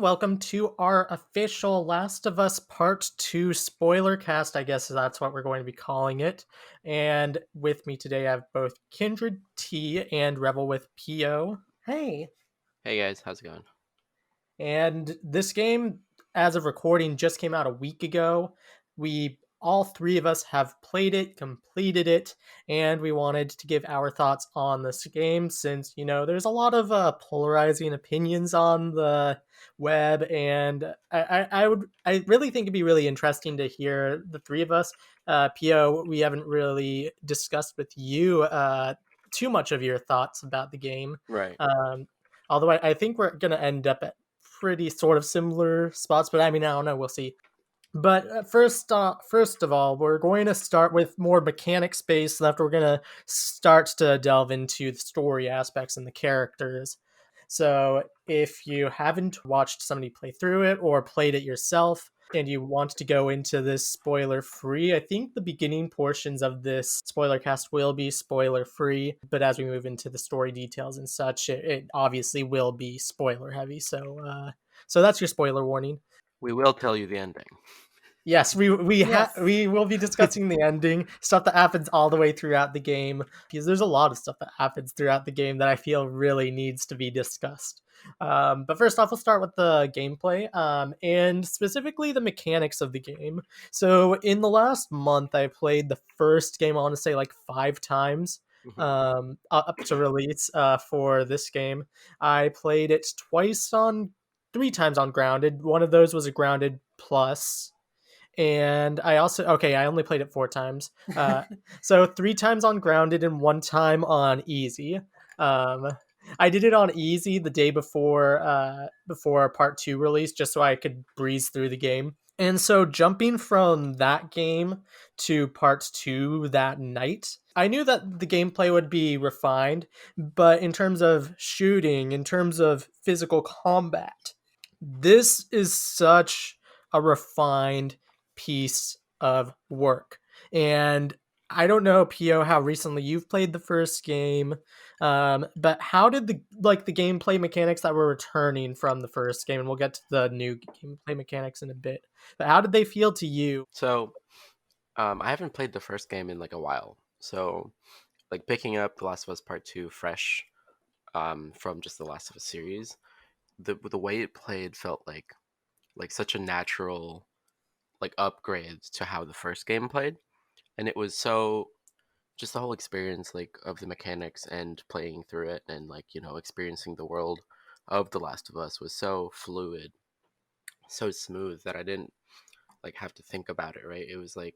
Welcome to our official Last of Us Part 2 spoiler cast. I guess that's what we're going to be calling it. And with me today, I have both Kindred T and Revel with PO. Hey. Hey guys, how's it going? And this game, as of recording, just came out a week ago. We all three of us have played it, completed it, and we wanted to give our thoughts on this game since, there's a lot of polarizing opinions on the web, and I really think it'd be really interesting to hear the three of us. Pio, we haven't really discussed with you too much of your thoughts about the game. Right. Although I think we're going to end up at pretty sort of similar spots, but I mean, I don't know. We'll see. But first of all, we're going to start with more mechanics based stuff. We're going to start to delve into the story aspects and the characters. So if you haven't watched somebody play through it or played it yourself, and you want to go into this spoiler free, I think the beginning portions of this spoiler cast will be spoiler free. But as we move into the story details and such, it obviously will be spoiler heavy. So that's your spoiler warning. We will tell you the ending. Yes, Yes. we will be discussing the ending, stuff that happens all the way throughout the game, because there's a lot of stuff that happens throughout the game that I feel really needs to be discussed. But first off, we'll start with the gameplay, and specifically the mechanics of the game. So in the last month, I played the first game, I want to say like 5 times up to release for this game. I played it 3 times on Grounded. One of those was a Grounded Plus, and I only played it 4 times. So 3 times on Grounded and 1 time on Easy. I did it on Easy the day before Part 2 released, just so I could breeze through the game. And so jumping from that game to Part 2 that night, I knew that the gameplay would be refined, but in terms of shooting, in terms of physical combat, this is such a refined piece of work. And I don't know, Pio, how recently you've played the first game, but how did the gameplay mechanics that were returning from the first game, and we'll get to the new gameplay mechanics in a bit, but how did they feel to you? So, I haven't played the first game in like a while. So, like picking up The Last of Us Part 2 fresh from just The Last of Us series, the way it played felt like such a natural like upgrade to how the first game played. And it was so just the whole experience like of the mechanics and playing through it and experiencing the world of The Last of Us was so fluid, so smooth that I didn't like have to think about it, right? It was like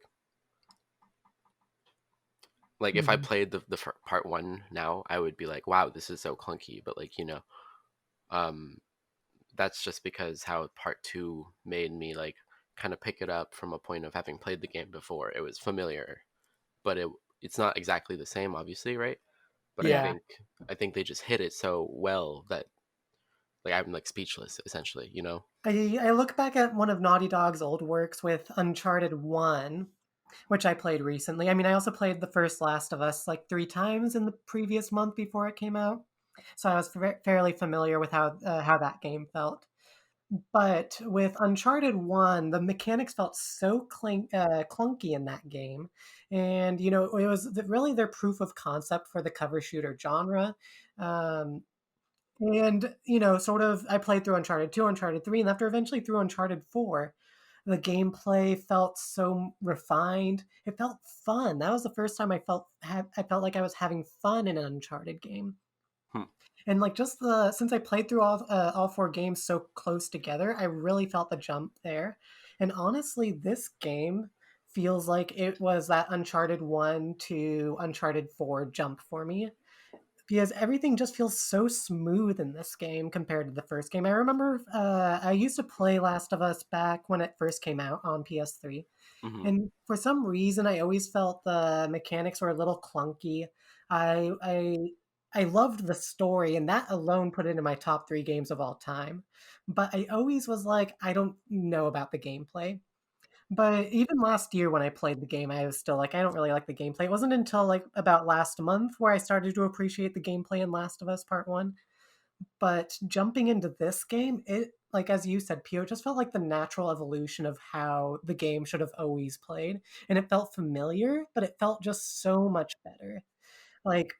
if I Mhm. played the part one now, I would be like, wow, this is so clunky. But um, that's just because how part two made me like kind of pick it up from a point of having played the game before. It was familiar, but it's not exactly the same, obviously, right? But I Yeah. think I think they just hit it so well that like I'm like speechless, essentially. I look back at one of Naughty Dog's old works with Uncharted 1, which I played recently. I mean, I also played the first Last of Us like 3 times in the previous month before it came out. So I was fairly familiar with how that game felt. But with Uncharted 1, the mechanics felt so clunky in that game. And, it was really their proof of concept for the cover shooter genre. Um, And, sort of, I played through Uncharted 2, Uncharted 3, and after eventually through Uncharted 4, the gameplay felt so refined. It felt fun. That was the first time I felt like I was having fun in an Uncharted game. Hmm. And like just the since I played through all 4 games so close together, I really felt the jump there. And honestly, this game feels like it was that Uncharted 1 to Uncharted 4 jump for me because everything just feels so smooth in this game compared to the first game. I remember I used to play Last of Us back when it first came out on PS3, Hmm. and for some reason, I always felt the mechanics were a little clunky. I I I loved the story, and that alone put it in my top 3 games of all time. But I always was like, I don't know about the gameplay. But even last year when I played the game, I was still like, I don't really like the gameplay. It wasn't until like about last month where I started to appreciate the gameplay in Last of Us Part 1. But jumping into this game, like as you said, Pio, it just felt like the natural evolution of how the game should have always played. And it felt familiar, but it felt just so much better. Like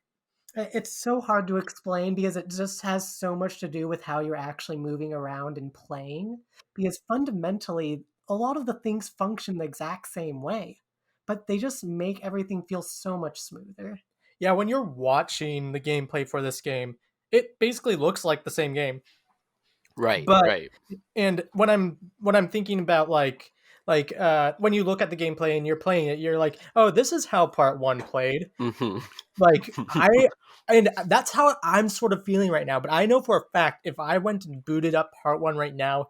it's so hard to explain because it just has so much to do with how you're actually moving around and playing. Because fundamentally, a lot of the things function the exact same way, but they just make everything feel so much smoother. Yeah, when you're watching the gameplay for this game, it basically looks like the same game. Right, But right. and when I'm thinking about when you look at the gameplay and you're playing it, you're like, oh, this is how part one played. Hmm. Like I and that's how I'm sort of feeling right now. But I know for a fact if I went and booted up part one right now,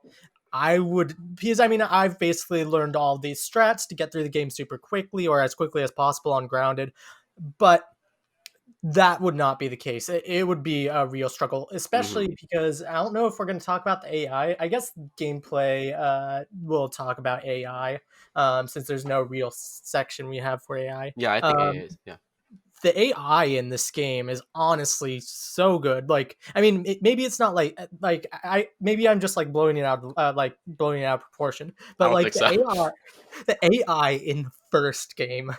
I would, because I mean I've basically learned all these strats to get through the game super quickly or as quickly as possible on grounded. But that would not be the case. It would be a real struggle, Hmm. especially because I don't know if we're going to talk about the AI. I guess gameplay, we'll talk about AI, since there's no real section we have for AI. Yeah, I think Um, AA is. Yeah. the AI in this game is honestly so good. Like, I mean, maybe it's not like I maybe I'm just like blowing it out of proportion. I But don't like think so. the AI in the first game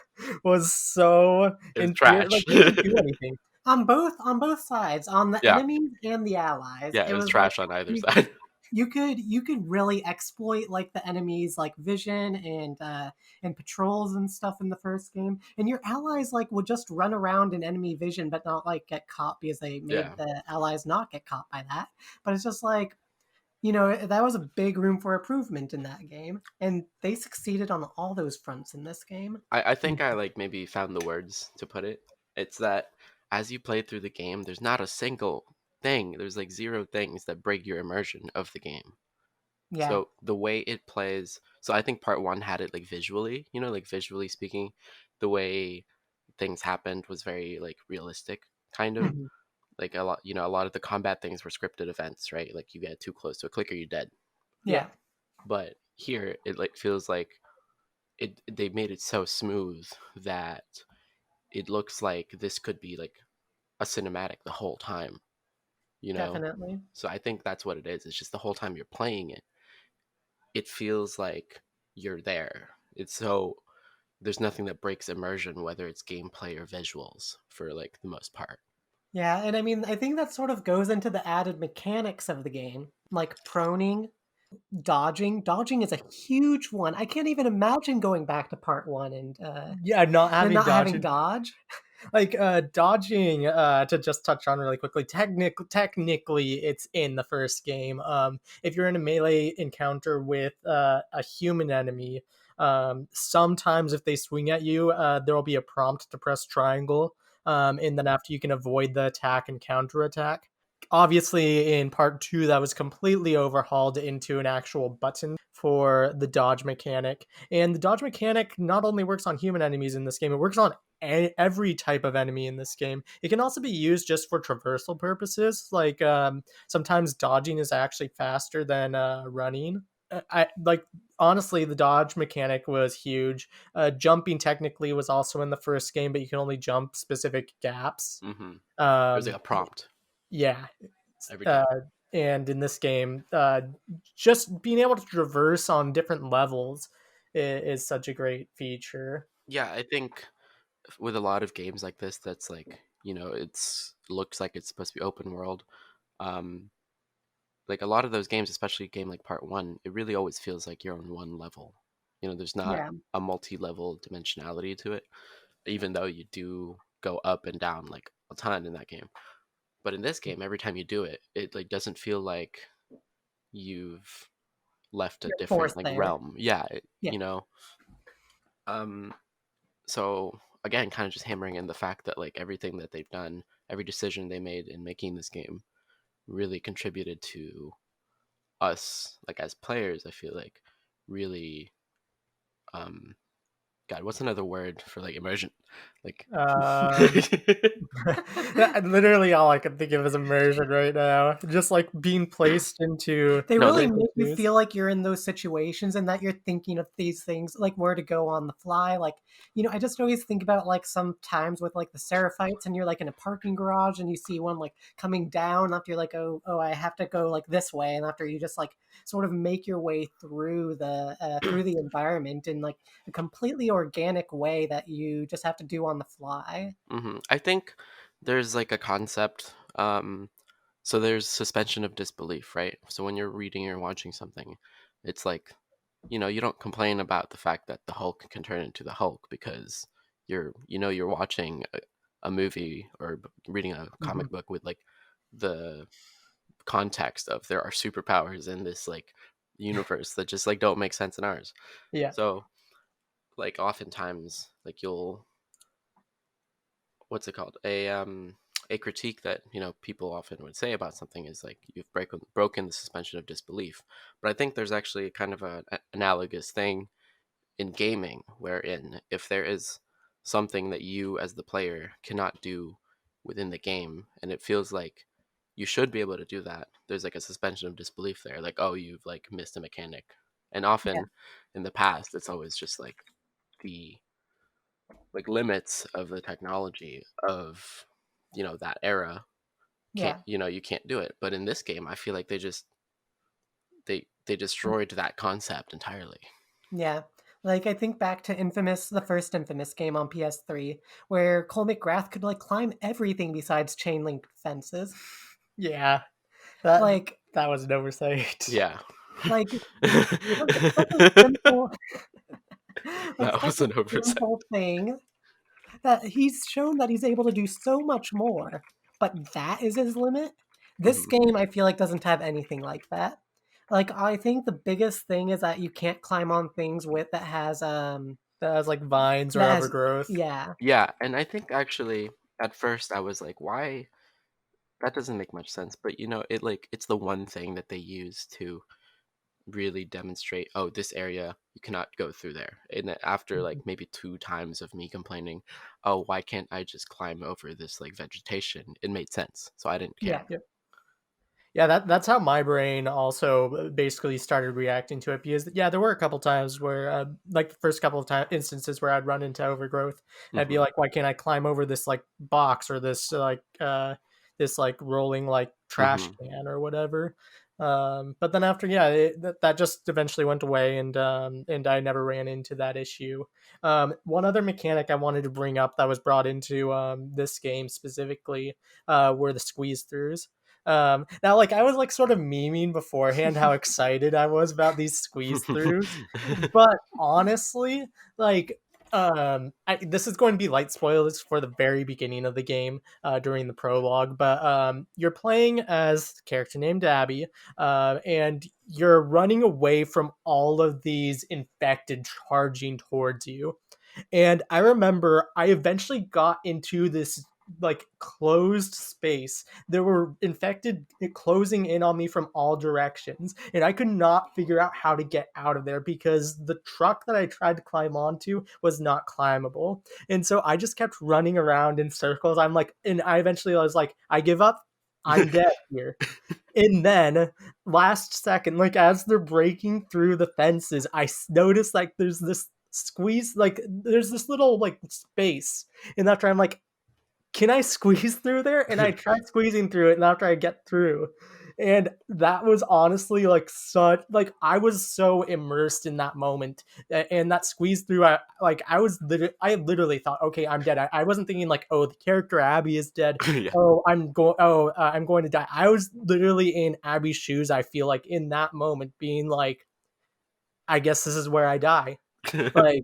was so It was inferior. trash. Like, they didn't do anything. On both sides, on the Yeah, enemies and the allies, yeah, it it was was like trash on either you side. you could really exploit like the enemies like vision and patrols and stuff in the first game, and your allies like would just run around in enemy vision but not like get caught because they made Yeah. the allies not get caught by that. But it's just like, that was a big room for improvement in that game, and they succeeded on all those fronts in this game. I think I like maybe found the words to put it. It's that as you play through the game, there's not a single thing. There's like zero things that break your immersion of the game. Yeah. So the way it plays, so I think part one had it like visually, like visually speaking, the way things happened was very like realistic, kind of. Mhm. Like a lot of the combat things were scripted events, right? Like you get too close to a clicker, you're dead. Yeah, Yeah. But here, it like feels like they made it so smooth that it looks like this could be like a cinematic the whole time, you know? Definitely. So I think that's what it is. It's just the whole time you're playing it, it feels like you're there. It's so there's nothing that breaks immersion, whether it's gameplay or visuals, for like the most part. Yeah, and I mean, I think that sort of goes into the added mechanics of the game, like proning, dodging. Dodging is a huge one. I can't even imagine going back to part one yeah, not and having not having dodging. dodge. Like dodging, to just touch on really quickly, technically it's in the first game. If you're in a melee encounter with a human enemy, sometimes if they swing at you, there will be a prompt to press triangle, and then after you can avoid the attack and counter attack. Obviously in part 2 that was completely overhauled into an actual button for the dodge mechanic, and the dodge mechanic not only works on human enemies in this game, it works on every type of enemy in this game. It can also be used just for traversal purposes. Like, sometimes dodging is actually faster than running. I like, honestly, the dodge mechanic was huge. Jumping technically was also in the first game, but you can only jump specific gaps. Hmm. There's like Um, a prompt yeah, every uh, time. and in this game, just being able to traverse on different levels is such a great feature. Yeah, I think with a lot of games like this, that's like it's looks like it's supposed to be open world. Um, like a lot of those games, especially a game like Part One, it really always feels like you're on one level. There's not Yeah. a multi-level dimensionality to it, even though you do go up and down like a ton in that game. But in this game, every time you do it, it like doesn't feel like you've left a You're different forced like there. realm. Yeah, Yeah. Um, so again, kind of just hammering in the fact that like everything that they've done, every decision they made in making this game really contributed to us like as players. I feel like really um God, what's another word for like immersion? Like, Um, literally all I can think of is immersion right now. Just like being placed into They no, really there. make different you shoes. feel like you're in those situations and that you're thinking of these things, like where to go on the fly. Like, I just always think about like sometimes with like the Seraphites, and you're like in a parking garage and you see one like coming down after you're like, oh, I have to go like this way, and after you just like sort of make your way through the environment in like a completely organic way that you just have to do on the fly. I think there's like a concept. So there's suspension of disbelief, right? So when you're reading or watching something, it's like, you don't complain about the fact that the Hulk can turn into the Hulk because you're watching a movie or reading a Mhm. comic book with like the context of there are superpowers in this like universe that just like don't make sense in ours. Yeah. So like oftentimes like you'll what's it called, a critique that people often would say about something is like you've broken the suspension of disbelief. But I think there's actually kind of a analogous thing in gaming, wherein if there is something that you as the player cannot do within the game, and it feels like you should be able to do that, there's like a suspension of disbelief there, like, oh, you've like missed a mechanic. And Yeah, often in the past it's always just like the like limits of the technology of that era can't yeah. you can't do it. But in this game I feel like they destroyed that concept entirely. Yeah. Like I think back to Infamous, the first Infamous game on PS3, where Cole McGrath could like climb everything besides chain link fences. Yeah. That Like that was an oversight. Yeah. like such a simple like That such was a an oversight. simple thing that he's shown that he's able to do so much more, but that is his limit. This Hmm. game I feel like doesn't have anything like that. Like I think the biggest thing is that you can't climb on things with That has like vines or that has overgrowth. yeah. Yeah, and I think actually at first I was like, why, that doesn't make much sense. But it's the one thing that they use to really demonstrate, oh, this area you cannot go through there. And then after like maybe two times of me complaining, oh, why can't I just climb over this like vegetation, it made sense, so I didn't Yeah. care. Yeah, that's how my brain also basically started reacting to it because yeah, there were a couple times where like the first couple of time instances where I'd run into overgrowth and I'd be Hmm. like, why can't I climb over this like box or this like rolling like trash Hmm. can or whatever. But then after yeah, that just eventually went away and I never ran into that issue. One other mechanic I wanted to bring up that was brought into this game specifically were the squeeze throughs. Now, like I was like sort of memeing beforehand how excited I was about these squeeze throughs, but honestly, like this is going to be light spoilers for the very beginning of the game during the prologue, but you're playing as a character named Abby, and you're running away from all of these infected charging towards you. And I remember I eventually got into this like closed space. There were infected closing in on me from all directions, and I could not figure out how to get out of there because the truck that I tried to climb onto was not climbable. And so I just kept running around in circles. I'm like, and I eventually was like, I give up. I'm dead here. And then last second, like as they're breaking through the fences, notice like there's this squeeze, like there's this little like space. And after I'm like, can I squeeze through there? And I tried squeezing through it, and after I get through, and that was honestly like such like I was so immersed in that moment, and that squeeze through. I literally thought, okay, I'm dead. I wasn't thinking like, oh, the character Abby is dead. Yeah. Oh, I'm going to die. I was literally in Abby's shoes. I feel like in that moment, being like, I guess this is where I die. Like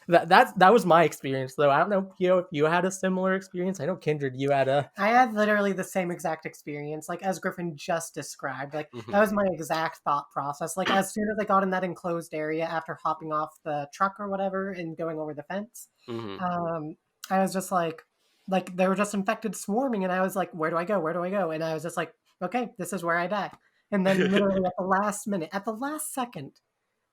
that was my experience though. I don't know, if you had a similar experience. I know Kindred, you had a I had literally the same exact experience, like as Griffin just described. Like that Hmm. was my exact thought process. Like as soon as I got in that enclosed area after hopping off the truck or whatever and going over the fence, Hmm. um, I was just like they were just infected swarming, and I was like, where do I go? Where do I go? And I was just like, okay, this is where I die. And then literally at the last minute, at the last second,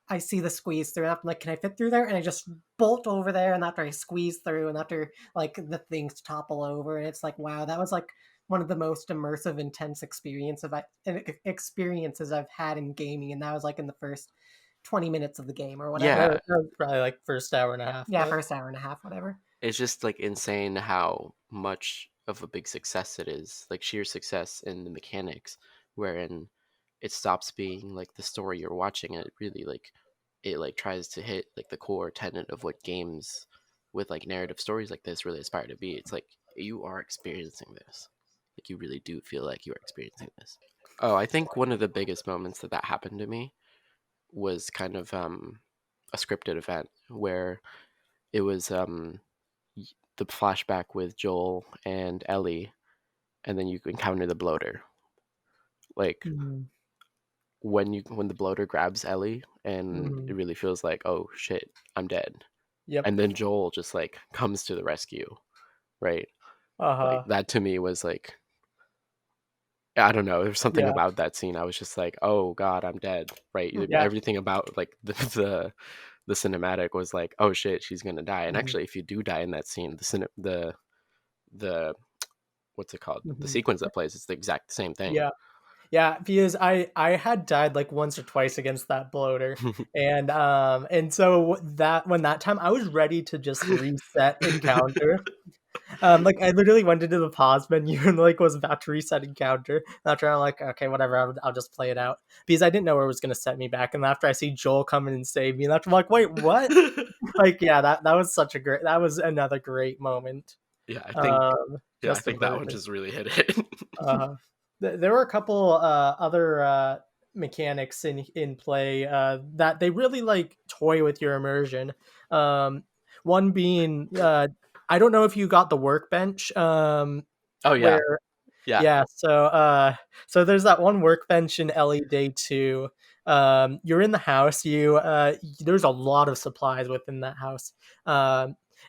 I see the squeeze through, and I'm like, can I fit through there? And I just bolt over there, and after I squeeze through, and after like the things topple over, and it's like, wow, that was like one of the most immersive, intense experiences I've had in gaming, and that was like in the first 20 minutes of the game or whatever. Yeah, That was probably like first hour and a half. Yeah, But first hour and a half, whatever. it's just like insane how much of a big success it is, like sheer success in the mechanics, wherein it stops being like the story you're watching, and it really like it like tries to hit like the core tenet of what games with like narrative stories like this really aspire to be. It's like you are experiencing this, like you really do feel like you are experiencing this. Oh, I think one of the biggest moments that happened to me was kind of a scripted event where it was the flashback with Joel and Ellie, and then you encounter the bloater. Like mm, when the bloater grabs Ellie, and it mm, really feels like, oh shit, I'm dead. yep. And then Joel just like comes to the rescue, right? Like Uh-huh. that to me was like, I don't know, there's something Yeah. about that scene. I was just like, oh god, I'm dead, right? Yeah. Everything about like the cinematic was like, oh shit, she's gonna die. And Mhm, actually, if you do die in that scene, the what's it called? The mhm. sequence that plays, it's the exact same thing. Yeah. Yeah, because I had died like once or twice against that bloater. And so that when that time I was ready to just reset encounter. Like I literally went into the pause menu and like was about to reset encounter. And after I'm like, okay, whatever, I'll just play it out because I didn't know where it was gonna set me back. And after I see Joel come in and save me, and after I'm like, wait, what? Like, yeah, that was that was another great moment. yeah, I think yeah, I Just think that one immersive. just really hit it. Uh, there were a couple other mechanics in play that they really like toy with your immersion. Um, one being, I don't know if you got the workbench. Oh yeah, Where yeah. yeah, so there's that one workbench in LE Day 2. You're in the house. There's a lot of supplies within that house.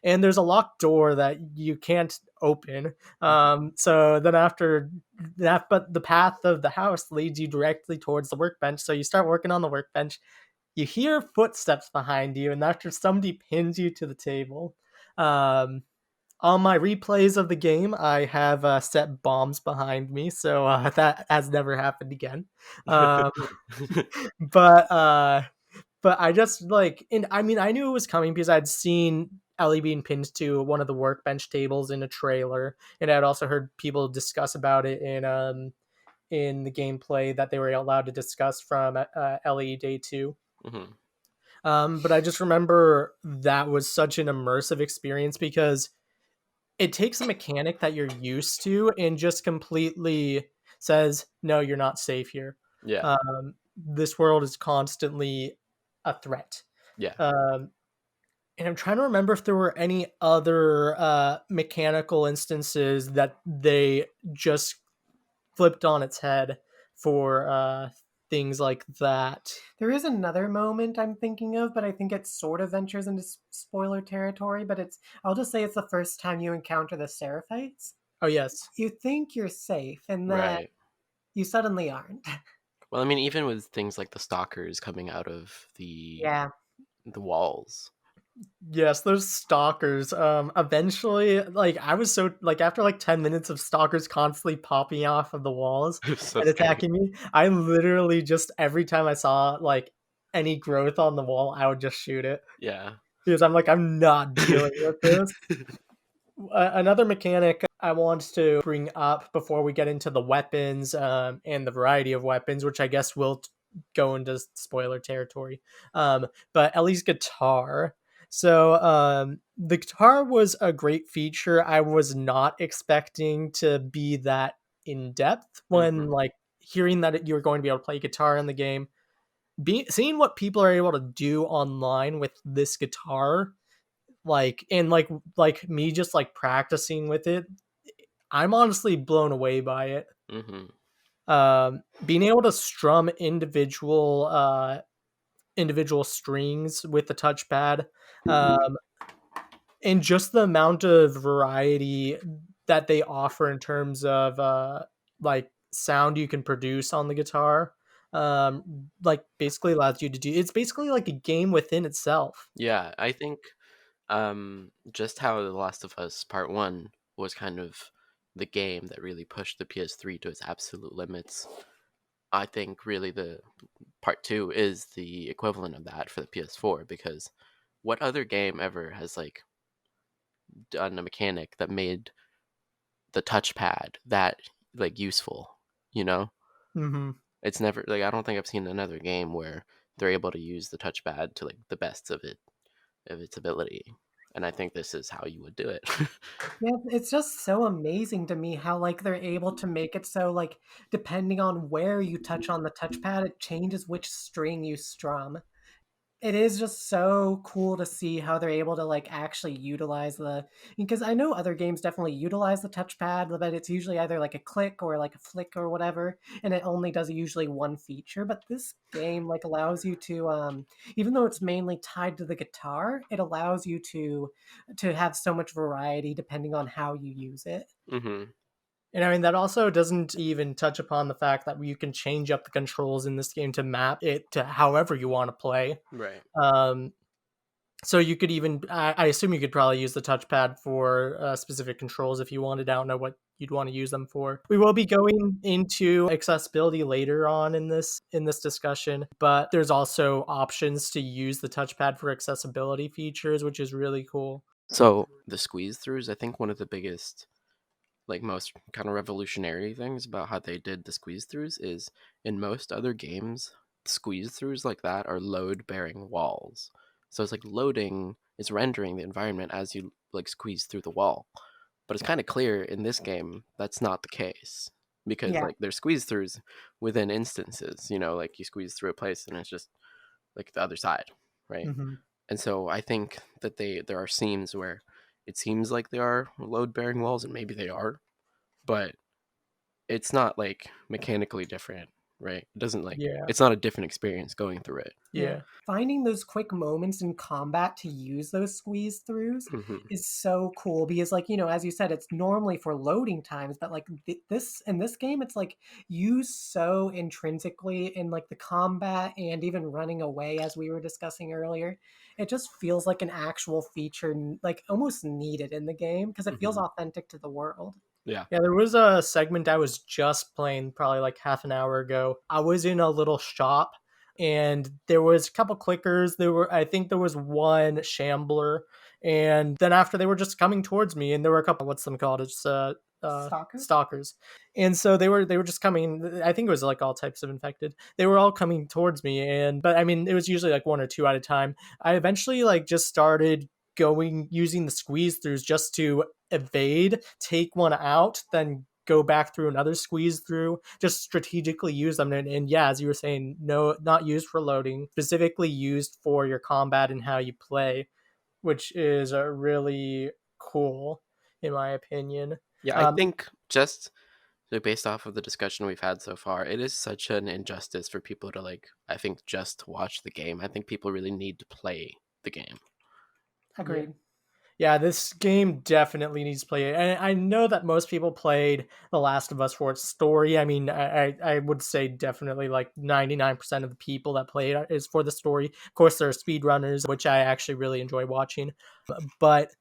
And there's a locked door that you can't open. Mhm. So then after that, but the path of the house leads you directly towards the workbench. So you start working on the workbench. You hear footsteps behind you, and after somebody pins you to the table. Um, on my replays of the game, I have set bombs behind me, so that has never happened again. Um, but uh, but I just like, and I mean, I knew it was coming because I'd seen Ellie being pinned to one of the workbench tables in a trailer, and I'd also heard people discuss about it in the gameplay that they were allowed to discuss from Ellie Day 2. Mhm. But I just remember that was such an immersive experience because it takes a mechanic that you're used to and just completely says, "No, you're not safe here. Yeah, This world is constantly a threat." yeah. Um, and I'm trying to remember if there were any other mechanical instances that they just flipped on its head for things like that. There is another moment I'm thinking of, but I think it sort of ventures into spoiler territory. But I'll just say it's the first time you encounter the Seraphites. Oh yes, You think you're safe, and then Right. you suddenly aren't. Well, I mean, even with things like the stalkers coming out of Yeah. the walls, yes, those stalkers. Eventually, like I was so like after like 10 minutes of stalkers constantly popping off of the walls it was so and scary. attacking me, I literally just every time I saw like any growth on the wall, I would just shoot it Yeah. because I'm like I'm not dealing with this. Another mechanic I want to bring up before we get into the weapons and the variety of weapons, which I guess will go into spoiler territory. But Ellie's guitar. So the guitar was a great feature. I was not expecting to be that in depth when Mhm. like hearing that you were going to be able to play guitar in the game. Seeing what people are able to do online with this guitar like and like me just like practicing with it, I'm honestly blown away by it. Mhm. Being able to strum individual strings with the touchpad, um and just the amount of variety that they offer in terms of like sound you can produce on the guitar, like basically allows you to do. It's basically like a game within itself. Yeah, I think just how The Last of Us Part 1 was kind of the game that really pushed the PS3 to its absolute limits. I think really the Part 2 is the equivalent of that for the PS4, because what other game ever has like done a mechanic that made the touchpad that like useful, you know? Hmm. It's never like I don't think I've seen another game where they're able to use the touchpad to like the best of its ability. And I think this is how you would do it. Yeah, it's just so amazing to me how like they're able to make it so like depending on where you touch on the touchpad, it changes which string you strum. It is just so cool to see how they're able to like actually utilize the because I know other games definitely utilize the touchpad, but it's usually either like a click or like a flick or whatever, and it only does usually one feature. But this game like allows you to even though it's mainly tied to the guitar, it allows you to have so much variety depending on how you use it. Hmm. And I mean, that also doesn't even touch upon the fact that you can change up the controls in this game to map it to however you want to play. Right. Um, so you could even, I assume you could probably use the touchpad for specific controls if you wanted. I don't know what you'd want to use them for. We will be going into accessibility later on in this discussion, but there's also options to use the touchpad for accessibility features, which is really cool. So the squeeze throughs, I think one of the biggest, like most kind of revolutionary things about how they did the squeeze throughs is in most other games, squeeze throughs like that are load bearing walls. So it's like loading, it's rendering the environment as you like squeeze through the wall. But it's kind of clear in this game that's not the case, because Yeah. like there's squeeze throughs within instances, like you squeeze through a place and it's just like the other side, right? Hmm. And so I think that there are scenes where it seems like they are load bearing walls, and maybe they are, but it's not like mechanically different, right? It doesn't like Yeah, it's not a different experience going through it. Yeah. yeah. Finding those quick moments in combat to use those squeeze throughs Hmm. is so cool because, like, as you said, it's normally for loading times, but like this in this game, it's like used so intrinsically in like the combat and even running away, as we were discussing earlier. It just feels like an actual feature, like almost needed in the game because it feels Hmm. authentic to the world. Yeah. Yeah, there was a segment I was just playing probably like half an hour ago. I was in a little shop and there was a couple clickers. I think there was one shambler. And then after they were just coming towards me and there were a couple, what's them called? It's Stalkers? stalkers. And so they were just coming. I think it was like all types of infected. They were all coming towards me. But I mean, it was usually like one or two at a time. I eventually like just started going using the squeeze throughs just to evade, take one out, then go back through another squeeze through, just strategically use them. And yeah, as you were saying, no, not used for loading, specifically used for your combat and how you play, which is really cool, in my opinion. Yeah, I Um, think just so based off of the discussion we've had so far, it is such an injustice for people to like, I think, just watch the game. I think people really need to play the game. yeah. Agreed. Yeah, this game definitely needs to play it. And I know that most people played The Last of Us for its story. I mean, I would say definitely like 99% of the people that play it is for the story. Of course, there are speedrunners, which I actually really enjoy watching. But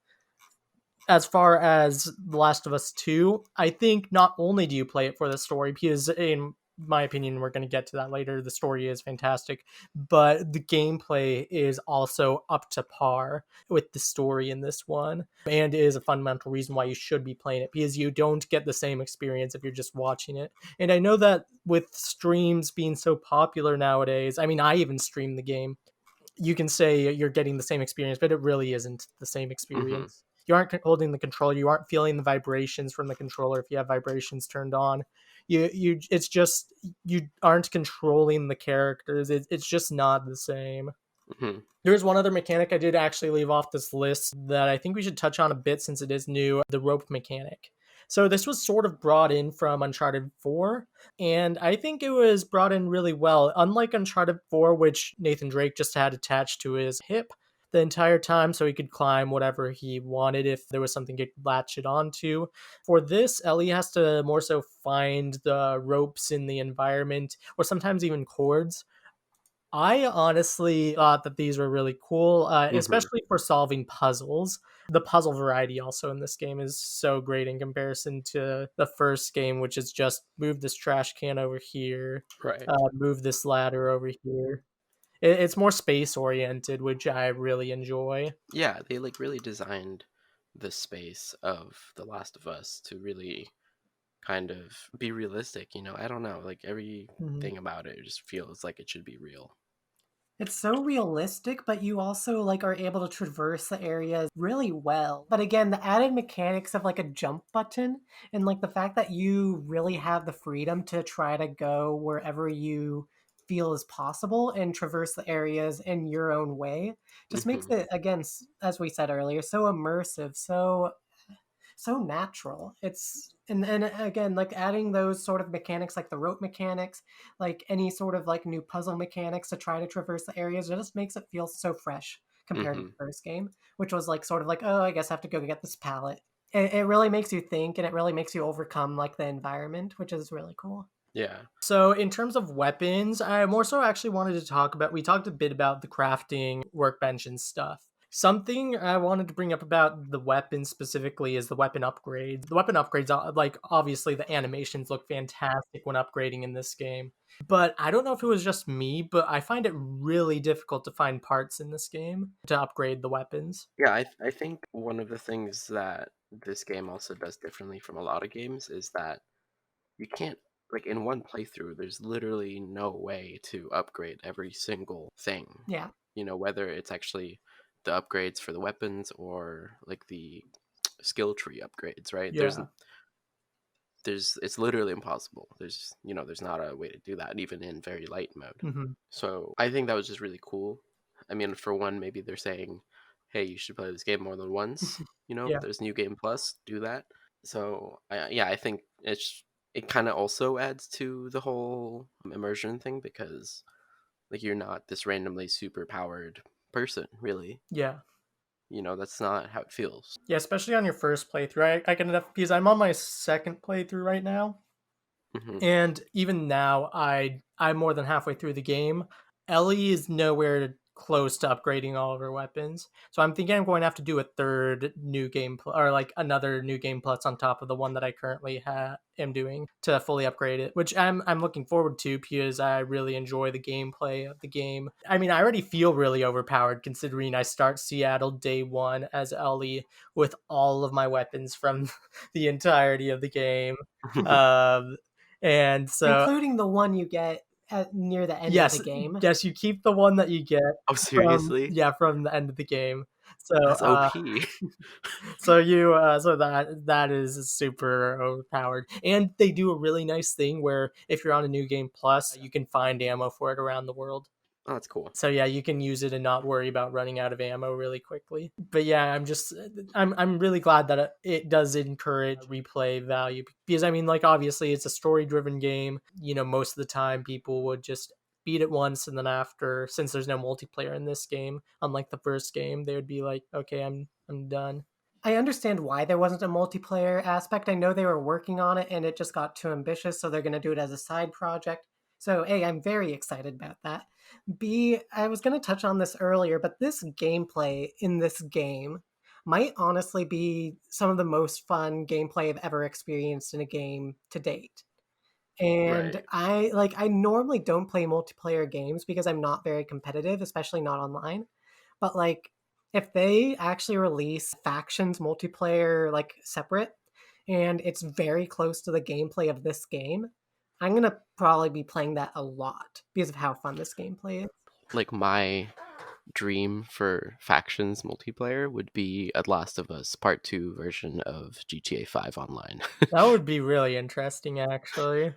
as far as The Last of Us 2, I think not only do you play it for the story, because in my opinion, we're going to get to that later, the story is fantastic, but the gameplay is also up to par with the story in this one, and is a fundamental reason why you should be playing it, because you don't get the same experience if you're just watching it. And I know that with streams being so popular nowadays, I mean, I even stream the game, you can say you're getting the same experience, but it really isn't the same Hmm. experience. You aren't holding the controller. You aren't feeling the vibrations from the controller if you have vibrations turned on. It's just you aren't controlling the characters. It's just not the same. Hmm. There's one other mechanic I did actually leave off this list that I think we should touch on a bit since it is new, the rope mechanic. So this was sort of brought in from Uncharted 4, and I think it was brought in really well. Unlike Uncharted 4, which Nathan Drake just had attached to his hip, the entire time, so he could climb whatever he wanted if there was something he could latch it onto. For this, Ellie has to more so find the ropes in the environment, or sometimes even cords. I honestly thought that these were really cool, Hmm. especially for solving puzzles. The puzzle variety also in this game is so great in comparison to the first game, which is just move this trash can over here, Right. move this ladder over here. It's more space oriented, which I really enjoy. Yeah, they like really designed the space of The Last of Us to really kind of be realistic, you know? I don't know, like Mhm. everything about it just feels like it should be real. It's so realistic, but you also like are able to traverse the areas really well. But again, the added mechanics of like a jump button and like the fact that you really have the freedom to try to go wherever you feel is possible and traverse the areas in your own way just makes Hmm. it again as we said earlier so immersive, so natural. It's and again, like adding those sort of mechanics like the rope mechanics, like any sort of like new puzzle mechanics to try to traverse the areas, it just makes it feel so fresh compared to Hmm. the first game, which was like sort of like, oh, I guess I have to go get this pallet. It really makes you think and it really makes you overcome like the environment, which is really cool. Yeah. So, in terms of weapons, I more so actually wanted to talk about. We talked a bit about the crafting workbench and stuff. Something I wanted to bring up about the weapons specifically is the weapon upgrades. The weapon upgrades, like obviously the animations look fantastic when upgrading in this game. But I don't know if it was just me, but I find it really difficult to find parts in this game to upgrade the weapons. Yeah, I think one of the things that this game also does differently from a lot of games is that you can't, like, in one playthrough, there's literally no way to upgrade every single thing. Yeah. You know, whether it's actually the upgrades for the weapons or like the skill tree upgrades, right? Yeah. It's literally impossible. There's not a way to do that, even in very light mode. Hmm. So I think that was just really cool. I mean, for one, maybe they're saying, hey, you should play this game more than once. You know, Yeah. there's New Game Plus, do that. So yeah, I think it kind of also adds to the whole immersion thing because like you're not this randomly super powered person, really. Yeah. You know, that's not how it feels. Yeah, especially on your first playthrough. I can because I'm on my second playthrough right now. Hmm. And even now, I'm more than halfway through the game. Ellie is nowhere close to upgrading all of her weapons, so I'm thinking I'm going to have to do a third new game or like another new game plus on top of the one that I currently am doing to fully upgrade it, which I'm looking forward to because I really enjoy the gameplay of the game. I mean, I already feel really overpowered considering I start Seattle day one as Ellie with all of my weapons from the entirety of the game. Um, and so, Including the one you get near the end of the yes, game. yes, you keep the one that you get Oh, seriously? from the end of the game. So, That's OP. so that is super overpowered, and they do a really nice thing where if you're on a new game plus, you can find ammo for it around the world. Oh, that's cool. So yeah, you can use it and not worry about running out of ammo really quickly. But yeah, I'm really glad that it does encourage replay value because I mean like obviously it's a story driven game. You know, most of the time people would just beat it once and then after since there's no multiplayer in this game, unlike the first game, they would be like, "Okay, I'm done." I understand why there wasn't a multiplayer aspect. I know they were working on it and it just got too ambitious, so they're going to do it as a side project. So, A, I'm very excited about that. B, I was going to touch on this earlier, but this gameplay in this game might honestly be some of the most fun gameplay I've ever experienced in a game to date. And Right. I normally don't play multiplayer games because I'm not very competitive, especially not online. But like if they actually release factions multiplayer like separate and it's very close to the gameplay of this game, I'm going to probably be playing that a lot because of how fun this gameplay is. Like my dream for factions multiplayer would be a Last of Us Part 2 version of GTA 5 online. That would be really interesting actually.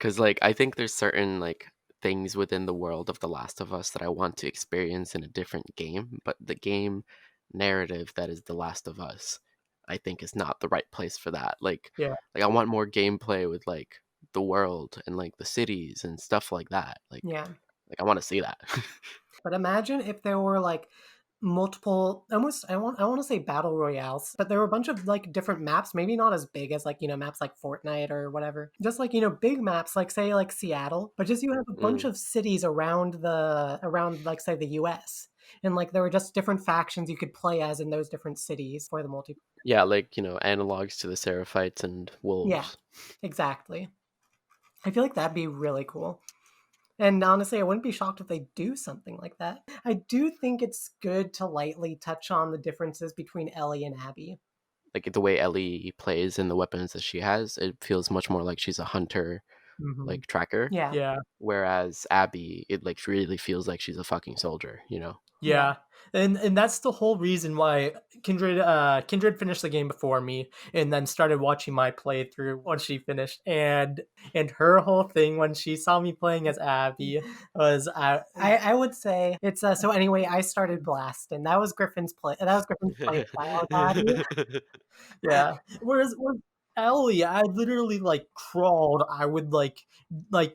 Cuz like I think there's certain like things within the world of The Last of Us that I want to experience in a different game, but the game narrative that is The Last of Us I think is not the right place for that. Yeah. Like I want more gameplay with like the world and like the cities and stuff like that. Yeah. Like I want to see that. But imagine if there were like multiple, almost, I want to say battle royales, but there were a bunch of like different maps, maybe not as big as like, maps like Fortnite or whatever. Just like, big maps like say like Seattle, but just you have a bunch Mm. of cities around like say the US. And like there were just different factions you could play as in those different cities for the multiplayer. Yeah, like analogs to the Seraphites and Yeah, wolves. exactly. I feel like that'd be really cool. And honestly, I wouldn't be shocked if they do something like that. I do think it's good to lightly touch on the differences between Ellie and Abby. Like the way Ellie plays and the weapons that she has, it feels much more like she's a hunter, Mhm. like tracker. Yeah. Yeah. Whereas Abby, it like really feels like she's a fucking soldier. Yeah. And that's the whole reason why Kindred finished the game before me and then started watching my playthrough once she finished. And her whole thing when she saw me playing as Abby was I would say it's so anyway, I started Blast and that was Griffin's playing style with Abby. yeah. Whereas Ellie, I literally like crawled. I would like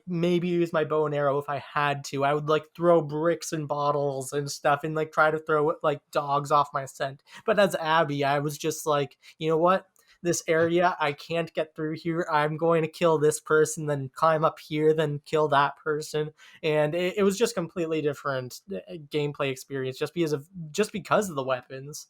maybe use my bow and arrow if I had to. I would like throw bricks and bottles and stuff and like try to throw like dogs off my scent. But as Abby, I was just like, you know what? This area, I can't get through here. I'm going to kill this person, then climb up here, then kill that person. And it was just completely different gameplay experience just because of the weapons.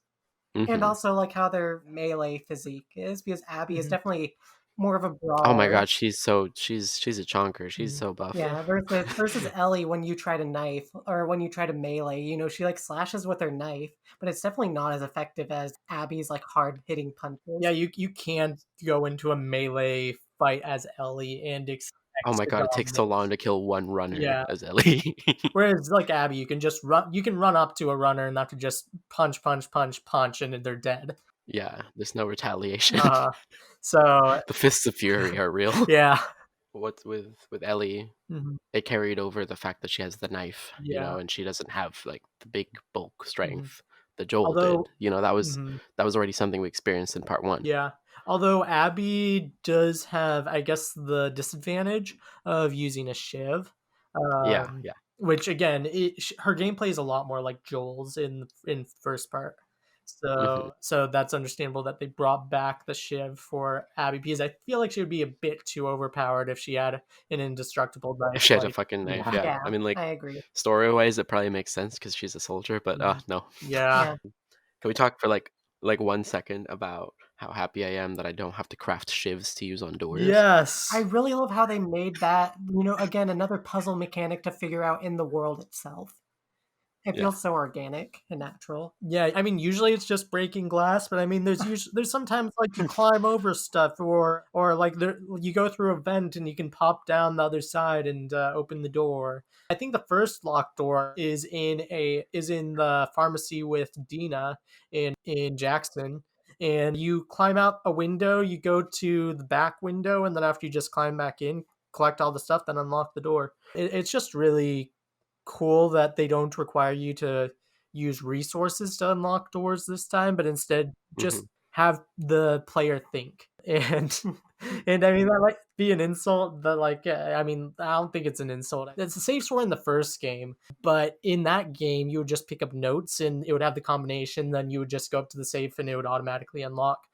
And Hmm. also like how their melee physique is, because Abby is Mhm. definitely more of a Oh my brawler. god, she's a chonker. She's Mhm. so buff. Yeah, versus Ellie when you try to knife or when you try to melee, she like slashes with her knife, but it's definitely not as effective as Abby's like hard hitting Yeah, punches. you can't go into a melee fight as Ellie and Oh expect my to god, it takes so dominate. long to kill one runner Yeah. as Ellie. Whereas like Abby, you can run up to a runner and not to just punch, punch, punch, punch, and then they're dead. Yeah, there's no retaliation. Uh so The fists of fury are real. yeah. What's with Ellie? Mhm. It carried over the fact that she has the knife, Yeah. and she doesn't have like the big bulk Mhm. strength that Joel did. Although That was mhm. that was already something we experienced in part one. Yeah. Although Abby does have, I guess, the disadvantage of using a shiv, Yeah, um, yeah. which again, her gameplay is a lot more like Joel's in first part. Hmm. So that's understandable that they brought back the shiv for Abby because I feel like she would be a bit too overpowered if she had an indestructible If knife. she had a Like, fucking knife, yeah, yeah. Yeah, I mean, like I agree. story wise, it probably makes sense because she's a soldier. But mhm. no. Yeah. Yeah. Can we talk for like 1 second about how happy I am that I don't have to craft shivs to use on doors? I Yes. really love how they made that, again, another puzzle mechanic to figure out in the world itself. It Yeah. feels so organic and natural. Yeah, I mean, usually it's just breaking glass, but I mean, there's sometimes like you climb over stuff, or like you go through a vent and you can pop down the other side and open the door. I think the first locked door is in the pharmacy with Dina in Jackson, and you climb out a window, you go to the back window, and then after you just climb back in, collect all the stuff, then unlock the door. It's just really cool that they don't require you to use resources to unlock doors this time, but instead Hmm. just have the player think. And I mean that might be an insult, but like I mean I don't think it's an insult. It's the safes were in the first game, but in that game you would just pick up notes and it would have the combination. Then you would just go up to the safe and it would automatically unlock.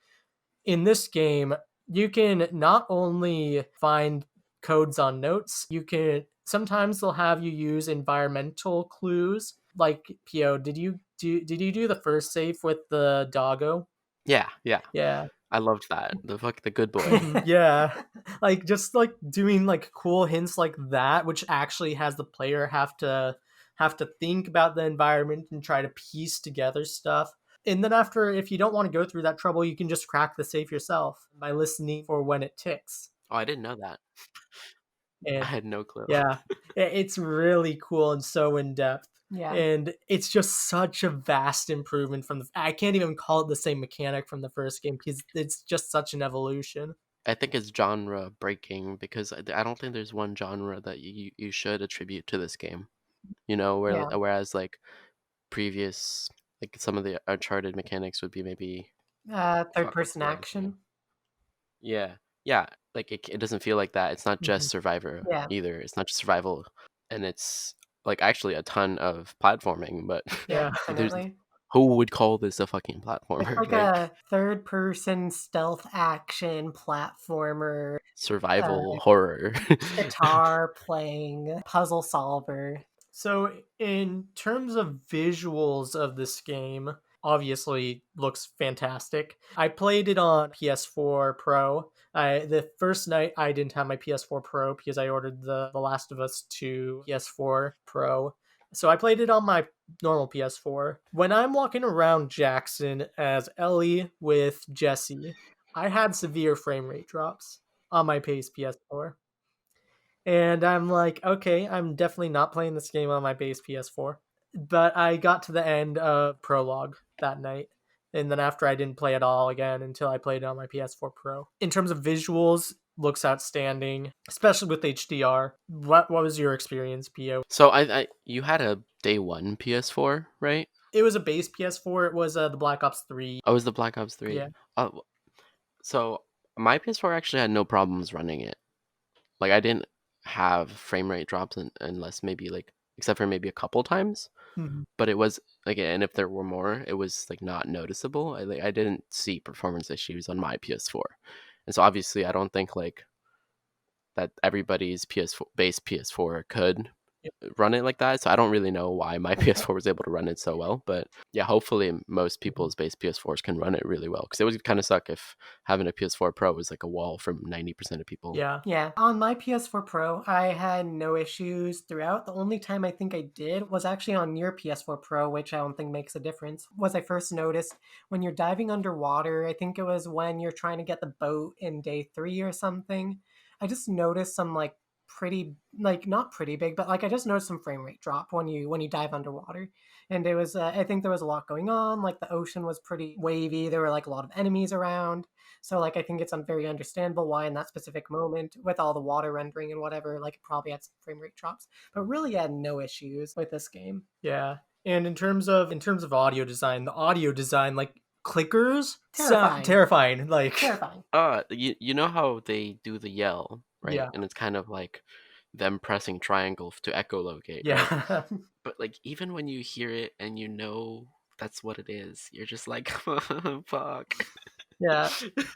In this game, you can not only find codes on notes, you can sometimes they'll have you use environmental clues. Like Pio, did you do the first safe with the doggo? Yeah, yeah. Yeah. I loved that. The good boy. Mhm, yeah. Like just like doing like cool hints like that, which actually has the player have to think about the environment and try to piece together stuff. And then after, if you don't want to go through that trouble, you can just crack the safe yourself by listening for when it ticks. Oh, I didn't know that. I And had no clue. yeah, it's really cool and so in depth. Yeah. And it's just such a vast improvement from I can't even call it the same mechanic from the first game because it's just such an evolution. I think it's genre breaking because I don't think there's one genre that you should attribute to this game. Yeah. Whereas like previous, like some of the Uncharted mechanics would be maybe Third fuck, what's person the word I'm thinking of? action. Yeah, yeah. Like it doesn't feel like that. It's not Mhm. just Survivor Yeah. either. It's not just survival, and it's like actually a ton of platforming. But Yeah, Yeah. there's definitely. Who would call this a fucking It's platformer? like Like a third-person stealth action platformer, survival horror. guitar playing puzzle solver. So, in terms of visuals of this game, obviously looks fantastic. I played it on PS4 Pro. The first night I didn't have my PS4 Pro because I ordered the Last of Us 2 PS4 Pro. So I played it on my normal PS4. When I'm walking around Jackson as Ellie with Jesse, I had severe frame rate drops on my base PS4. And I'm like, okay, I'm definitely not playing this game on my base PS4. But I got to the end of Prologue that night. And then after I didn't play it all again until I played it on my PS4 Pro. In terms of visuals, looks outstanding, especially with HDR. What was your experience, Pio? So you had a day one PS4, right? It was a base PS4. It was the Black Ops 3. Oh, it was the Black Ops 3. Yeah. So my PS4 actually had no problems running it. Like I didn't have frame rate drops unless maybe like except for maybe a couple times. Mhm. But it was like, and if there were more, it was like not noticeable. I didn't see performance issues on my PS4, and so obviously I don't think like that everybody's PS4 base PS4 could run it like that. So I don't really know why my PS4 was able to run it so well. But yeah, hopefully most people's base PS4s can run it really well because it would kind of suck if having a PS4 Pro was like a wall from 90% of people. Yeah. Yeah, on my PS4 Pro, I had no issues throughout. The only time I think I did was actually on your PS4 Pro, which I don't think makes a difference. Was I first noticed when you're diving underwater, I think it was when you're trying to get the boat in day 3 or something. I just noticed some like pretty like not pretty big, but like I just noticed some frame rate drop when you dive underwater. And it was I think there was a lot going on, like the ocean was pretty wavy, there were like a lot of enemies around. So like I think it's very understandable why in that specific moment with all the water rendering and whatever, like it probably had some frame rate drops. But really I had no issues with this game. Yeah. And in terms of audio design, the audio design, like clickers Terrifying. sound terrifying. Like Terrifying. You know how they do the yell, right? Yeah. And it's kind of like them pressing triangle to echolocate, right? Yeah. But like even when you hear it and you know that's what it is, you're just like fuck. Yeah.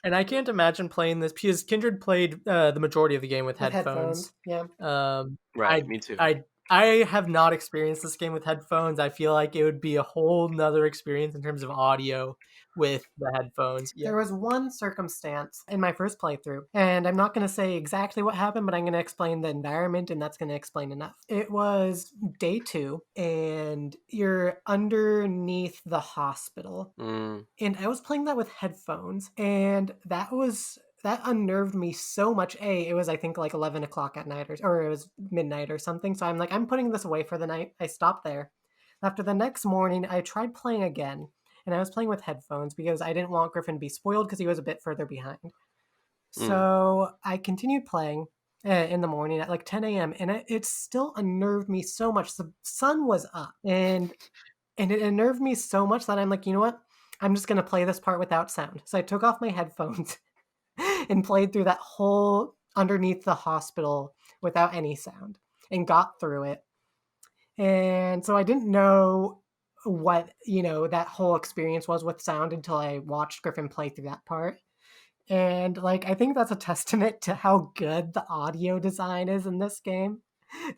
And I can't imagine playing this because Kindred played the majority of the game with With headphones. yeah. Right, I me too. I have not experienced this game with headphones. I feel like it would be a whole nother experience in terms of audio with the headphones. Yeah. There was one circumstance in my first playthrough, and I'm not going to say exactly what happened, but I'm going to explain the environment, and that's going to explain enough. It was day 2, and you're underneath the hospital. And I was playing that with headphones, and that unnerved me so much. It was I think like 11 o'clock at night, or it was midnight or something. So I'm like, I'm putting this away for the night. I stopped there. After the next morning, I tried playing again, and I was playing with headphones because I didn't want Griffin to be spoiled because he was a bit further behind. So I continued playing in the morning at like 10 a.m. and it still unnerved me so much. The sun was up, and it unnerved me so much that I'm like, you know what? I'm just gonna play this part without sound. So I took off my headphones and played through that whole underneath the hospital without any sound and got through it. And so I didn't know what, that whole experience was with sound until I watched Griffin play through that part. And like I think that's a testament to how good the audio design is in this game,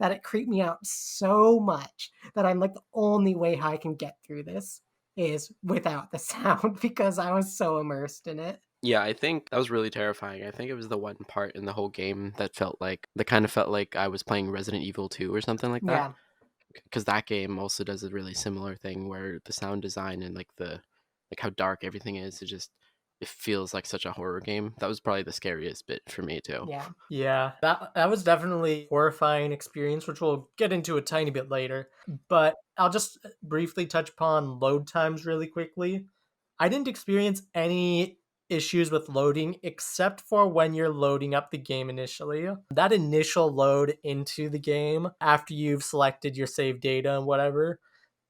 that it creeped me out so much that I'm like the only way I can get through this is without the sound because I was so immersed in it. Yeah, I think that was really terrifying. I think it was the one part in the whole game that kind of felt like I was playing Resident Evil 2 or something like that. Yeah. Because that game also does a really similar thing where the sound design and like how dark everything is, it feels like such a horror game. That was probably the scariest bit for me too. Yeah. Yeah, that was definitely a horrifying experience, which we'll get into a tiny bit later. But I'll just briefly touch upon load times really quickly. I didn't experience any issues with loading except for when you're loading up the game initially. That initial load into the game after you've selected your save data and whatever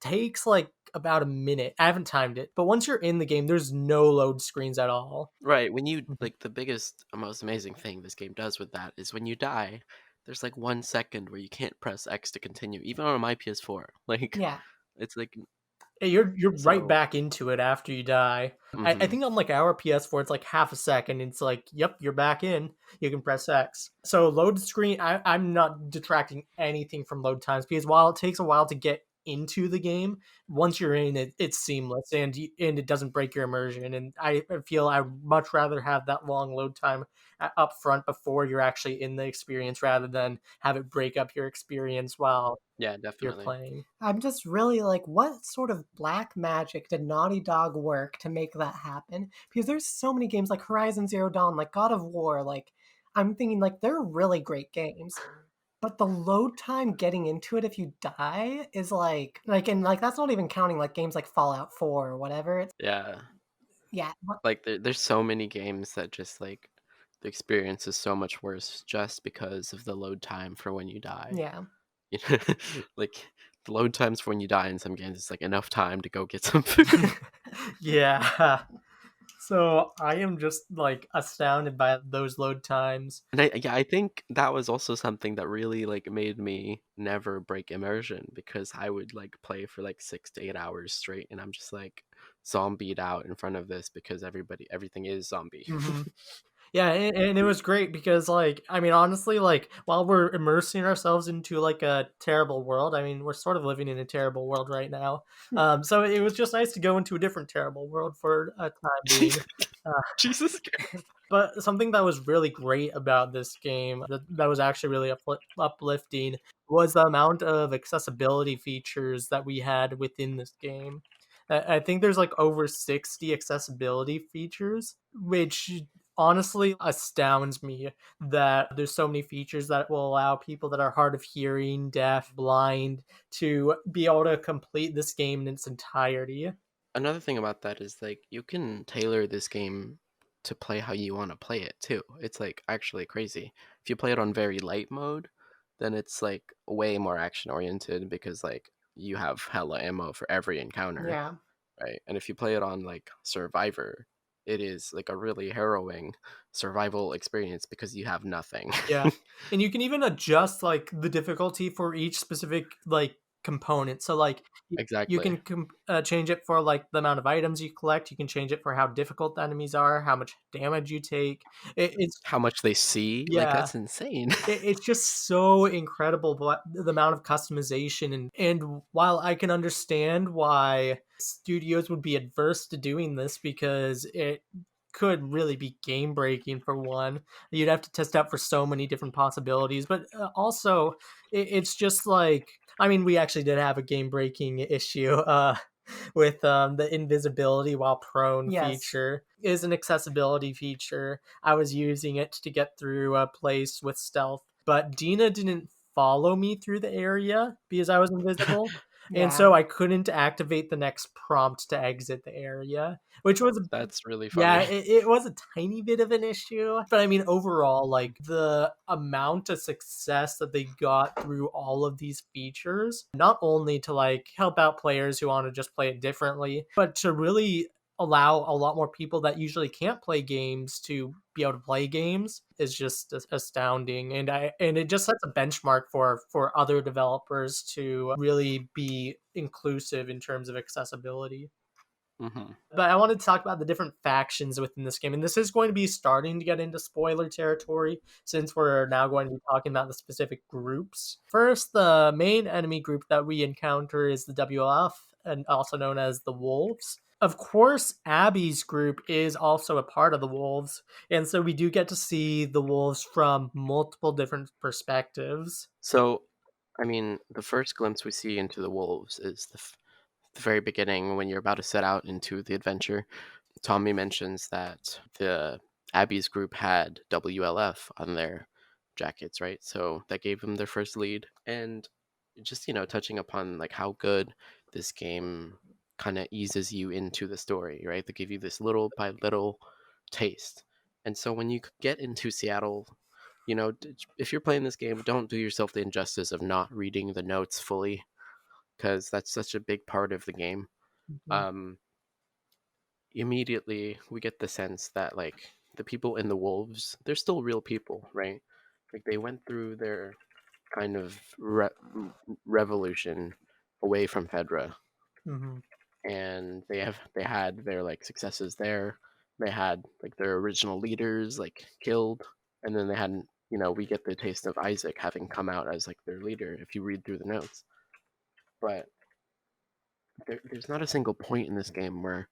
takes like about a minute. I haven't timed it, but once you're in the game, there's no load screens at all. Right, when you like the biggest, most amazing thing this game does with that is when you die, there's like 1 second where you can't press X to continue, even on my PS4. Like Yeah. it's like You're right So, back into it after you die. I hmm think on like our PS4, it's like half a second. It's like, yep, you're back in. You can press X. So load screen. I'm not detracting anything from load times because while it takes a while to get into the game, once you're in it, it's seamless and it doesn't break your immersion. And I feel I'd much rather have that long load time up front before you're actually in the experience rather than have it break up your experience while yeah, you're definitely. playing. I'm just really like, what sort of black magic did Naughty Dog work to make that happen? Because there's so many games like Horizon Zero Dawn, like God of War, like I'm thinking like they're really great games. But the load time getting into it if you die is like and like that's not even counting like games like Fallout 4 or whatever. It's Yeah, yeah, like there's so many games that just like the experience is so much worse just because of the load time for when you die. yeah. You know, like the load times for when you die in some games is like enough time to go get some food. Yeah. So I am just like astounded by those load times. And I think that was also something that really like made me never break immersion because I would like play for like 6 to 8 hours straight, and I'm just like zombied out in front of this because everything is zombie. Hmm. Yeah, and it was great because, like, I mean, honestly, like, while we're immersing ourselves into like a terrible world, I mean, we're sort of living in a terrible world right now. So it was just nice to go into a different terrible world for a time being. Uh, Jesus. but something that was really great about this game that was actually really uplifting was the amount of accessibility features that we had within this game. I think there's like over 60 accessibility features, which honestly astounds me that there's so many features that will allow people that are hard of hearing, deaf, blind to be able to complete this game in its entirety. Another thing about that is like you can tailor this game to play how you want to play it too. It's like actually crazy. If you play it on very light mode, then it's like way more action oriented because like you have hella ammo for every encounter, Yeah. right? And if you play it on like survivor, it is like a really harrowing survival experience because you have nothing. Yeah. And you can even adjust like the difficulty for each specific like component. So like you Exactly. can change it for like the amount of items you collect. You can change it for how difficult the enemies are, how much damage you take. It's How much they see, like yeah. that's insane. It's just so incredible what the amount of customization and while I can understand why studios would be adverse to doing this because it could really be game breaking for one. You'd have to test out for so many different possibilities, but also it's just like I mean we actually did have a game breaking issue with the invisibility while prone Yes. feature is an accessibility feature. I was using it to get through a place with stealth, but Dina didn't follow me through the area because I was invisible. And Yeah. so I couldn't activate the next prompt to exit the area, which was That's really yeah, funny. it was a tiny bit of an issue, but I mean, overall, like the amount of success that they got through all of these features, not only to like help out players who want to just play it differently, but to really allow a lot more people that usually can't play games to be able to play games is just astounding. And it just sets a benchmark for other developers to really be inclusive in terms of accessibility. Hmm. But I wanted to talk about the different factions within this game. And this is going to be starting to get into spoiler territory since we're now going to be talking about the specific groups. First, the main enemy group that we encounter is the WLF, and also known as the Wolves. Of course, Abby's group is also a part of the Wolves, and so we do get to see the Wolves from multiple different perspectives. So, I mean, the first glimpse we see into the wolves is the very beginning when you're about to set out into the adventure. Tommy mentions that the Abby's group had WLF on their jackets, right? So that gave them their first lead. And just, touching upon like how good this game kind of eases you into the story, right? They give you this little by little taste. And so when you get into Seattle, if you're playing this game, don't do yourself the injustice of not reading the notes fully because that's such a big part of the game. Mhm. Um, Immediately we get the sense that like the people in the wolves, they're still real people, right? Like they went through their kind of revolution away from Fedra. Mhm. and they had their like successes there. They had like their original leaders like killed, and then they had, we get the taste of Isaac having come out as like their leader if you read through the notes. But there's not a single point in this game where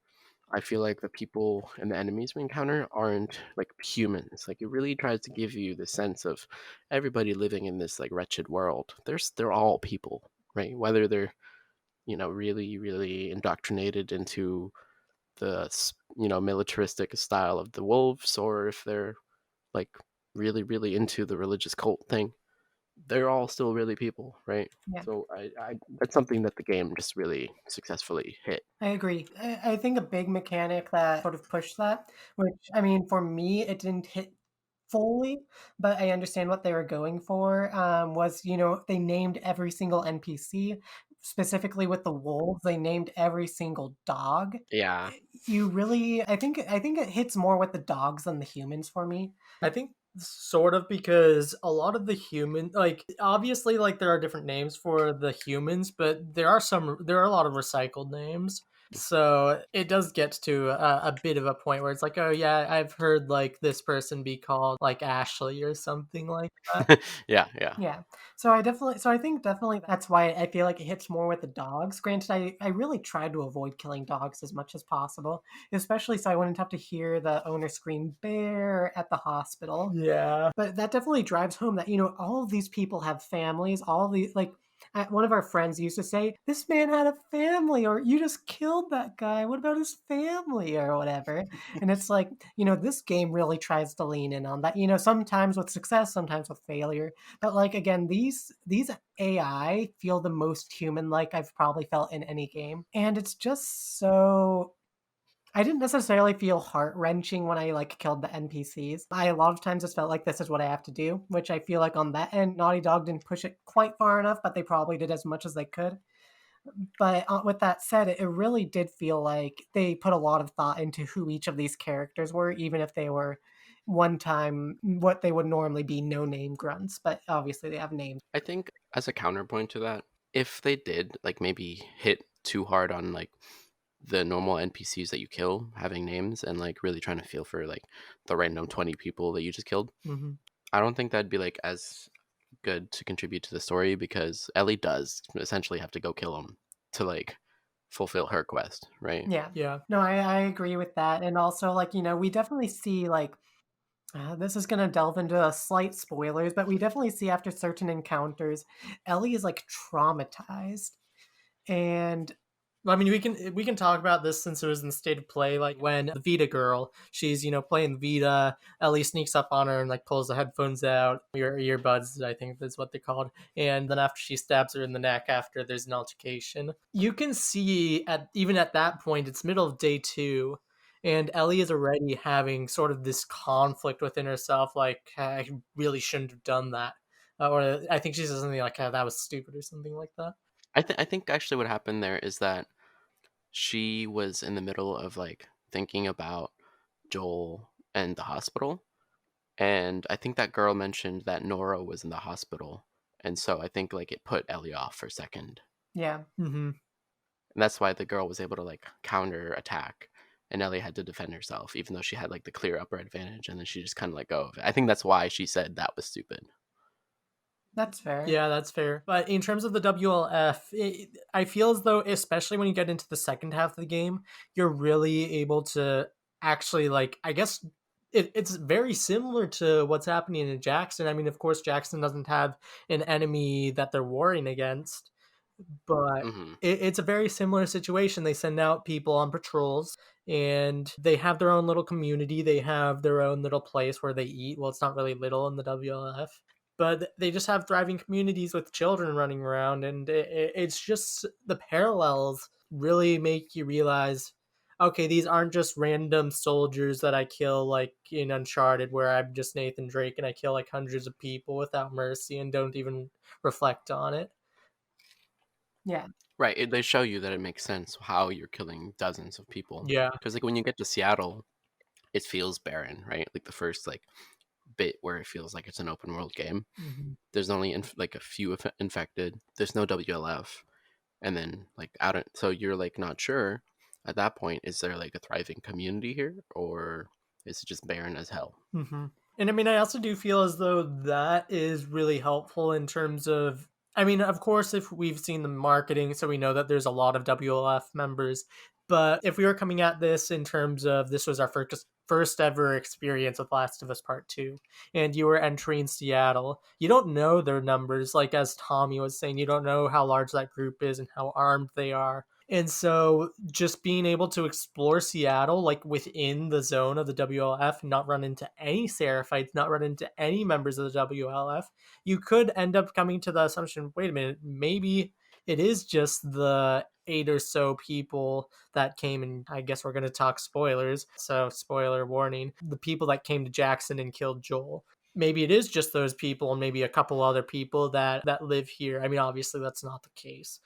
I feel like the people and the enemies we encounter aren't like humans. Like it really tries to give you the sense of everybody living in this like wretched world. They're all people, right? Whether they're, really really indoctrinated into the militaristic style of the wolves, or if they're like really really into the religious cult thing, they're all still really people, right? Yeah. So I that's something that the game just really successfully hit. I agree. I think a big mechanic that sort of pushed that, which I mean, for me, it didn't hit fully, but I understand what they were going for. Was they named every single NPC, specifically with the wolves. They named every single dog. Yeah. You really, I think it hits more with the dogs than the humans for me. I think sort of because a lot of the human, like obviously like there are different names for the humans, but there are a lot of recycled names. So it does get to a bit of a point where it's like, oh yeah, I've heard like this person be called like Ashley or something like that. Yeah, yeah. Yeah. So I think definitely that's why I feel like it hits more with the dogs. Granted, I really tried to avoid killing dogs as much as possible, especially so I wouldn't have to hear the owner scream bear at the hospital. Yeah. But that definitely drives home that, all of these people have families, all of these, like, one of our friends used to say, "This man had a family," or "You just killed that guy. What about his family?" or whatever. And it's like, this game really tries to lean in on that, sometimes with success, sometimes with failure. But like again, these AI feel the most human like I've probably felt in any game. And it's just so I didn't necessarily feel heart wrenching when I like killed the NPCs. I a lot of times just felt like this is what I have to do, which I feel like on that end, Naughty Dog didn't push it quite far enough, but they probably did as much as they could. But with that said, it really did feel like they put a lot of thought into who each of these characters were, even if they were one time what they would normally be no name grunts. But obviously they have names. I think as a counterpoint to that, if they did like maybe hit too hard on like the normal NPCs that you kill having names and like really trying to feel for like the random 20 people that you just killed, Hmm. I don't think that'd be like as good to contribute to the story, because Ellie does essentially have to go kill him to like fulfill her quest, right? Yeah. Yeah. No, I agree with that. And also, like, we definitely see, like, this is going to delve into a slight spoilers, but we definitely see after certain encounters, Ellie is like traumatized. And I mean, we can talk about this since it was in the state of play. Like when the Vita girl, she's playing Vita. Ellie sneaks up on her and like pulls the headphones out, your earbuds, I think that's what they're called. And then after she stabs her in the neck, after there's an altercation, you can see at even at that point, it's middle of day two, and Ellie is already having sort of this conflict within herself, like I really shouldn't have done that, or I think she says something like that was stupid or something like that. I think actually what happened there is that she was in the middle of like thinking about Joel and the hospital. And I think that girl mentioned that Nora was in the hospital. And so I think like it put Ellie off for a second. yeah, Mm-hmm. And that's why the girl was able to like counter attack. And Ellie had to defend herself, even though she had like the clear upper advantage. And then she just kind of let go of it. I think that's why she said that was stupid. that's fair. Yeah, that's fair. But in terms of the WLF, I feel as though, especially when you get into the second half of the game, you're really able to actually, like, I guess it's very similar to what's happening in Jackson. I mean, of course, Jackson doesn't have an enemy that they're warring against, but Hmm. it's a very similar situation. They send out people on patrols and they have their own little community. They have their own little place where they eat. Well, it's not really little in the WLF, but they just have thriving communities with children running around. And it's just the parallels really make you realize, okay, these aren't just random soldiers that I kill like in Uncharted, where I'm just Nathan Drake and I kill like hundreds of people without mercy and don't even reflect on it. Yeah, Right. They show you that it makes sense how you're killing dozens of people. Yeah. Because like when you get to Seattle, it feels barren, right? Like the first like bit where it feels like it's an open world game. Mhm. There's only like a few infected. There's no WLF, and then like out of, so you're like not sure at that point, is there like a thriving community here, or is it just barren as hell? Mm-hmm. And I mean, I also do feel as though that is really helpful in terms of. I mean, of course, if we've seen the marketing, so we know that there's a lot of WLF members. But if we were coming at this in terms of this was our first ever experience with Last of Us Part 2, and you were entering Seattle, you don't know their numbers. Like as Tommy was saying, you don't know how large that group is and how armed they are. And so just being able to explore Seattle, like within the zone of the WLF, not run into any Seraphites, not run into any members of the WLF, you could end up coming to the assumption, wait a minute, maybe it is just the 8 or so people that came, and I guess we're going to talk spoilers. So spoiler warning, the people that came to Jackson and killed Joel. Maybe it is just those people and maybe a couple other people that live here. I mean, obviously that's not the case,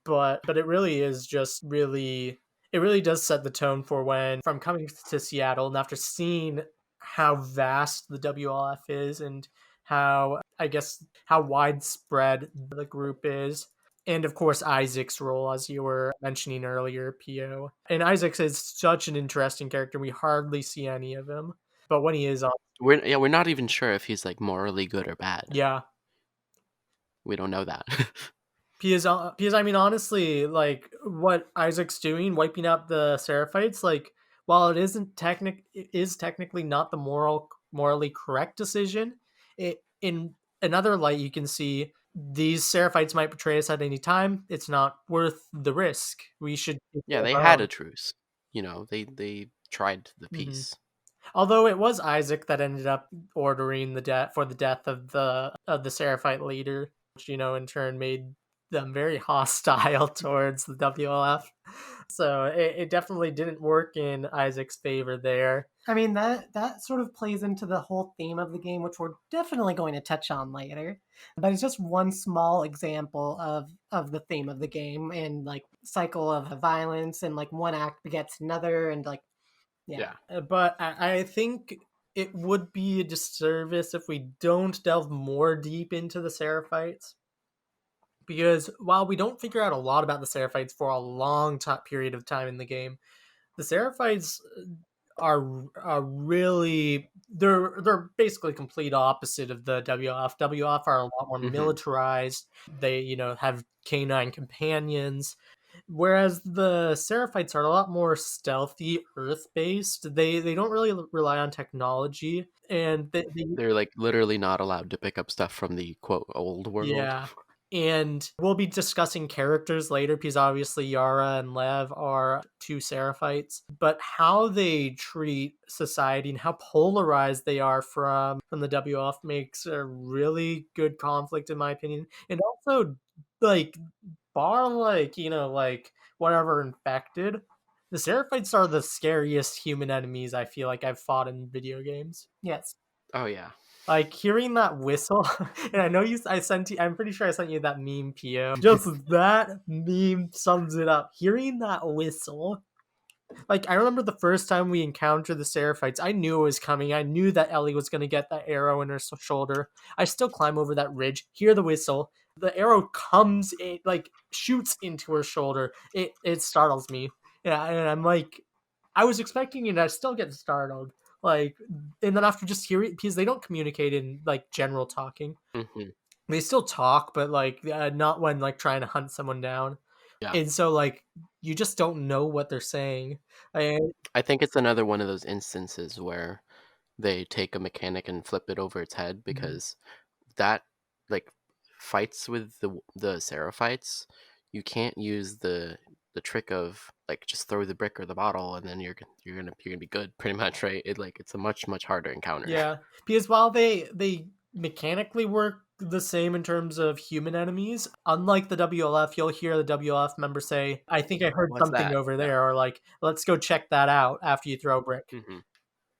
but it really is just really, it really does set the tone for when from coming to Seattle and after seeing how vast the WLF is and how, I guess, how widespread the group is. And of course, Isaac's role, as you were mentioning earlier, PO. And Isaac is such an interesting character. We hardly see any of him. But when he is on, We're not even sure if he's like morally good or bad. yeah, We don't know that. because I mean, honestly, like what Isaac's doing, wiping out the Seraphites, like while it is technically not the morally correct decision. It in another light, you can see these Seraphites might betray us at any time. It's not worth the risk. We should take Yeah, care of they our had own. a truce. They tried the Mhm. peace. Although it was Isaac that ended up ordering the death of the Seraphite leader, which in turn made them very hostile towards the WLF. So it definitely didn't work in Isaac's favor there. I mean that sort of plays into the whole theme of the game, which we're definitely going to touch on later. But it's just one small example of the theme of the game and like cycle of violence and like one act begets another and like yeah. Yeah. But I think it would be a disservice if we don't delve more deep into the Seraphites. Because while we don't figure out a lot about the Seraphites for a long period of time in the game, the Seraphites are really they're basically complete opposite of the WF. WF are a lot more Hmm. militarized. They have canine companions, whereas the Seraphites are a lot more stealthy, Earth based. They don't really rely on technology, and they They're like literally not allowed to pick up stuff from the quote old world. yeah. And we'll be discussing characters later because obviously Yara and Lev are two Seraphites, but how they treat society and how polarized they are from the WF makes a really good conflict in my opinion. And also like bar like whatever infected, the Seraphites are the scariest human enemies I feel like I've fought in video games. Yes. Oh yeah. Like hearing that whistle, and I know I sent you. I'm pretty sure I sent you that meme, Pio. Just that meme sums it up. Hearing that whistle, like I remember the first time we encountered the Seraphites, I knew it was coming. I knew that Ellie was going to get that arrow in her shoulder. I still climb over that ridge, hear the whistle. The arrow comes, it like shoots into her shoulder. It startles me. Yeah, and I'm like, I was expecting it. I still get startled. Like, and then after just hearing, because they don't communicate in like general talking. Hmm. They still talk, but like not when like trying to hunt someone down. Yeah. And so like you just don't know what they're saying. And I think it's another one of those instances where they take a mechanic and flip it over its head, because that like fights with the Seraphites, you can't use the trick of like just throw the brick or the bottle and then you're gonna be good pretty much, right? It's a much harder encounter. yeah, because while they mechanically work the same in terms of human enemies, unlike the WLF, you'll hear the WLF member say, "I think I heard What's something that? over Yeah. there," or like, "Let's go check that out after you throw a brick." Hmm.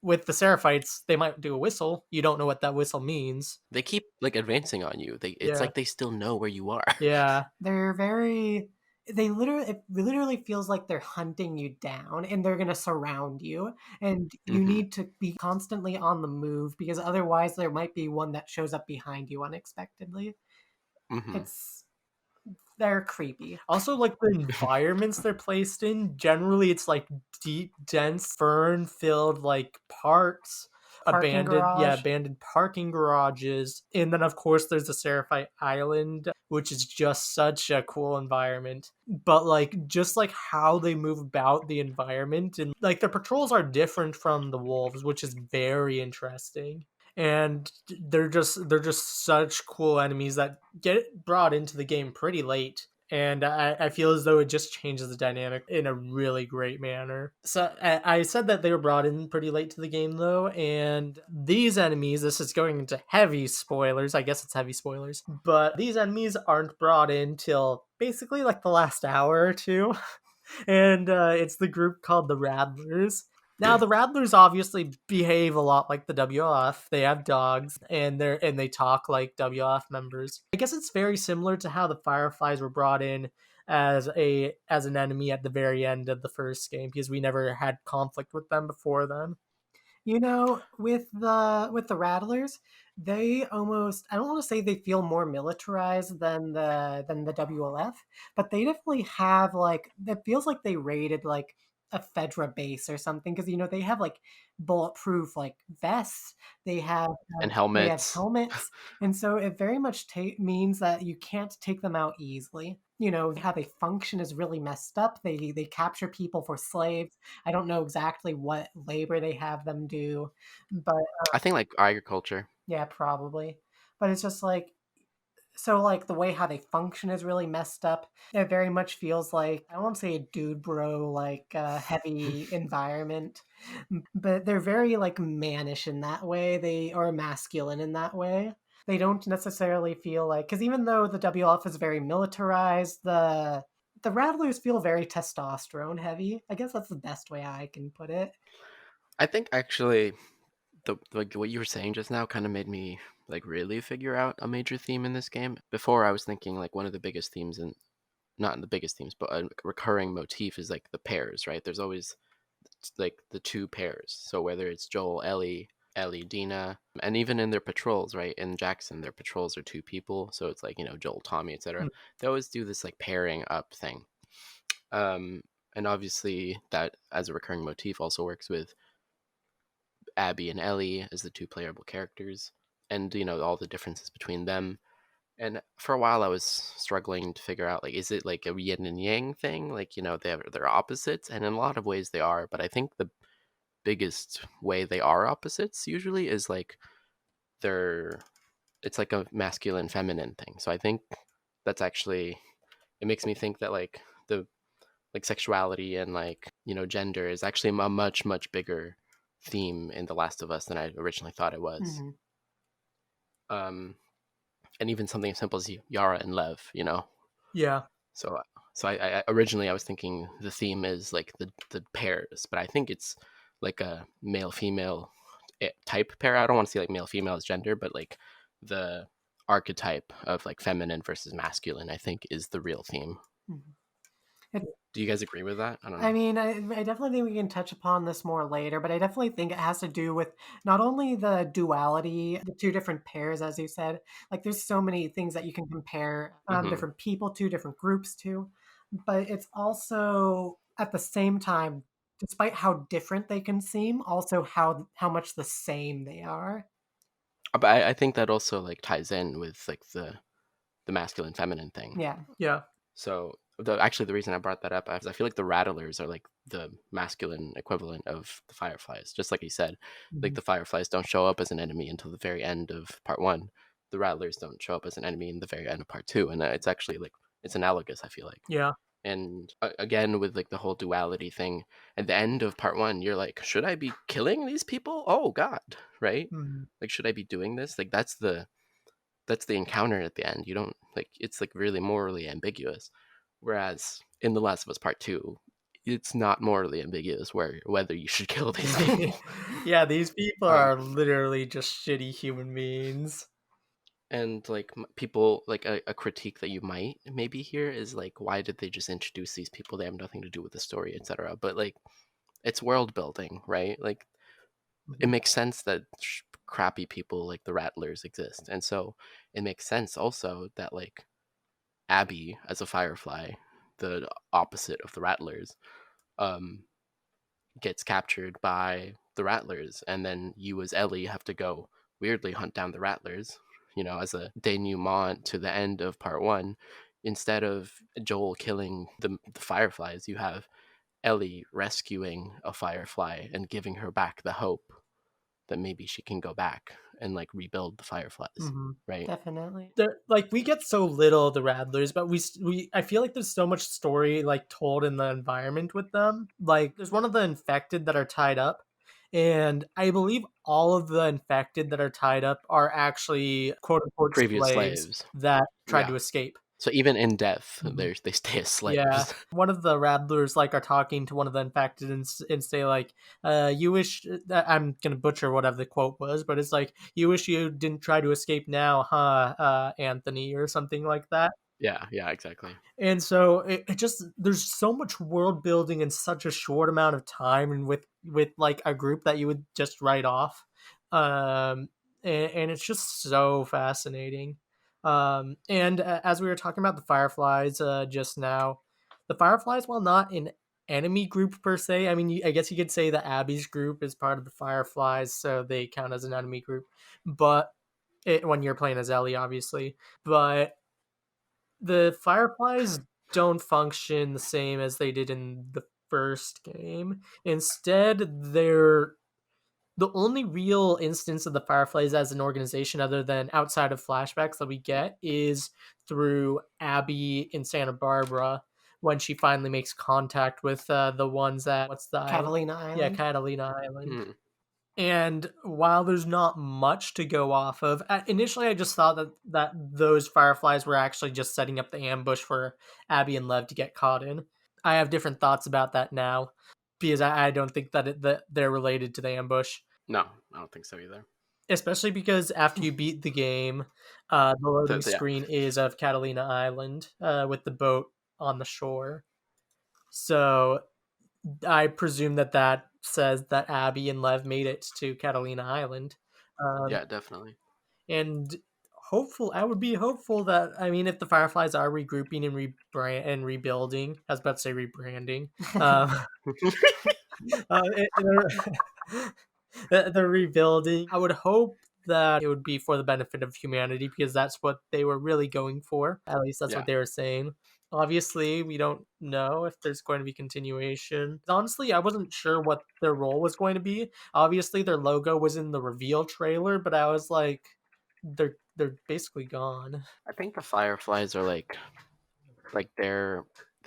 With the Seraphites, they might do a whistle. You don't know what that whistle means. They keep like advancing on you. It's Yeah, like they still know where you are. yeah, They're very it literally feels like they're hunting you down and they're going to surround you and you Hmm. need to be constantly on the move because otherwise there might be one that shows up behind you unexpectedly. Hmm. It's they're creepy. Also, like the environments they're placed in, generally it's like deep, dense, fern-filled like parks, Parking garage. abandoned parking garages, and then of course there's the Seraphite Island, which is just such a cool environment. But like just like how they move about the environment and like their patrols are different from the wolves, which is very interesting. And they're just such cool enemies that get brought into the game pretty late, and I feel as though it just changes the dynamic in a really great manner. So I said that they were brought in pretty late to the game though, and these enemies, this is going into heavy spoilers, I guess it's heavy spoilers, but these enemies aren't brought in till basically like the last hour or two. And it's the group called the Rattlers. Now the Rattlers obviously behave a lot like the WLF. They have dogs and they talk like WLF members. I guess it's very similar to how the Fireflies were brought in as an enemy at the very end of the first game because we never had conflict with them before then. You know, with the Rattlers, they almost, I don't want to say they feel more militarized than the WLF, but they definitely have like, it feels like they raided like a Fedra base or something, because you know they have like bulletproof like vests, they have And they have helmets. helmets, and so it very much means that you can't take them out easily. You know how they function is really messed up. They capture people for slaves. I don't know exactly what labor they have them do, but I think like agriculture. yeah, probably. But it's just like, so like the way how they function is really messed up. It very much feels like, I don't want to say a dude bro like heavy environment, but they're very like mannish in that way. They are masculine in that way. They don't necessarily feel like, because even though the WLF is very militarized, the Rattlers feel very testosterone heavy. I guess that's the best way I can put it. I think actually the like what you were saying just now kind of made me like really figure out a major theme in this game. Before I was thinking like one of the biggest themes and not the biggest themes, but a recurring motif is like the pairs, right? There's always like the two pairs. So whether it's Joel, Ellie, Dina, and even in their patrols, right? In Jackson, their patrols are two people. So it's like, Joel, Tommy, etc. They always do this like pairing up thing. Um, and obviously that as a recurring motif also works with Abby and Ellie as the two playable characters, and all the differences between them. And for a while, I was struggling to figure out like, is it like a yin and yang thing? Like, they're opposites, and in a lot of ways they are. But I think the biggest way they are opposites usually is like they're it's like a masculine feminine thing. So I think that's actually it makes me think that like the like sexuality and like gender is actually a much much bigger theme in The Last of Us than I originally thought it was. Mm-hmm. Um, and even something as simple as Yara and Lev. Yeah. So I originally I was thinking the theme is like the pairs, but I think it's like a male female type pair. I don't want to see like male female as gender, but like the archetype of like feminine versus masculine, I think, is the real theme. Mm-hmm. Do you guys agree with that? I don't I know. mean, I definitely think we can touch upon this more later, but I definitely think it has to do with not only the duality, the two different pairs, as you said. Like, there's so many things that you can compare Mm-hmm. different people to, different groups to, but it's also at the same time, despite how different they can seem, also how much the same they are. But I think that also like ties in with like the masculine feminine thing. Yeah. Yeah. So actually the reason I brought that up is I feel like the Rattlers are like the masculine equivalent of the Fireflies. Just like you said, like Mhm. the Fireflies don't show up as an enemy until the very end of part one. The Rattlers don't show up as an enemy in the very end of part two, and it's actually like it's analogous. I feel like, Yeah. and again with like the whole duality thing. At the end of part one, you're like, should I be killing these people? Oh God, right? Mhm. Like, should I be doing this? Like that's the encounter at the end. You don't like it's like really morally ambiguous. Whereas in The Last of Us Part Two, it's not morally ambiguous whether you should kill these people. Yeah, these people um, are literally just shitty human beings. and like people like a critique that you might maybe hear is like, why did they just introduce these people? They have nothing to do with the story, etc. But like, it's world building, right? Like, it Mhm. makes sense that crappy people like the Rattlers exist, and so it makes sense also that like Abby as a Firefly, the opposite of the Rattlers, um, gets captured by the Rattlers, and then you as Ellie have to go weirdly hunt down the Rattlers. As a denouement to the end of part one, instead of Joel killing the Fireflies, you have Ellie rescuing a Firefly and giving her back the hope that maybe she can go back and like rebuild the Fireflies, right? Definitely. Like we get so little of the Rattlers, but we I feel like there's so much story like told in the environment with them. Like there's one of the infected that are tied up, and I believe all of the infected that are tied up are actually quote unquote Previous slaves slaves. that tried Yeah. to escape. So even in death, Mhm. they stay as Yeah, slaves. one of the Rattlers like are talking to one of the infected and say like, "You wish I'm gonna butcher whatever the quote was, but it's like you wish you didn't try to escape now, huh, Anthony, or something like that." Yeah, exactly. And so it just there's so much world building in such a short amount of time, and with like a group that you would just write off, um, and it's just so fascinating. And as we were talking about the Fireflies just now, the Fireflies, while not an enemy group per se, I mean, I guess you could say that Abby's group is part of the Fireflies, so they count as an enemy group. But when you're playing as Ellie, obviously, but the Fireflies don't function the same as they did in the first game. Instead, they're the only real instance of the Fireflies as an organization, other than outside of flashbacks that we get, is through Abby in Santa Barbara when she finally makes contact with the ones at what's the island? Catalina Yeah, Island. Catalina Island. Hmm. And while there's not much to go off of, initially I just thought that those Fireflies were actually just setting up the ambush for Abby and Lev to get caught in. I have different thoughts about that now because I don't think that they're related to the ambush, No, I don't think so either. especially because after you beat the game, the loading Yeah, screen is of Catalina Island with the boat on the shore. So I presume that says that Abby and Lev made it to Catalina Island. Um, yeah, definitely. and I would be hopeful that, I mean, if the Fireflies are regrouping and rebuilding, I was about to say rebranding, um, they're rebuilding. I would hope that it would be for the benefit of humanity because that's what they were really going for. At least that's Yeah, what they were saying. Obviously, we don't know if there's going to be continuation. Honestly, I wasn't sure what their role was going to be. Obviously, their logo was in the reveal trailer, but I was like, they're basically gone. I think the Fireflies are like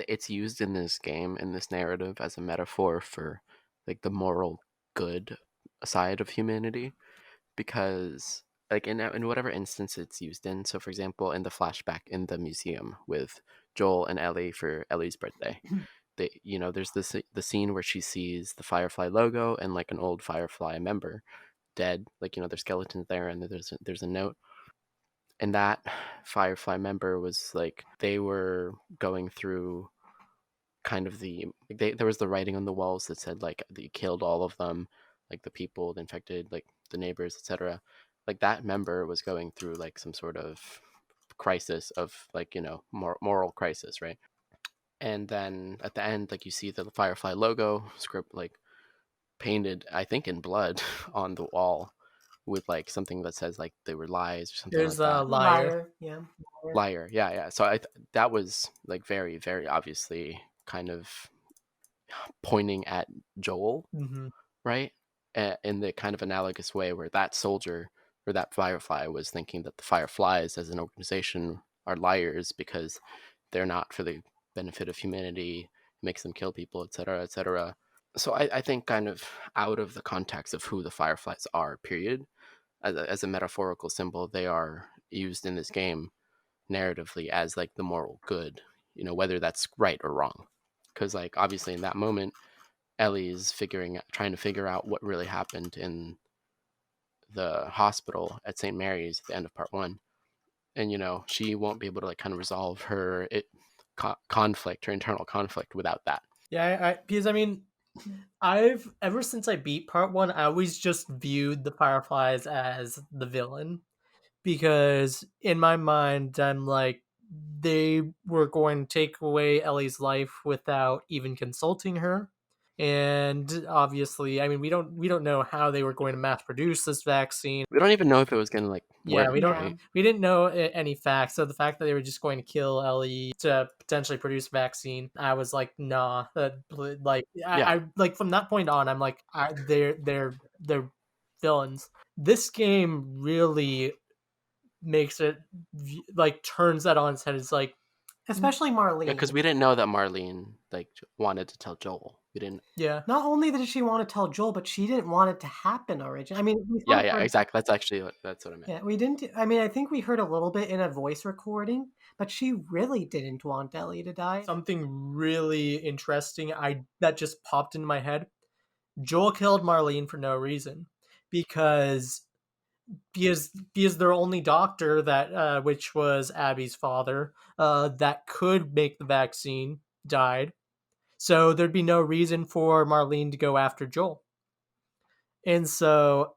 it's used in this game, in this narrative, as a metaphor for like the moral good side of humanity, because like in whatever instance it's used in. So for example, in the flashback in the museum with Joel and Ellie for Ellie's birthday, there's the scene where she sees the Firefly logo and like an old Firefly member dead, like their skeletons there, and there's a note. And that Firefly member was like, they were going through kind of there was the writing on the walls that said like that you killed all of them, like the people, the infected, like the neighbors, etc. Like that member was going through like some sort of crisis of like moral crisis, right? And then at the end, like you see the Firefly logo script like painted, I think in blood, on the wall with like something that says like they were lies or something There's like a that. liar. Liar. Yeah. Liar. Liar, yeah. So that was like very, very obviously kind of pointing at Joel, Hmm. right? In the kind of analogous way where that soldier or that Firefly was thinking that the Fireflies as an organization are liars because they're not for the benefit of humanity, makes them kill people, etc., etc. So I think kind of out of the context of who the Fireflies are, period, as a metaphorical symbol, they are used in this game narratively as like the moral good, whether that's right or wrong. Because like obviously in that moment, Ellie's trying to figure out what really happened in the hospital at St. Mary's at the end of part one, and she won't be able to like kind of resolve her conflict, her internal conflict, without that. Yeah, because I mean, I've ever since I beat part one, I always just viewed the Fireflies as the villain because in my mind, I'm like, they were going to take away Ellie's life without even consulting her. And obviously, I mean, we don't know how they were going to mass produce this vaccine. We don't even know if it was gonna like Yeah, work, right? we didn't know any facts. So the fact that they were just going to kill Ellie to potentially produce a vaccine, I was like, nah. Like Yeah, I like from that point on, I'm like, they're villains. This game really makes it like turns that on its head. It's like, Especially yeah, because Marlene. we didn't know that Marlene like wanted to tell Joel. We didn't. yeah, Not only did she want to tell Joel, but she didn't want it to happen originally. I mean, we Yeah, sort of yeah, heard, exactly. That's what I meant. yeah, we didn't. I mean, I think we heard a little bit in a voice recording, but she really didn't want Ellie to die. something really interesting I that just popped into my head. Joel killed Marlene for no reason because because their only doctor that which was Abby's father that could make the vaccine died. So there'd be no reason for Marlene to go after Joel. And so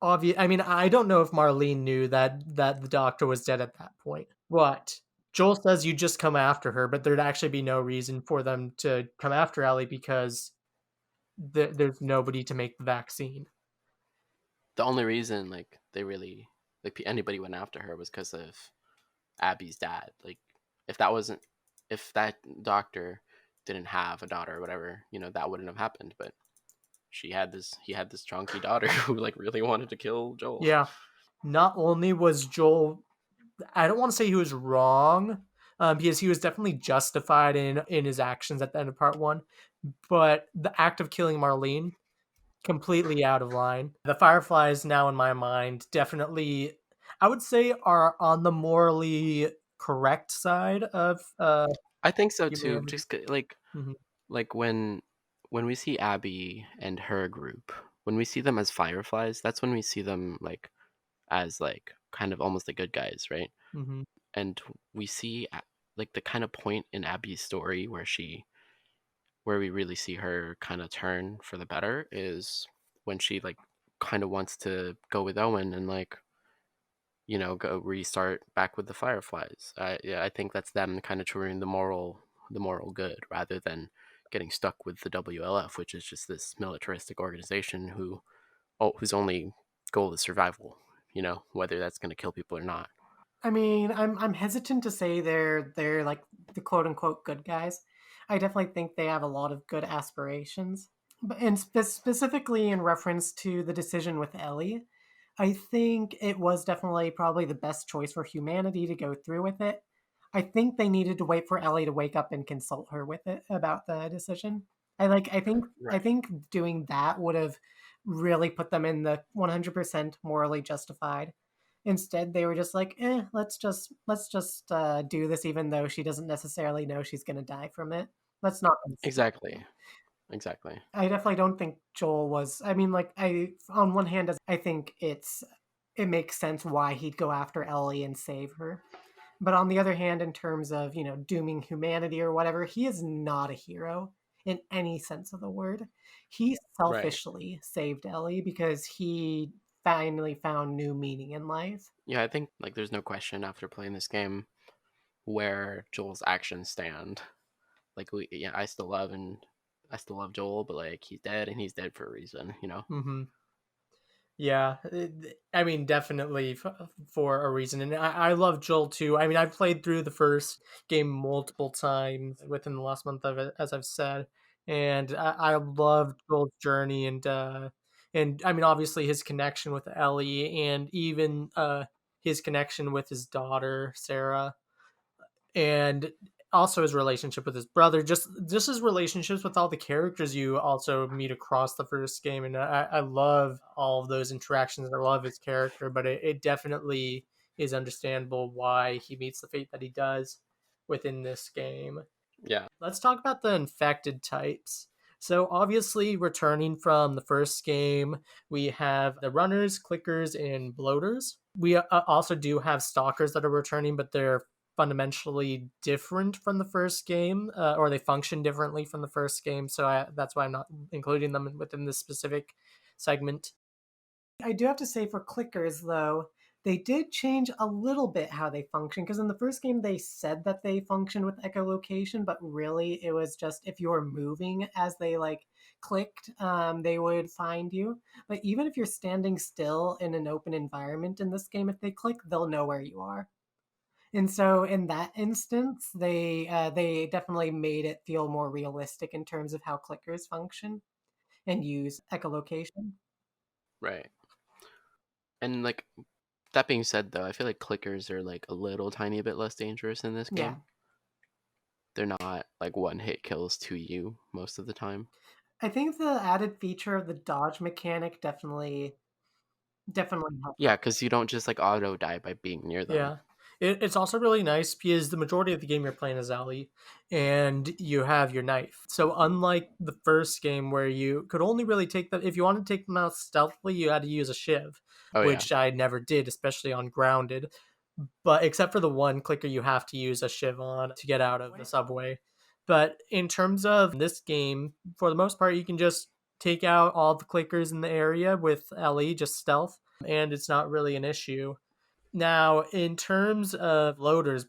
I mean, I don't know if Marlene knew that the doctor was dead at that point. But Joel says you just come after her, but there'd actually be no reason for them to come after Ellie because there's nobody to make the vaccine. The only reason like they really like anybody went after her was because of Abby's dad. Like if that wasn't if that doctor didn't have a daughter or whatever, that wouldn't have happened. But he had this chunky daughter who like really wanted to kill Joel. Yeah. Not only was Joel, I don't want to say he was wrong, because he was definitely justified in his actions at the end of part one, but the act of killing Marlene completely out of line. The Fireflies now in my mind definitely, I would say, are on the morally correct side of I think so too. humanity. Like Mhm. like when we see Abby and her group, when we see them as fireflies, that's when we see them like as like kind of almost the good guys, right? Mhm. And we see like the kind of point in Abby's story where we really see her kind of turn for the better is when she like kind of wants to go with Owen and like go restart back with the fireflies. Yeah, I think that's them kind of touring the moral good rather than getting stuck with the WLF, which is just this militaristic organization whose only goal is survival, whether that's going to kill people or not. I mean, I'm hesitant to say they're like the quote unquote good guys. I definitely think they have a lot of good aspirations. But and specifically in reference to the decision with Ellie, I think it was definitely probably the best choice for humanity to go through with it. I think they needed to wait for Ellie to wake up and consult her with it about the decision. I Right. think doing that would have really put them in the 100% morally justified. Instead, they were just like, let's just do this, even though she doesn't necessarily know she's gonna die from it. Let's not. Exactly. Exactly. I definitely don't think Joel was. I mean, like I on one hand, I think it makes sense why he'd go after Ellie and save her, but on the other hand, in terms of dooming humanity or whatever, he is not a hero in any sense of the word. He Right. selfishly saved Ellie because he finally found new meaning in life. Yeah, I think like there's no question after playing this game where Joel's actions stand. Like yeah, I still love Joel, but like he's dead and he's dead for a reason. Mhm. Yeah, I mean, definitely for a reason. And I love Joel too. I mean, I've played through the first game multiple times within the last month of it, as I've said. And I love Joel's journey and I mean, obviously his connection with Ellie and even his connection with his daughter, Sarah, and also his relationship with his brother, just his relationships with all the characters you also meet across the first game. And I love all of those interactions. I love his character, but it definitely is understandable why he meets the fate that he does within this game. Yeah. Let's talk about the infected types. So, obviously, returning from the first game, we have the runners, clickers, and bloaters. We also do have stalkers that are returning, but they're fundamentally different from the first game, or they function differently from the first game. So, that's why I'm not including them within this specific segment. I do have to say for clickers though, They did change a little bit how they function, because in the first game they said that they function with echolocation, but really it was just if you were moving as they like clicked, they would find you. But even if you're standing still in an open environment in this game, if they click, they'll know where you are. And so in that instance, they definitely made it feel more realistic in terms of how clickers function and use echolocation. Right. And like that being said, though, I feel like clickers are like a little tiny bit less dangerous in this Yeah. game. They're not like one hit kills to you most of the time. I think the added feature of the dodge mechanic definitely helped. Yeah, because you don't just like auto die by being near them. Yeah. It's also really nice because the majority of the game you're playing as Ellie, and you have your knife. So unlike the first game where you could only really take them, if you wanted to take them out stealthily, you had to use a shiv, Oh yeah. which I never did, especially on grounded. But except for the one clicker you have to use a shiv on to get out of the subway. But in terms of this game, for the most part, you can just take out all the clickers in the area with Ellie, just stealth, and it's not really an issue. Now, in terms of bloaters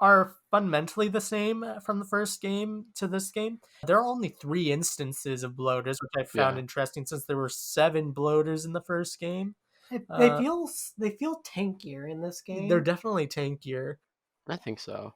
are fundamentally the same from the first game to this game. There are only 3 instances of bloaters, which I found Yeah. interesting since there were 7 bloaters in the first game. They Uh, feel tankier in this they're game. definitely tankier. I think so.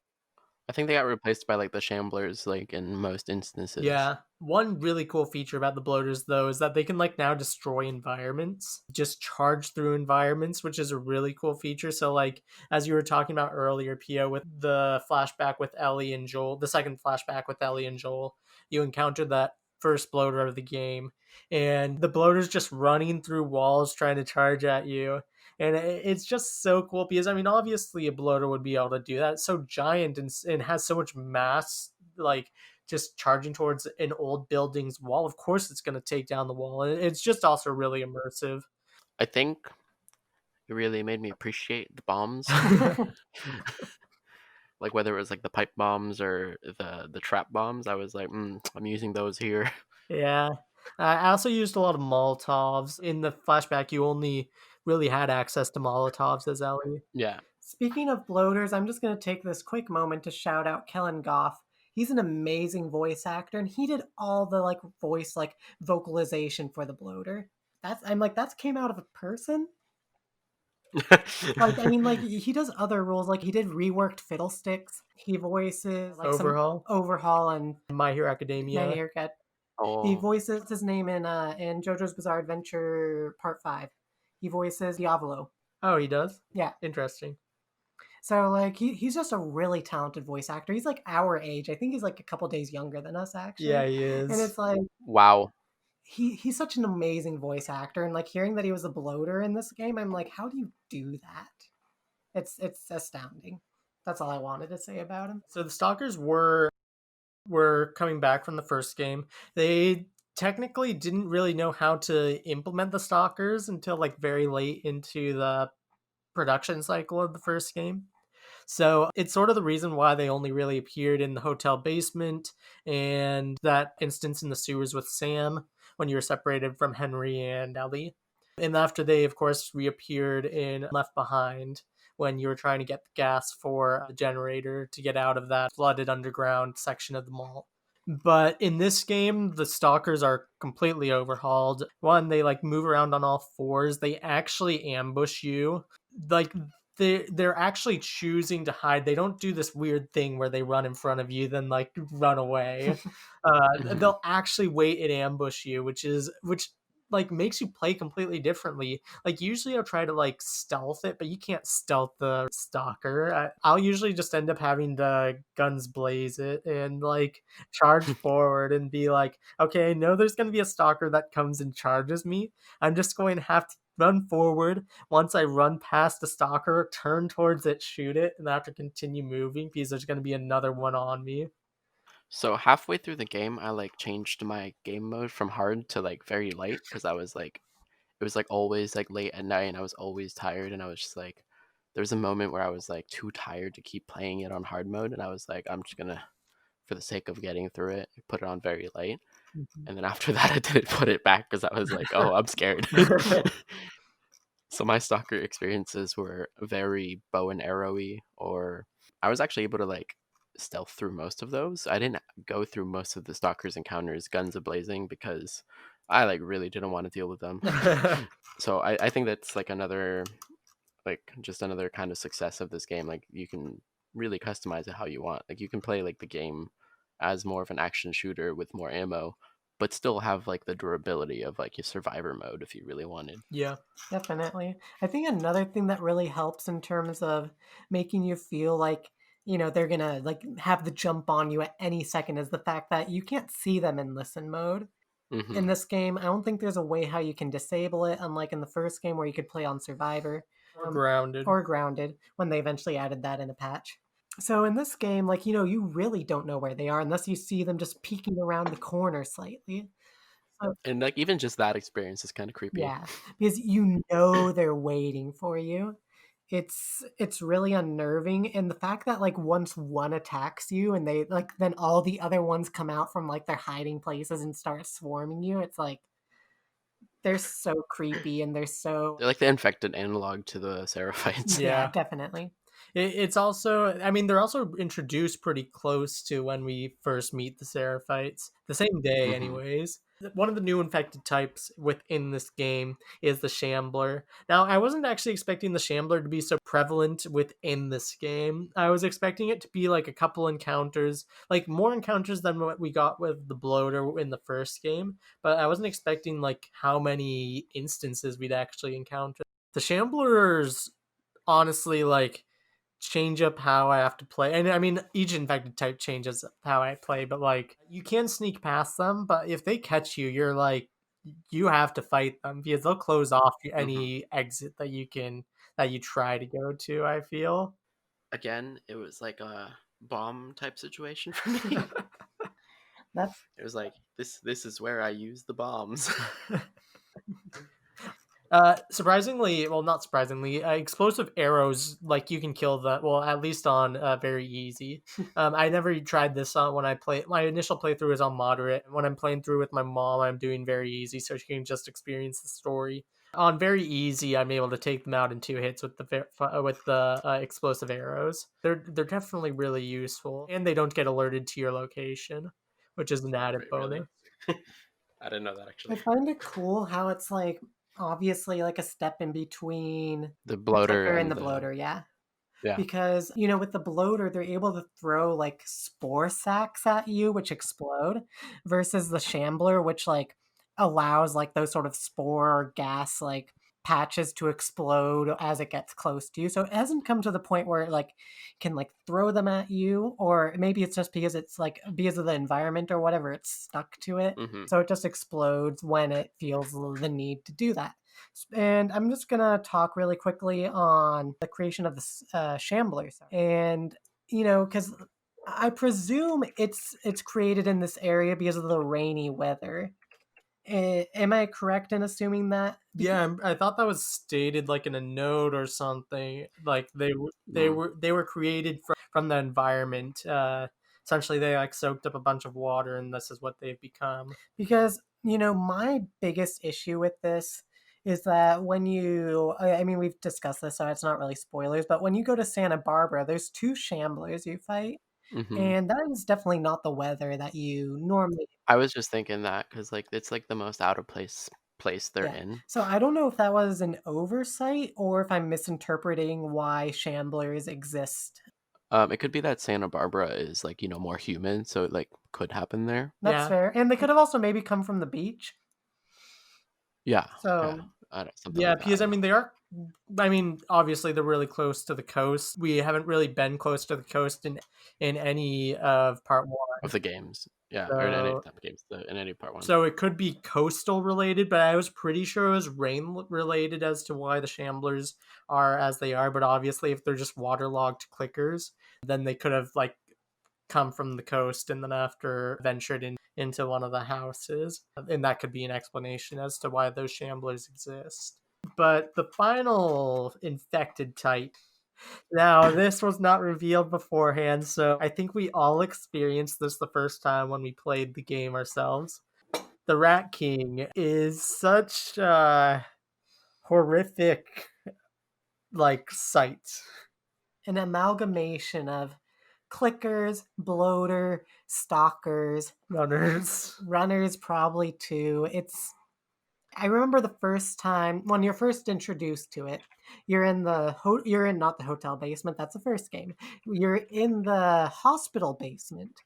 I think they got replaced by like the shamblers like in most instances. Yeah. One really cool feature about the bloaters though is that they can like now destroy environments, just charge through environments, which is a really cool feature. So like as you were talking about earlier, Pio, with the flashback with Ellie and Joel, the second flashback with Ellie and Joel, you encounter that first bloater of the game, and the bloater's just running through walls trying to charge at you. And it's just so cool because I mean, obviously a bloater would be able to do that. It's so giant and has so much mass, like just charging towards an old building's wall. Of course, it's going to take down the wall. And it's just also really immersive. I think it really made me appreciate the bombs. Like whether it was like the pipe bombs or the trap bombs, I was like, I'm using those here. Yeah. I also used a lot of Molotovs. In the flashback, you only really had access to Molotovs as Ellie. Yeah. Speaking of bloaters, I'm just going to take this quick moment to shout out Kellen Goff. He's an amazing voice actor, and he did all the like voice like vocalization for the bloater. That's came out of a person. Like I mean, like he does other roles. Like he did reworked Fiddlesticks. He voices like Overhaul, some Overhaul and My Hero Academia. My Haircut. He Oh, voices his name in JoJo's Bizarre Adventure Part 5. He voices Diavolo. Oh, he does? Yeah. Interesting. So like he's just a really talented voice actor. He's like our age. I think he's like a couple days younger than us actually. Yeah, he is. And it's like wow. he's such an amazing voice actor, and like hearing that he was a bloater in this game, I'm like, how do you do that? It's astounding. That's all I wanted to say about him. So the Stalkers were coming back from the first game. They technically didn't really know how to implement the Stalkers until like very late into the production cycle of the first game. So it's sort of the reason why they only really appeared in the hotel basement and that instance in the sewers with Sam when you were separated from Henry and Ellie. And after they, of course, reappeared in Left Behind when you were trying to get the gas for the generator to get out of that flooded underground section of the mall. But in this game, the stalkers are completely overhauled. One, they like move around on all fours. They actually ambush you. Like they're actually choosing to hide. They don't do this weird thing where they run in front of you then like run away. They'll actually wait and ambush you, which like makes you play completely differently. Like usually I'll try to like stealth it, but you can't stealth the stalker. I'll usually just end up having the guns blaze it and like charge forward and be like, okay, I know there's going to be a stalker that comes and charges me. I'm just going to have to run forward. Once I run past the stalker, turn towards it, shoot it, and I have to continue moving because there's going to be another one on me. So halfway through the game, I like changed my game mode from hard to like very light because I was like, it was like always like late at night and I was always tired and I was just like, there was a moment where I was like too tired to keep playing it on hard mode and I was like, I'm just gonna, for the sake of getting through it, put it on very light. And then after that, I didn't put it back because I was like, oh, I'm scared. So my stalker experiences were very bow and arrowy, or I was actually able to like stealth through most of those. I didn't go through most of the stalkers encounters guns a-blazing because I like really didn't want to deal with them. So I think that's like another like just another kind of success of this game. Like you can really customize it how you want. Like you can play like the game as more of an action shooter with more ammo, but still have like the durability of like your survivor mode if you really wanted. Yeah. Definitely. I think another thing that really helps in terms of making you feel like, they're gonna like have the jump on you at any second is the fact that you can't see them in listen mode. In Hmm. this game, I don't think there's a way how you can disable it, unlike in the first game where you could play on Survivor Or grounded. or Grounded when they eventually added that in a patch. So in this game, like, you really don't know where they are unless you see them just peeking around the corner slightly. So And like even just that experience is kind of creepy. yeah, because you know they're waiting for you. It's really unnerving, and the fact that like once one attacks you and they like then all the other ones come out from like their hiding places and start swarming you, it's like they're so creepy and they're so They're like the infected analog to the Seraphites. yeah, Yeah. definitely. It's also, I mean, they're also introduced pretty close to when we first meet the Seraphites, the same day, Hmm. anyways. One of the new infected types within this game is the Shambler. Now, I wasn't actually expecting the Shambler to be so prevalent within this game. I was expecting it to be like a couple encounters, like more encounters than what we got with the Bloater in the first game, but I wasn't expecting like how many instances we'd actually encounter. The Shamblers honestly like change up how I have to play. And I mean, each infected type changes how I play, but like you can sneak past them, but if they catch you, you're like you have to fight them because they'll close off Hmm. any exit that you try to go to, I feel. Again, it was like a bomb type situation for me. That's It was like this is where I use the bombs. Surprisingly, well, not surprisingly, explosive arrows, like you can kill that. Well, at least on very easy. I never tried this on when I play. My initial playthrough is on moderate. When I'm playing through with my mom, I'm doing very easy, so she can just experience the story. On very easy, I'm able to take them out in 2 hits with the explosive arrows. They're definitely really useful, and they don't get alerted to your location, which is an added Wait, really? bonus. I didn't know that I actually. find it cool how it's like obviously like a step in between The the bloater clicker and and the the bloater, yeah. yeah. Because with the bloater they're able to throw like spore sacks at you which explode versus the shambler which like allows like those sort of spore or gas like patches to explode as it gets close to you, so it hasn't come to the point where it like can like throw them at you, or maybe it's just because it's like because of the environment or whatever it's stuck to it, Hmm. so it just explodes when it feels the need to do that. And I'm just gonna talk really quickly on the creation of the Shambler, and because I presume it's created in this area because of the rainy weather. Am I correct in assuming that? Yeah, I thought that was stated like in a note or something. Like they were created from the environment. Essentially, they like soaked up a bunch of water, and this is what they've become. Because my biggest issue with this is that when I mean we've discussed this so it's not really spoilers, but when you go to Santa Barbara there's two shamblers you fight, Hmm. and that is definitely not the weather that you normally. I was just thinking that because like it's like the most out of place they're Yeah. in. So I don't know if that was an oversight or if I'm misinterpreting why shamblers exist. It could be that Santa Barbara is like more human, so it like could happen there. That's Yeah, fair. And they could have also maybe come from the beach. Yeah, yeah, So I don't, something yeah, like that. because I mean they are. I mean, obviously they're really close to the coast. We haven't really been close to the coast in any of part one. Of the games, yeah, or in any So not the games, in any part one. So it could be coastal related, but I was pretty sure it was rain related as to why the Shamblers are as they are. But obviously, if they're just waterlogged clickers, then they could have like come from the coast and then after ventured into one of the houses, and that could be an explanation as to why those Shamblers exist. But the final infected type. Now, this was not revealed beforehand, so I think we all experienced this the first time when we played the game ourselves. The Rat King is such a horrific like sight. An amalgamation of clickers, bloater, stalkers, Runners. runners probably too. I remember the first time when you're first introduced to it. You're in not the hotel basement, that's the first game. You're in the hospital basement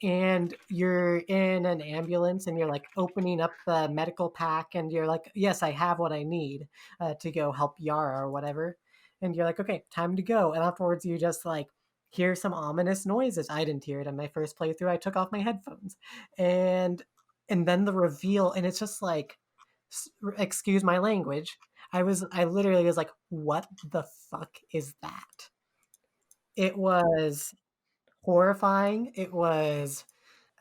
and you're in an ambulance and you're like opening up the medical pack and you're like, "Yes, I have what I need to go help Yara or whatever." And you're like, "Okay, time to go." And afterwards you just like hear some ominous noises. I didn't hear it in my first playthrough. I took off my headphones. And then the reveal and it's just like excuse my language. I literally was like, what the fuck is that? It was horrifying.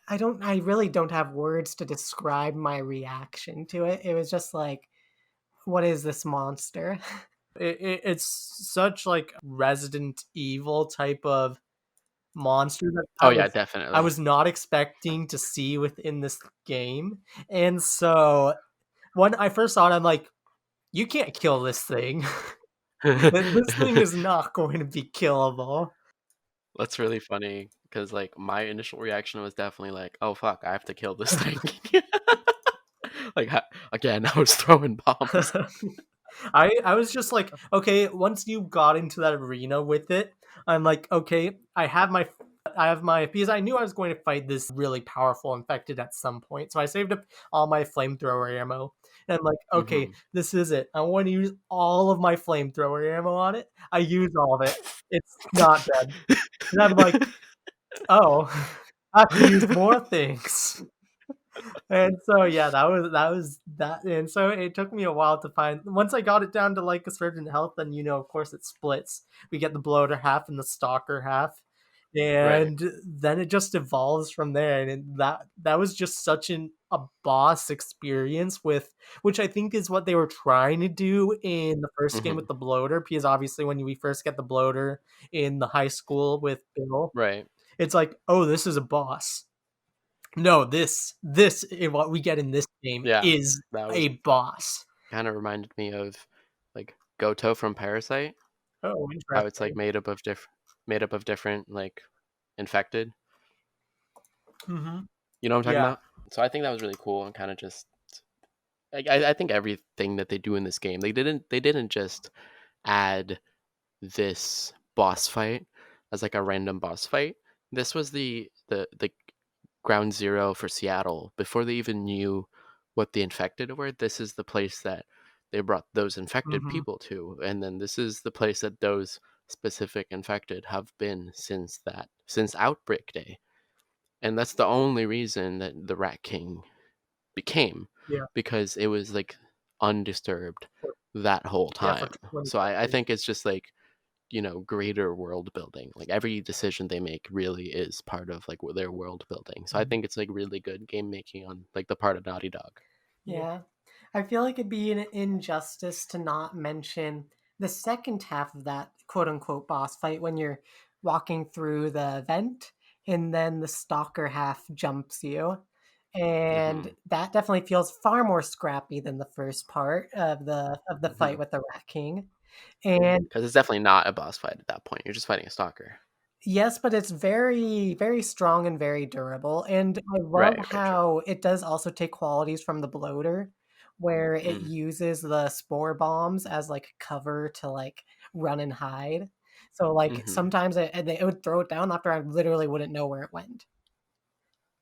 I really don't have words to describe my reaction to it. It was just like, what is this monster? It's such like Resident Evil type of monster that Oh yeah, definitely. I was not expecting to see within this game. And so when I first saw it, I'm like, you can't kill this thing. This thing is not going to be killable. That's really funny because like my initial reaction was definitely like, "Oh fuck, I have to kill this thing." Like again, I was throwing bombs. I was just like, okay, once you got into that arena with it, I'm like, okay, I have my because I knew I was going to fight this really powerful infected at some point. So I saved up all my flamethrower ammo. And I'm like, okay, Hmm. this is it. I want to use all of my flamethrower ammo on it. I use all of it. It's not dead. And I'm like, oh, I have to use more things. And so yeah, that was that. And so it took me a while to find. Once I got it down to like a certain health, then of course it splits. We get the bloater half and the stalker half, Right. and then it just evolves from there. And that was just such a boss experience with which I think is what they were trying to do in the first game Hmm. with the bloater. Because obviously when we first get the bloater in the high school with Bill, Right. it's like, oh, this is a boss. No, this what we get in this game Yeah, is that was a boss. kind of reminded me of like Goto from Parasite, Oh, how it's like interesting. made up of different like infected. Mhm. You know what I'm talking Yeah. about? So I think that was really cool and kind of just I think everything that they do in this game, they didn't just add this boss fight as like a random boss fight. This was the ground zero for Seattle before they even knew what the infected were. This is the place that they brought those infected Mhm. people to, and then this is the place that those specific infected have been since outbreak day. And that's the only reason that the Rat King became, Yeah. because it was like undisturbed For that whole yeah, for time. So I 20 think it's just like, greater world building. Like every decision they make really is part of like their world building. So I Mhm. think it's like really good game making on like the part of Naughty Dog. Yeah. Yeah. I feel like it'd be an injustice to not mention the second half of that quote unquote boss fight when you're walking through the vent and then the stalker half jumps you. And Hmm. that definitely feels far more scrappy than the first part of the Hmm. fight with the Rat King. And Because it's definitely not a boss fight at that point. You're just fighting a stalker. yes, but it's very, very strong and very durable. And I love Right. Right. True. how it does also take qualities from the bloater, where it Mm. uses the spore bombs as like cover to like run and hide. So like Hmm. sometimes it would throw it down after I literally wouldn't know where it went.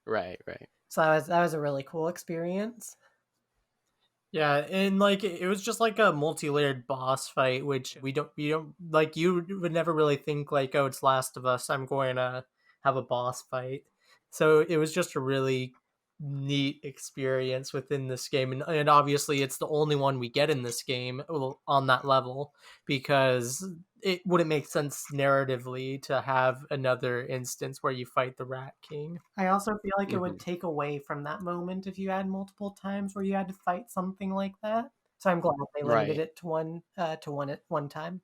Right. Right. So that was a really cool experience. Yeah, and like it was just like a multi-layered boss fight, which we don't like. You would never really think like, oh, it's Last of Us. I'm going to have a boss fight. So it was just a really neat experience within this game, and obviously it's the only one we get in this game on that level because it wouldn't make sense narratively to have another instance where you fight the Rat King. I also feel like it Hmm. would take away from that moment if you had multiple times where you had to fight something like that. So I'm glad they limited Right. it to one at one time.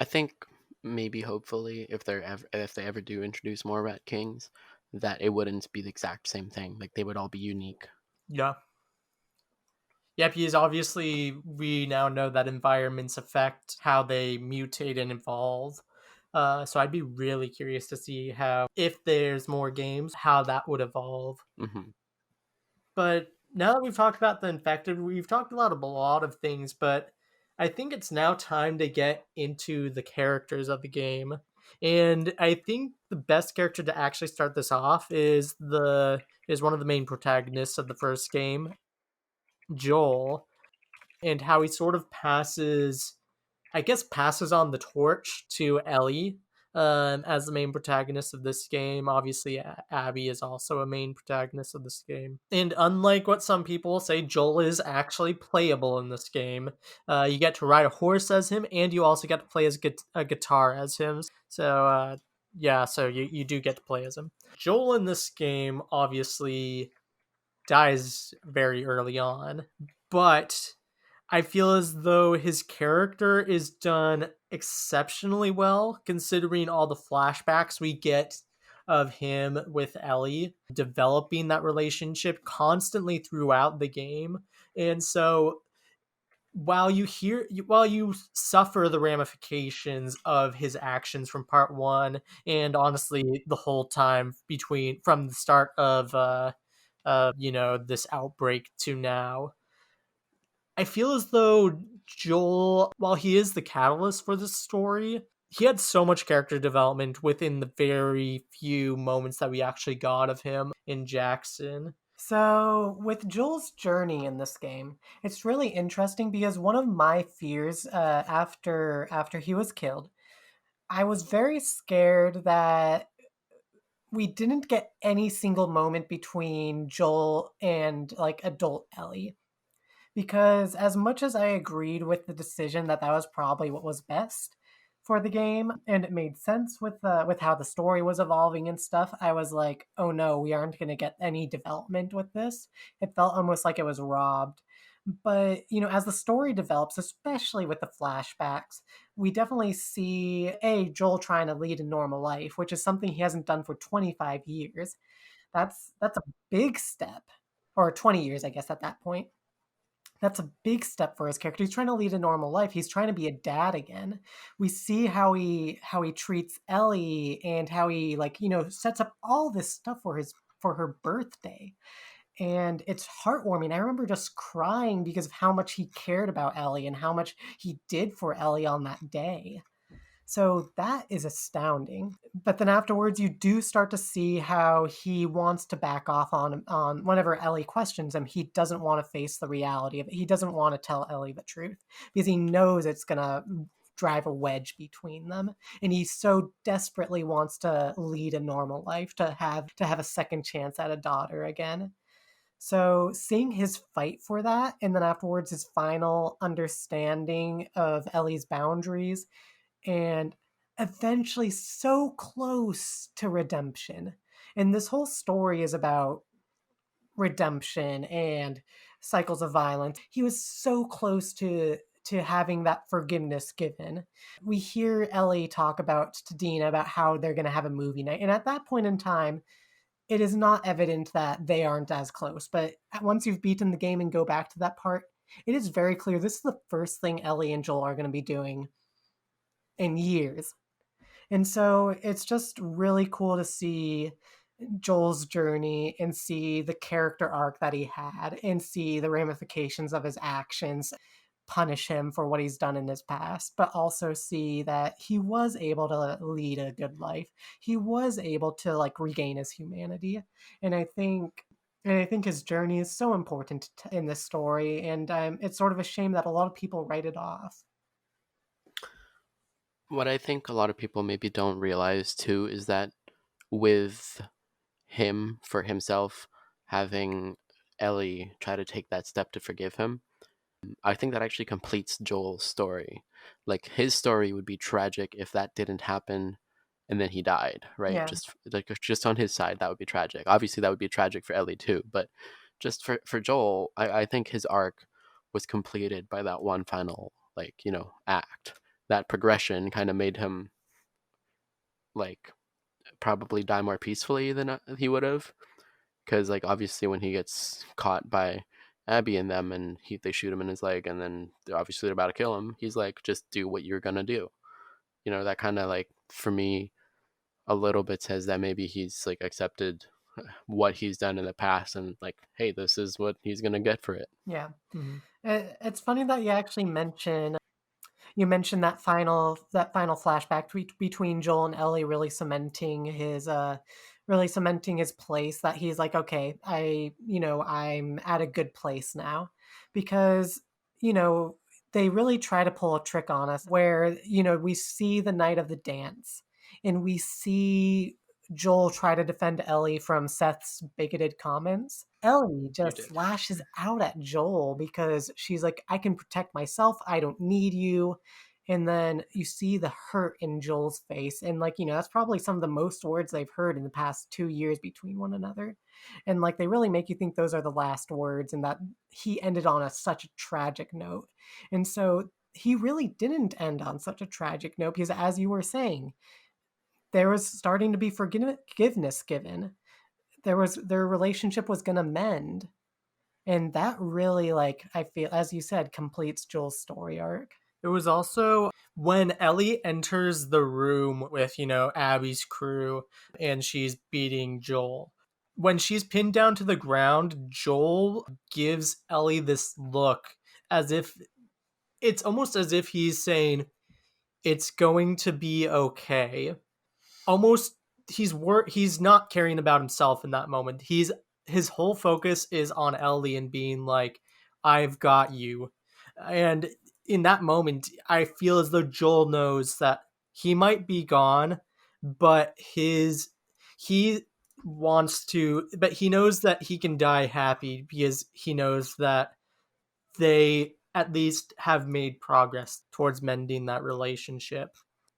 I think maybe hopefully if they ever do introduce more Rat Kings, that it wouldn't be the exact same thing. Like they would all be unique. Yeah. Yep, he is obviously, we now know that environments affect how they mutate and evolve. So I'd be really curious to see how, if there's more games, how that would evolve. Hmm. But now that we've talked about the infected, we've talked about a lot of things, but I think it's now time to get into the characters of the game. And I think the best character to actually start this off is one of the main protagonists of the first game, Joel, and how he sort of passes on the torch to Ellie as the main protagonist of this game. Obviously, Abby is also a main protagonist of this game. And unlike what some people say, Joel is actually playable in this game. You get to ride a horse as him, and you also get to play a guitar as him. So, yeah, so you do get to play as him. Joel in this game obviously dies very early on, but I feel as though his character is done exceptionally well, considering all the flashbacks we get of him with Ellie, developing that relationship constantly throughout the game. And so while you suffer the ramifications of his actions from part 1, and honestly the whole time between from the start of this outbreak to now, I feel as though Joel, while he is the catalyst for this story, he had so much character development within the very few moments that we actually got of him in Jackson. So, with Joel's journey in this game, it's really interesting because one of my fears after he was killed, I was very scared that we didn't get any single moment between Joel and like adult Ellie. Because as much as I agreed with the decision that that was probably what was best for the game, and it made sense with how the story was evolving and stuff, I was like, oh no, we aren't going to get any development with this. It felt almost like it was robbed. But as the story develops, especially with the flashbacks, we definitely see Joel trying to lead a normal life, which is something he hasn't done for 25 years. That's a big step, or 20 years, I guess, at that point. That's a big step for his character. He's trying to lead a normal life. He's trying to be a dad again. We see how he treats Ellie and how he sets up all this stuff for her birthday. And it's heartwarming. I remember just crying because of how much he cared about Ellie and how much he did for Ellie on that day. So that is astounding. But then afterwards, you do start to see how he wants to back off on whenever Ellie questions him. He doesn't want to face the reality of it. He doesn't want to tell Ellie the truth because he knows it's gonna drive a wedge between them, and he so desperately wants to lead a normal life, to have a second chance at a daughter again. So seeing his fight for that, and then afterwards his final understanding of Ellie's boundaries, and eventually so close to redemption. And this whole story is about redemption and cycles of violence. He was so close to having that forgiveness given. We hear Ellie talk about to Dina about how they're going to have a movie night. And at that point in time, it is not evident that they aren't as close. But once you've beaten the game and go back to that part, it is very clear this is the first thing Ellie and Joel are going to be doing in years. And so it's just really cool to see Joel's journey and see the character arc that he had and see the ramifications of his actions punish him for what he's done in his past, but also see that he was able to lead a good life. He was able to regain his humanity. And I think his journey is so important in this story, and it's sort of a shame that a lot of people write it off. What I think a lot of people maybe don't realize too is that with him for himself having Ellie try to take that step to forgive him, I think that actually completes Joel's story. Like his story would be tragic if that didn't happen and then he died, right? Yeah. Just on his side, that would be tragic. Obviously that would be tragic for Ellie too, but just for Joel, I think his arc was completed by that one final act. That progression kind of made him like probably die more peacefully than he would have, because like obviously when he gets caught by Abby and them, and they shoot him in his leg, and then they're about to kill him. He's like, just do what you're gonna do. That kind of like, for me, a little bit says that maybe he's like accepted what he's done in the past, and like, hey, this is what he's gonna get for it. Yeah. Mm-hmm. It's funny that you actually mentioned that final flashback between Joel and Ellie really cementing his place, that he's like, okay, I'm at a good place now, because you know they really try to pull a trick on us where we see the night of the dance, and we see Joel try to defend Ellie from Seth's bigoted comments. Ellie You just did. lashes out at Joel because she's like, I can protect myself. I don't need you. And then you see the hurt in Joel's face. And, like, that's probably some of the most words they've heard in the past 2 years between one another. And, like, they really make you think those are the last words, and that he ended on such a tragic note. And so he really didn't end on such a tragic note because, as you were saying, there was starting to be forgiveness given. Their relationship was going to mend, and that really, like, I feel, as you said, completes Joel's story arc. It was also when Ellie enters the room with, Abby's crew, and she's beating Joel. When she's pinned down to the ground, Joel gives Ellie this look, as if it's almost as if he's saying, it's going to be okay. Almost, he's not caring about himself in that moment. His whole focus is on Ellie and being like, I've got you. And in that moment, I feel as though Joel knows that he might be gone, but he but he knows that he can die happy because he knows that they at least have made progress towards mending that relationship.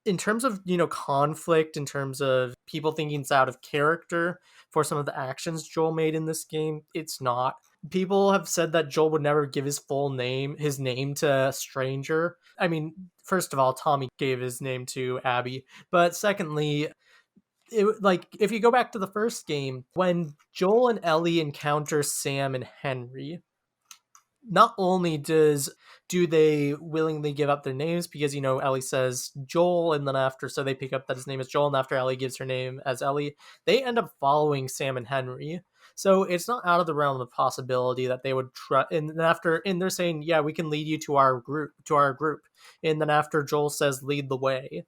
In terms of, conflict, in terms of people thinking it's out of character for some of the actions Joel made in this game, it's not. People have said that Joel would never give his name to a stranger. I mean, first of all, Tommy gave his name to Abby, but secondly, like, if you go back to the first game, when Joel and Ellie encounter Sam and Henry, not only do they willingly give up their names, because Ellie says Joel, and then after, so they pick up that his name is Joel, and after Ellie gives her name as Ellie, they end up following Sam and Henry. So it's not out of the realm of possibility that they would try. And then and they're saying, yeah, we can lead you to our group. And then after, Joel says, lead the way.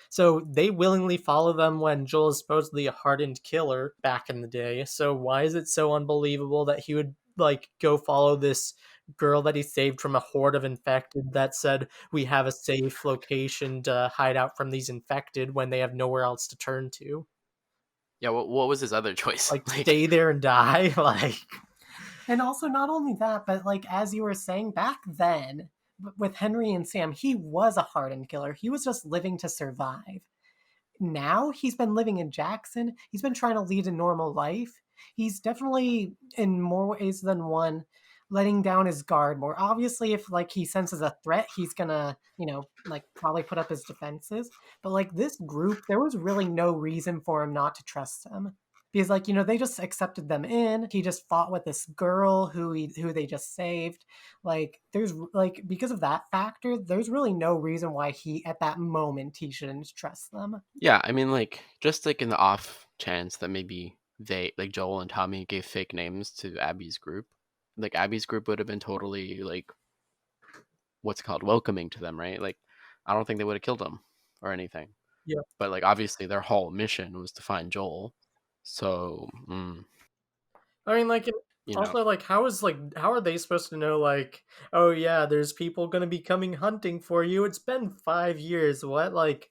So they willingly follow them when Joel is supposedly a hardened killer back in the day. So why is it so unbelievable that he would, like, go follow this girl that he saved from a horde of infected that said, we have a safe location to hide out from these infected, when they have nowhere else to turn to? Yeah, what was his other choice? Like, stay there and die? Like, And also, not only that, but, like, as you were saying, back then, with Henry and Sam, he was a hardened killer. He was just living to survive. Now he's been living in Jackson. He's been trying to lead a normal life. He's definitely, in more ways than one, letting down his guard more. Obviously, if, like, he senses a threat, he's gonna, like, probably put up his defenses. But, like, this group, there was really no reason for him not to trust them. Because, like, they just accepted them in. He just fought with this girl who they just saved. Like, there's, like, because of that factor, there's really no reason why at that moment, he shouldn't trust them. Yeah, I mean, like, just like in the off chance that maybe they, like Joel and Tommy, gave fake names to Abby's group, like Abby's group would have been totally, like, what's it called, welcoming to them, right? Like, I don't think they would have killed them or anything. yeah. But like, obviously, their whole mission was to find Joel. So, I mean, like, you know, also, like, how are they supposed to know, like, oh yeah, there's people gonna be coming hunting for you? It's been 5 years. What? Like,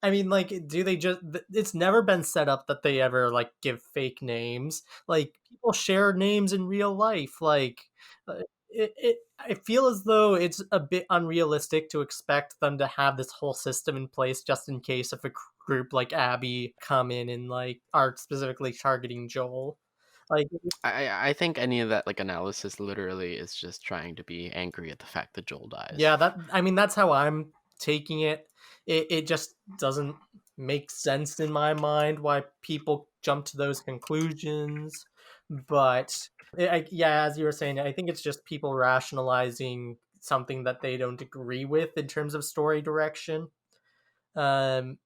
I mean, like, do they just? It's never been set up that they ever, like, give fake names. Like, people share names in real life. Like, I feel as though it's a bit unrealistic to expect them to have this whole system in place just in case if a group like Abby come in and, like, are specifically targeting Joel. Like, I think any of that, like, analysis literally is just trying to be angry at the fact that Joel dies. yeah, I mean, that's how I'm taking it. It just doesn't make sense in my mind why people jump to those conclusions. But Yeah, as you were saying, I think it's just people rationalizing something that they don't agree with in terms of story direction. Um,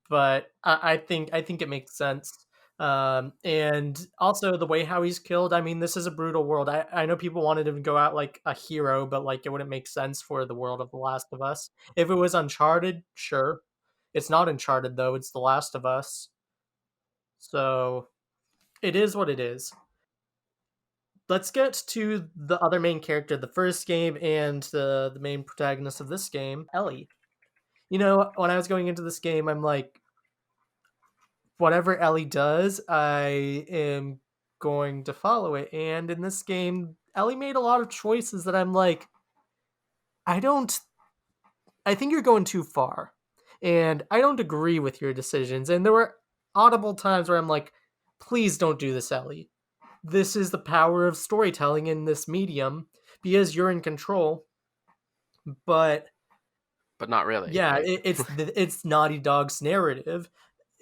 but I think it makes sense. And also the way how he's killed. I mean, this is a brutal world. I know people wanted him to go out like a hero, but like it wouldn't make sense for the world of The Last of Us. If it was Uncharted, sure. It's not Uncharted though. It's The Last of Us. So it is what it is. Let's get to the other main character, the first game, and the main protagonist of this game, Ellie. When I was going into this game, I'm like, whatever Ellie does, I am going to follow it. And in this game, Ellie made a lot of choices that I'm like, I don't, I think you're going too far. And I don't agree with your decisions. And there were audible times where I'm like, please don't do this, Ellie. This is the power of storytelling in this medium because you're in control. But But not really, yeah, right? it's Naughty Dog's narrative.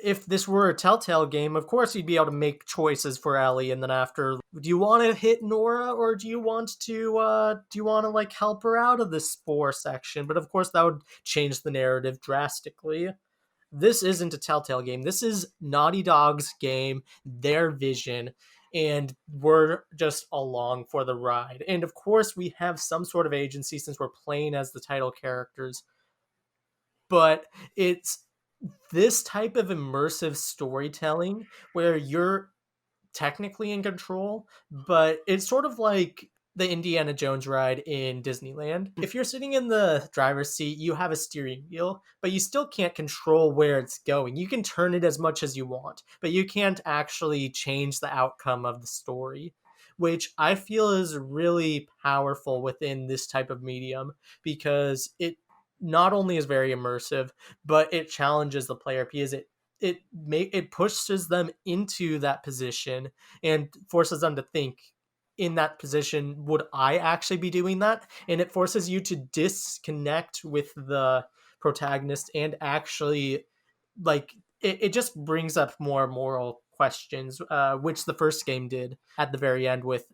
If this were a Telltale game, of course you'd be able to make choices for Ellie, and then after, do you want to hit Nora or do you want to like help her out of the spore section? But of course that would change the narrative drastically. This isn't a Telltale game. This is Naughty Dog's game, their vision, and we're just along for the ride. And of course we have some sort of agency since we're playing as the title characters, but it's this type of immersive storytelling where you're technically in control, but it's sort of like the Indiana Jones ride in Disneyland. If you're sitting in the driver's seat, you have a steering wheel, but you still can't control where it's going. You can turn it as much as you want, but you can't actually change the outcome of the story, which I feel is really powerful within this type of medium because it not only is very immersive, but it challenges the player because it pushes them into that position and forces them to think, in that position, would I actually be doing that? And it forces you to disconnect with the protagonist and actually, like, it just brings up more moral questions, which the first game did at the very end with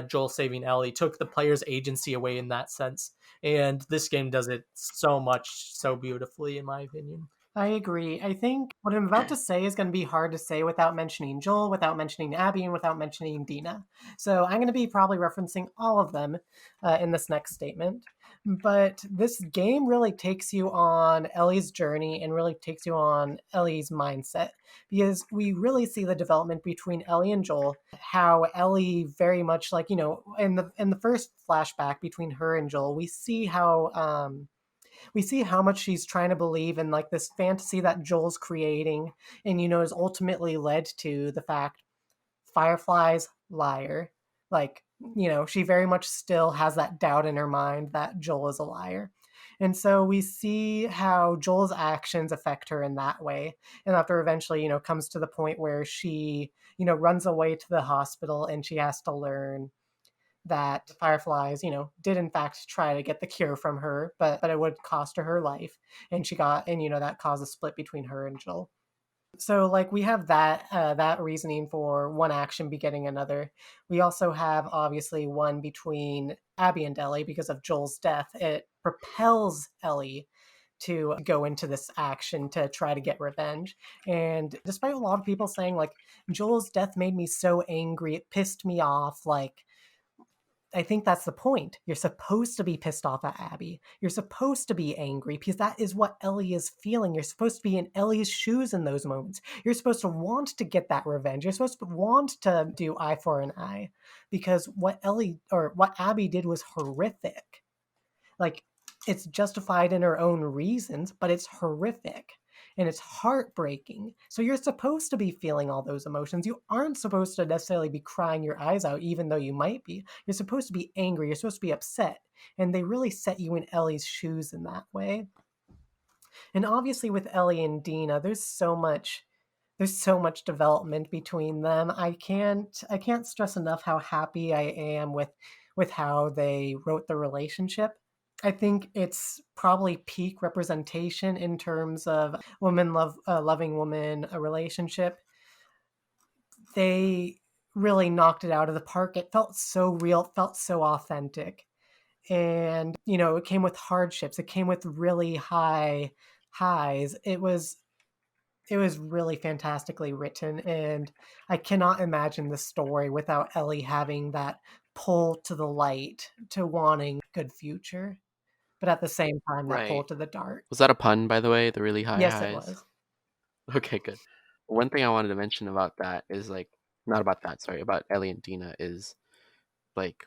Joel saving Ellie, took the player's agency away in that sense. And this game does it so much, so beautifully, in my opinion. I agree. I think what I'm about to say is going to be hard to say without mentioning Joel, without mentioning Abby, and without mentioning Dina. So I'm going to be probably referencing all of them in this next statement. But this game really takes you on Ellie's journey and really takes you on Ellie's mindset because we really see the development between Ellie and Joel. How Ellie very much like in the first flashback between her and Joel, we see how much she's trying to believe in like this fantasy that Joel's creating, and is ultimately led to the fact Firefly's liar. Like, she very much still has that doubt in her mind that Joel is a liar. And so we see how Joel's actions affect her in that way. And after eventually, comes to the point where she, runs away to the hospital and she has to learn that fireflies, did in fact try to get the cure from her, but it would cost her her life, and that caused a split between her and Joel. So like we have that reasoning for one action begetting another. We also have obviously one between Abby and Ellie because of Joel's death. It propels Ellie to go into this action to try to get revenge. And despite a lot of people saying like Joel's death made me so angry, it pissed me off, like I think that's the point. You're supposed to be pissed off at Abby. You're supposed to be angry because that is what Ellie is feeling. You're supposed to be in Ellie's shoes in those moments. You're supposed to want to get that revenge. You're supposed to want to do eye for an eye because what Abby did was horrific. Like, it's justified in her own reasons, but it's horrific and it's heartbreaking. So you're supposed to be feeling all those emotions. You aren't supposed to necessarily be crying your eyes out, even though you might be. You're supposed to be angry. You're supposed to be upset. And they really set you in Ellie's shoes in that way. And obviously with Ellie and Dina, there's so much development between them. I can't stress enough how happy I am with how they wrote the relationship. I think it's probably peak representation in terms of woman loving woman a relationship. They really knocked it out of the park. It felt so real, it felt so authentic. And, it came with hardships. It came with really high highs. It was really fantastically written, and I cannot imagine the story without Ellie having that pull to the light, to wanting good future, but at the same time, that pull Right. to the dark. Was that a pun, by the way? The really high Yes, it highs? was. Okay, good. One thing I wanted to mention about that is like, not about that, sorry, about Ellie and Dina is like,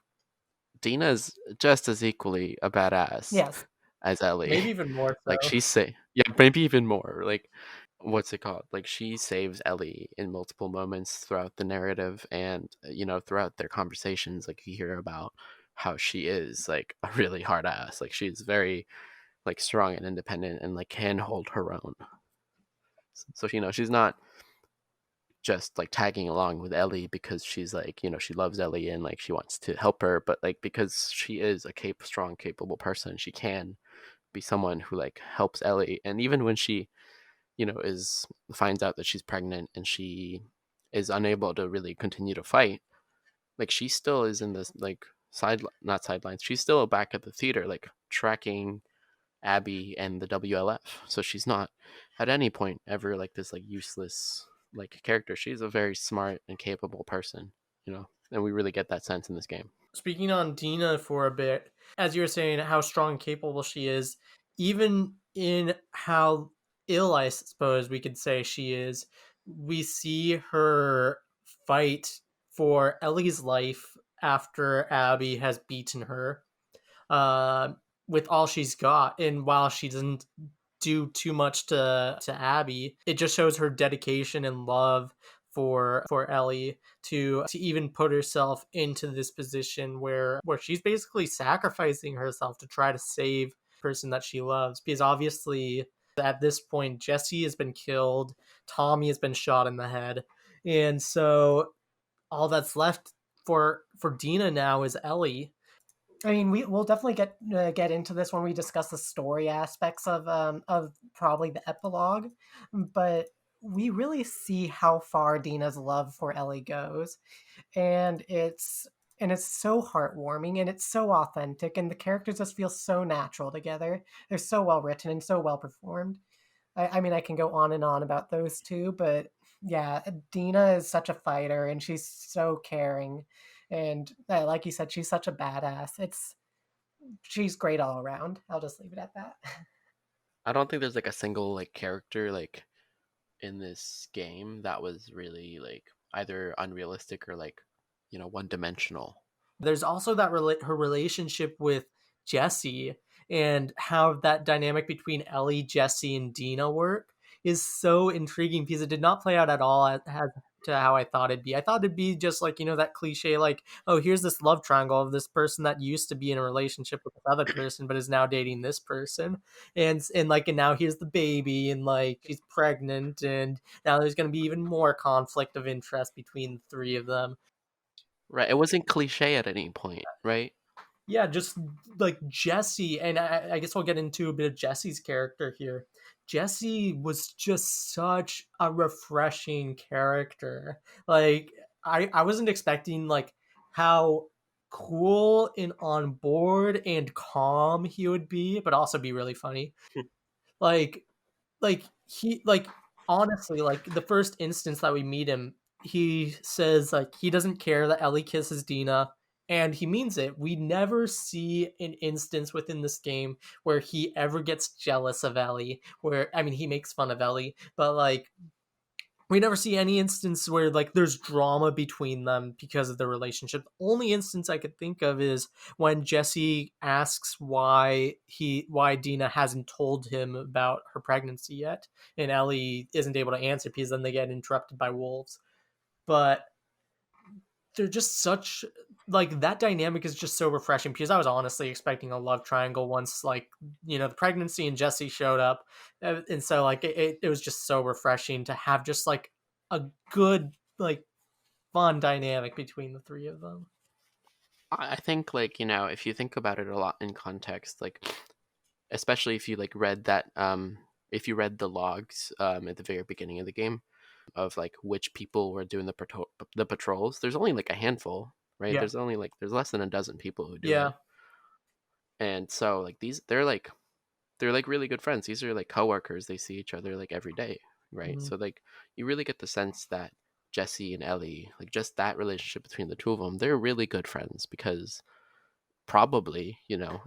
Dina's just as equally a badass Yes. as Ellie. Maybe even more Like so. yeah, maybe even more. Like, what's it called? Like, she saves Ellie in multiple moments throughout the narrative, and throughout their conversations, like you hear about how she is like a really hard ass. Like, she's very like strong and independent and like can hold her own. So she's not just like tagging along with Ellie because she's like, she loves Ellie and like she wants to help her, but like because she is a strong, capable person, she can be someone who like helps Ellie. And even when she, is finds out that she's pregnant and she is unable to really continue to fight, like she still is in this like not sidelines. She's still back at the theater, like tracking Abby and the WLF. So she's not at any point ever like this like useless like character. She's a very smart and capable person, and we really get that sense in this game. Speaking on Dina for a bit, as you were saying, how strong and capable she is, even in how ill, I suppose we could say she is, we see her fight for Ellie's life after Abby has beaten her, uh, with all she's got. And while she doesn't do too much to Abby, it just shows her dedication and love for Ellie to even put herself into this position where she's basically sacrificing herself to try to save the person that she loves, because obviously at this point Jesse has been killed, Tommy has been shot in the head, and so all that's left for Dina now is Ellie. I mean, we'll definitely get into this when we discuss the story aspects of probably the epilogue, but we really see how far Dina's love for Ellie goes, and it's so heartwarming and it's so authentic, and the characters just feel so natural together. They're so well written and so well performed. I mean, I can go on and on about those two, but yeah, Dina is such a fighter and she's so caring. And like you said, she's such a badass. She's great all around. I'll just leave it at that. I don't think there's like a single like character like in this game that was really like either unrealistic or like one dimensional. There's also that her relationship with Jesse, and how that dynamic between Ellie, Jesse, and Dina work is so intriguing, because it did not play out at all as to how I thought it'd be. I thought it'd be just like, that cliche, like, oh, here's this love triangle of this person that used to be in a relationship with this other person but is now dating this person, and now here's the baby, and like she's pregnant, and now there's going to be even more conflict of interest between the three of them. Right. It wasn't cliche at any point, right? Yeah, just like Jesse, and I guess we'll get into a bit of Jesse's character here. Jesse was just such a refreshing character. Like, I wasn't expecting like how cool and on board and calm he would be, but also be really funny. Like he honestly, like the first instance that we meet him, he says like he doesn't care that Ellie kisses Dina, and he means it. We never see an instance within this game where he ever gets jealous of Ellie, where I mean he makes fun of Ellie, but like we never see any instance where like there's drama between them because of the relationship. The only instance I could think of is when Jesse asks why Dina hasn't told him about her pregnancy yet, and Ellie isn't able to answer because then they get interrupted by wolves. But they're just such, like, that dynamic is just so refreshing, because I was honestly expecting a love triangle once, like, the pregnancy and Jesse showed up. And so like it was just so refreshing to have just like a good, like, fun dynamic between the three of them. I think like if you think about it a lot in context, like especially if you like read that if you read the logs at the very beginning of the game, of like which people were doing the patrols. There's only like a handful, right? Yeah. There's less than a dozen people who do Yeah. it. And so like they're like really good friends. These are like coworkers. They see each other like every day, right? Mhm. So like you really get the sense that Jesse and Ellie, like just that relationship between the two of them, they're really good friends because probably,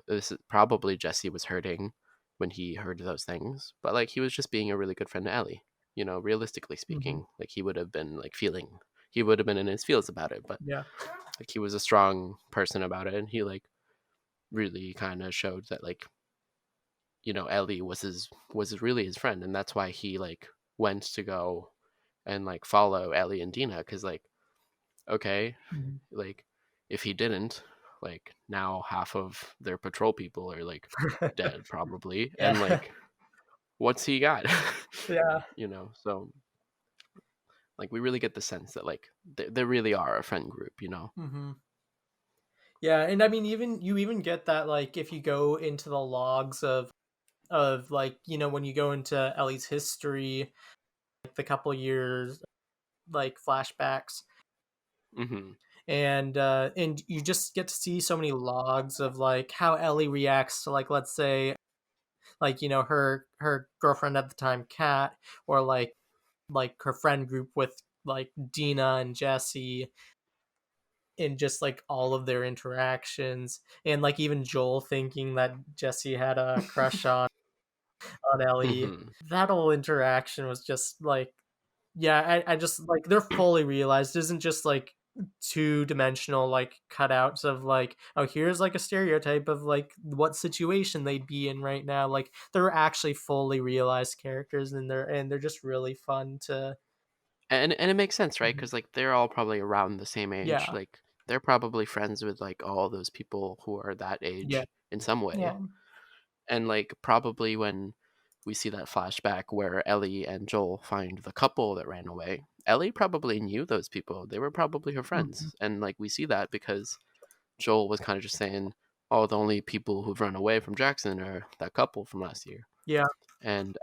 this is probably Jesse was hurting when he heard those things, but like he was just being a really good friend to Ellie. Realistically Mhm. speaking, like he would have been in his feels about it, but Yeah. like he was a strong person about it, and he like really kind of showed that like Ellie was really his friend, and that's why he like went to go and like follow Ellie and Dina, because like okay, Mhm. like if he didn't, like now half of their patrol people are like dead probably, and Yeah. like what's he got? Yeah. So like we really get the sense that like they really are a friend group. Mhm. Yeah, and I mean, even get that, like, if you go into the logs of like, when you go into Ellie's history, like the couple years, like flashbacks, Hmm. and you just get to see so many logs of like how Ellie reacts to, like, let's say, like, her girlfriend at the time, Kat, or like her friend group with like Dina and Jesse, and just like all of their interactions, and like even Joel thinking that Jesse had a crush on Ellie. Hmm. That whole interaction was just like, yeah, I just like, they're fully realized. It isn't just like two-dimensional like cutouts of like, oh, here's like a stereotype of like what situation they'd be in right now. Like, they're actually fully realized characters, and they're just really fun to. And it makes sense, right? Because like they're all probably around the same age. Yeah. Like they're probably friends with like all those people who are that Yeah. age in some way. Yeah. And like probably when we see that flashback where Ellie and Joel find the couple that ran away, Ellie probably knew those people. They were probably her Mhm. friends. And like we see that because Joel was kind of just saying, "Oh, the only people who've run away from Jackson are that couple from last year." Yeah. And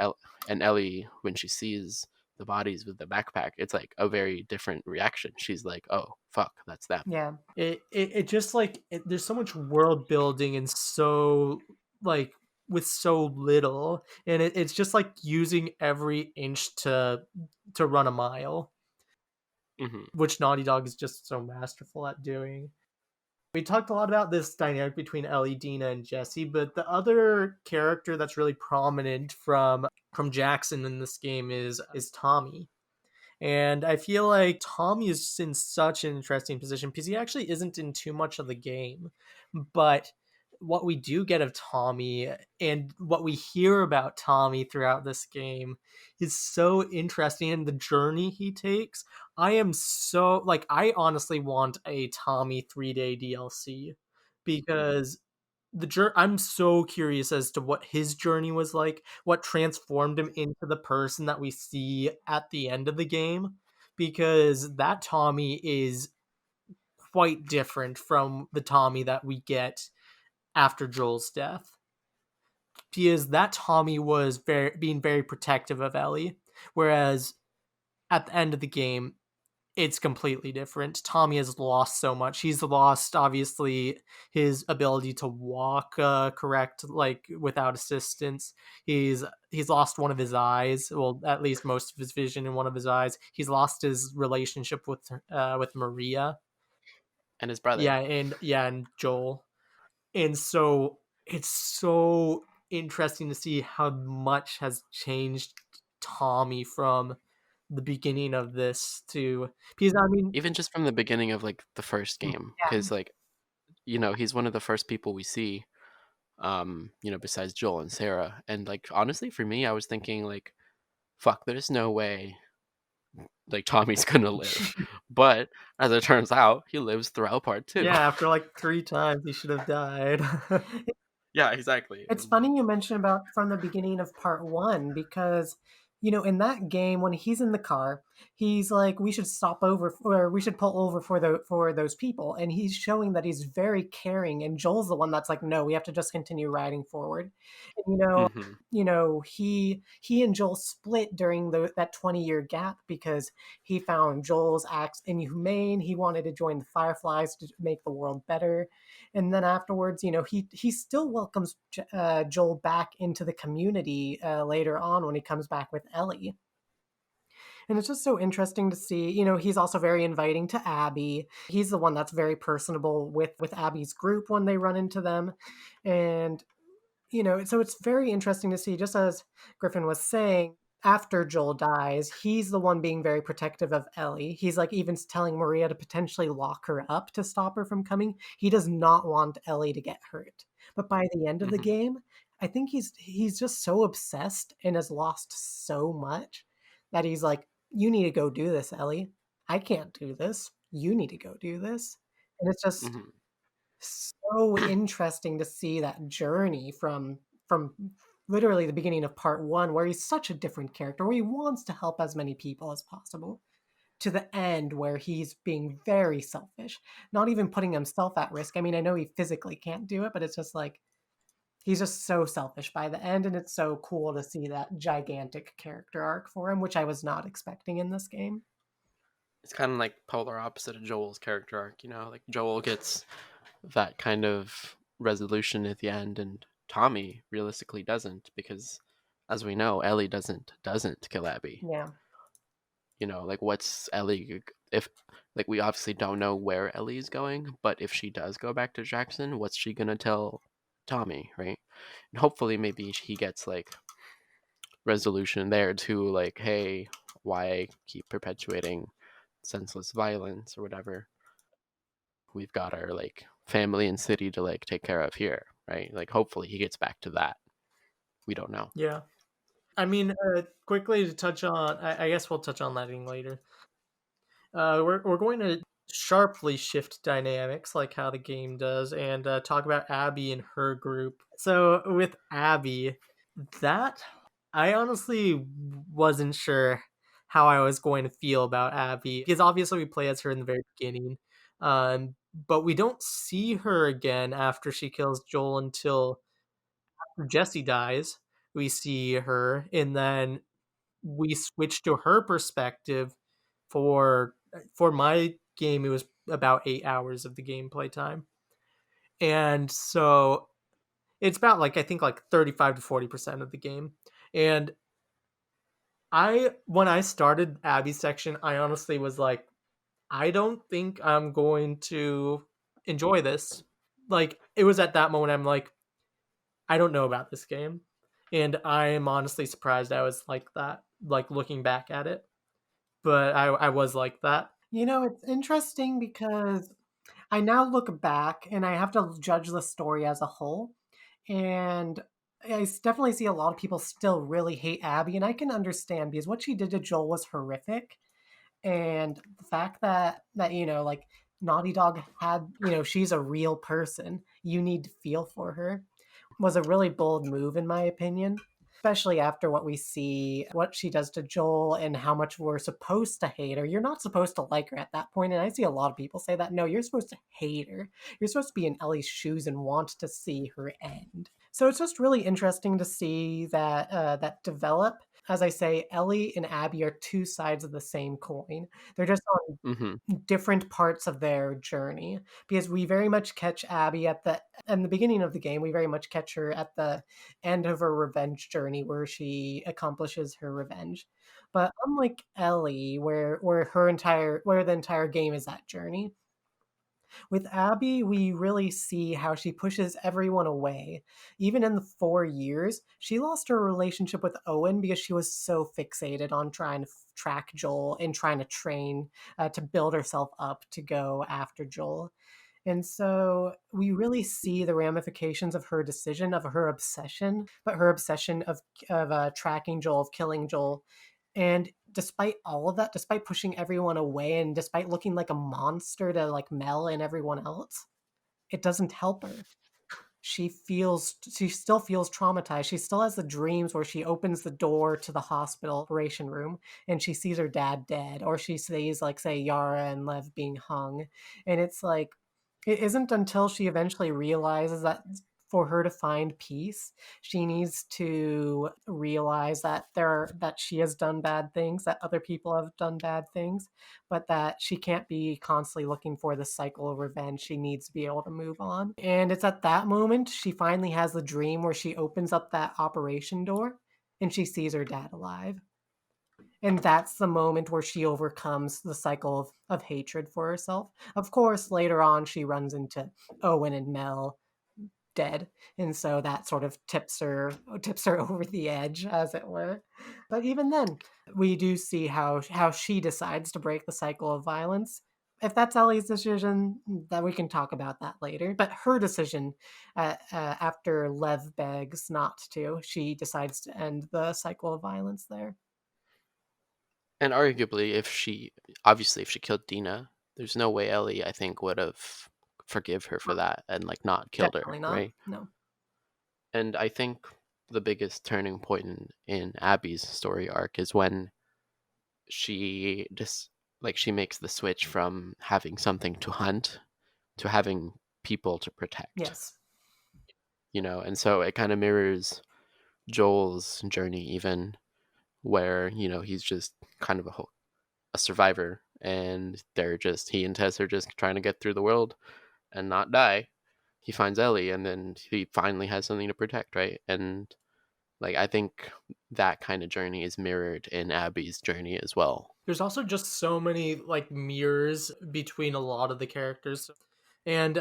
and Ellie, when she sees the bodies with the backpack, it's like a very different reaction. She's like, "Oh, fuck, that's them." Yeah. It just like, there's so much world building, and so like with so little, and it's just like using every inch to run a mile, Hmm. which Naughty Dog is just so masterful at doing. We talked a lot about this dynamic between Ellie, Dina, and Jesse, but the other character that's really prominent from Jackson in this game is Tommy. And I feel like Tommy is in such an interesting position because he actually isn't in too much of the game. But what we do get of Tommy, and what we hear about Tommy throughout this game, is so interesting. And the journey he takes, I am so like, I honestly want a Tommy 3-day DLC, because I'm so curious as to what his journey was like, what transformed him into the person that we see at the end of the game, because that Tommy is quite different from the Tommy that we get after Joel's death. Because that Tommy was being very protective of Ellie, whereas at the end of the game, it's completely different. Tommy has lost so much. He's lost, obviously, his ability to walk correct, like without assistance. He's lost one of his eyes. Well, at least most of his vision in one of his eyes. He's lost his relationship with Maria. And his brother. And Joel. And so it's so interesting to see how much has changed Tommy from the beginning of this to, because I mean, Even just from the beginning of like the first game, Yeah. because like he's one of the first people we see, besides Joel and Sarah. And like honestly, for me, I was thinking like, fuck, there's no way like Tommy's gonna live. But as it turns out, he lives throughout part two. yeah, after like 3 times he should have died. Yeah, exactly. It's And like, funny you mentioned about from the beginning of part one because, in that game, when he's in the car, he's like, we should stop over, or we should pull over for those people, and he's showing that he's very caring. And Joel's the one that's like, no, we have to just continue riding forward. And, Mm-hmm. he and Joel split during that 20-year gap because he found Joel's acts inhumane. He wanted to join the Fireflies to make the world better. And then afterwards, he still welcomes Joel back into the community later on when he comes back with Ellie. And it's just so interesting to see. He's also very inviting to Abby. He's the one that's very personable with Abby's group when they run into them. And so it's very interesting to see, just as Griffin was saying, after Joel dies, he's the one being very protective of Ellie. He's like even telling Maria to potentially lock her up to stop her from coming. He does not want Ellie to get hurt. But by the end of the Mm-hmm. game, I think he's just so obsessed and has lost so much that he's like, you need to go do this, Ellie. I can't do this. You need to go do this. And it's just Mm-hmm. so interesting to see that journey from literally the beginning of part one, where he's such a different character, where he wants to help as many people as possible, to the end where he's being very selfish, not even putting himself at risk. I mean, I know he physically can't do it, but it's just like he's just so selfish by the end, and it's so cool to see that gigantic character arc for him, which I was not expecting in this game. It's kind of like polar opposite of Joel's character arc, like Joel gets that kind of resolution at the end, and Tommy realistically doesn't, because as we know, Ellie doesn't kill Abby. Yeah. Like what's Ellie, if like we obviously don't know where Ellie's going, but if she does go back to Jackson, what's she gonna tell Tommy, right? And hopefully maybe he gets like resolution there too, like, hey, why keep perpetuating senseless violence or whatever? We've got our like family and city to like take care of here, right? Like hopefully he gets back to that. We don't know. Yeah. I mean, quickly to touch on, I guess we'll touch on lighting later. We're going to sharply shift dynamics like how the game does, and talk about Abby and her group. So with Abby, that I honestly wasn't sure how I was going to feel about Abby, because obviously we play as her in the very beginning, but we don't see her again after she kills Joel until Jesse dies. We see her, and then we switch to her perspective for my game. It was about 8 hours of the gameplay time, and so it's about like I think like 35 to 40% of the game. And when I started Abby's section, I honestly was like, I don't think I'm going to enjoy this. Like it was at that moment I'm like, I don't know about this game. And I am honestly surprised I was like that, like looking back at it. But I was like that. It's interesting because I now look back and I have to judge the story as a whole. And definitely see a lot of people still really hate Abby. And I can understand, because what she did to Joel was horrific. And the fact that like Naughty Dog had, she's a real person. You need to feel for her, was a really bold move, in my opinion, especially after what we see, what she does to Joel, and how much we're supposed to hate her. You're not supposed to like her at that point, and I see a lot of people say that. No, you're supposed to hate her. You're supposed to be in Ellie's shoes and want to see her end. So it's just really interesting to see that develop. As I say, Ellie and Abby are two sides of the same coin. They're just on Mm-hmm. different parts of their journey, because we very much catch Abby at the beginning of the game. We very much catch her at the end of her revenge journey, where she accomplishes her revenge. But unlike Ellie, where the entire game is that journey, with Abby, we really see how she pushes everyone away. Even in the 4 years, she lost her relationship with Owen because she was so fixated on trying to track Joel and trying to train to build herself up to go after Joel. And so we really see the ramifications of her decision, of her obsession, but her obsession of tracking Joel, of killing Joel. And despite all of that, despite pushing everyone away, and despite looking like a monster to like Mel and everyone else, it doesn't help her. she still feels traumatized. She still has the dreams where she opens the door to the hospital operation room and she sees her dad dead, or she sees, like, say, Yara and Lev being hung. And it's like, it isn't until she eventually realizes that for her to find peace, she needs to realize that she has done bad things, that other people have done bad things, but that she can't be constantly looking for the cycle of revenge. She needs to be able to move on. And it's at that moment she finally has the dream where she opens up that operation door and she sees her dad alive. And that's the moment where she overcomes the cycle of hatred for herself. Of course, later on, she runs into Owen and Mel dead, and so that sort of tips her over the edge, as it were. But even then, we do see how she decides to break the cycle of violence. If that's Ellie's decision, then we can talk about that later. But her decision, after Lev begs not to, she decides to end the cycle of violence there. And arguably, obviously, if she killed Dina, there's no way Ellie, I think, would have forgive her for that and like not killed her, Definitely not. right? No. And I think the biggest turning point in Abby's story arc is when she just like she makes the switch from having something to hunt to having people to protect. Yes. And so it kind of mirrors Joel's journey, even where he's just kind of a survivor, and he and Tess are just trying to get through the world and not die. He finds Ellie, and then he finally has something to protect, right? And like I think that kind of journey is mirrored in Abby's journey as well. There's also just so many like mirrors between a lot of the characters. And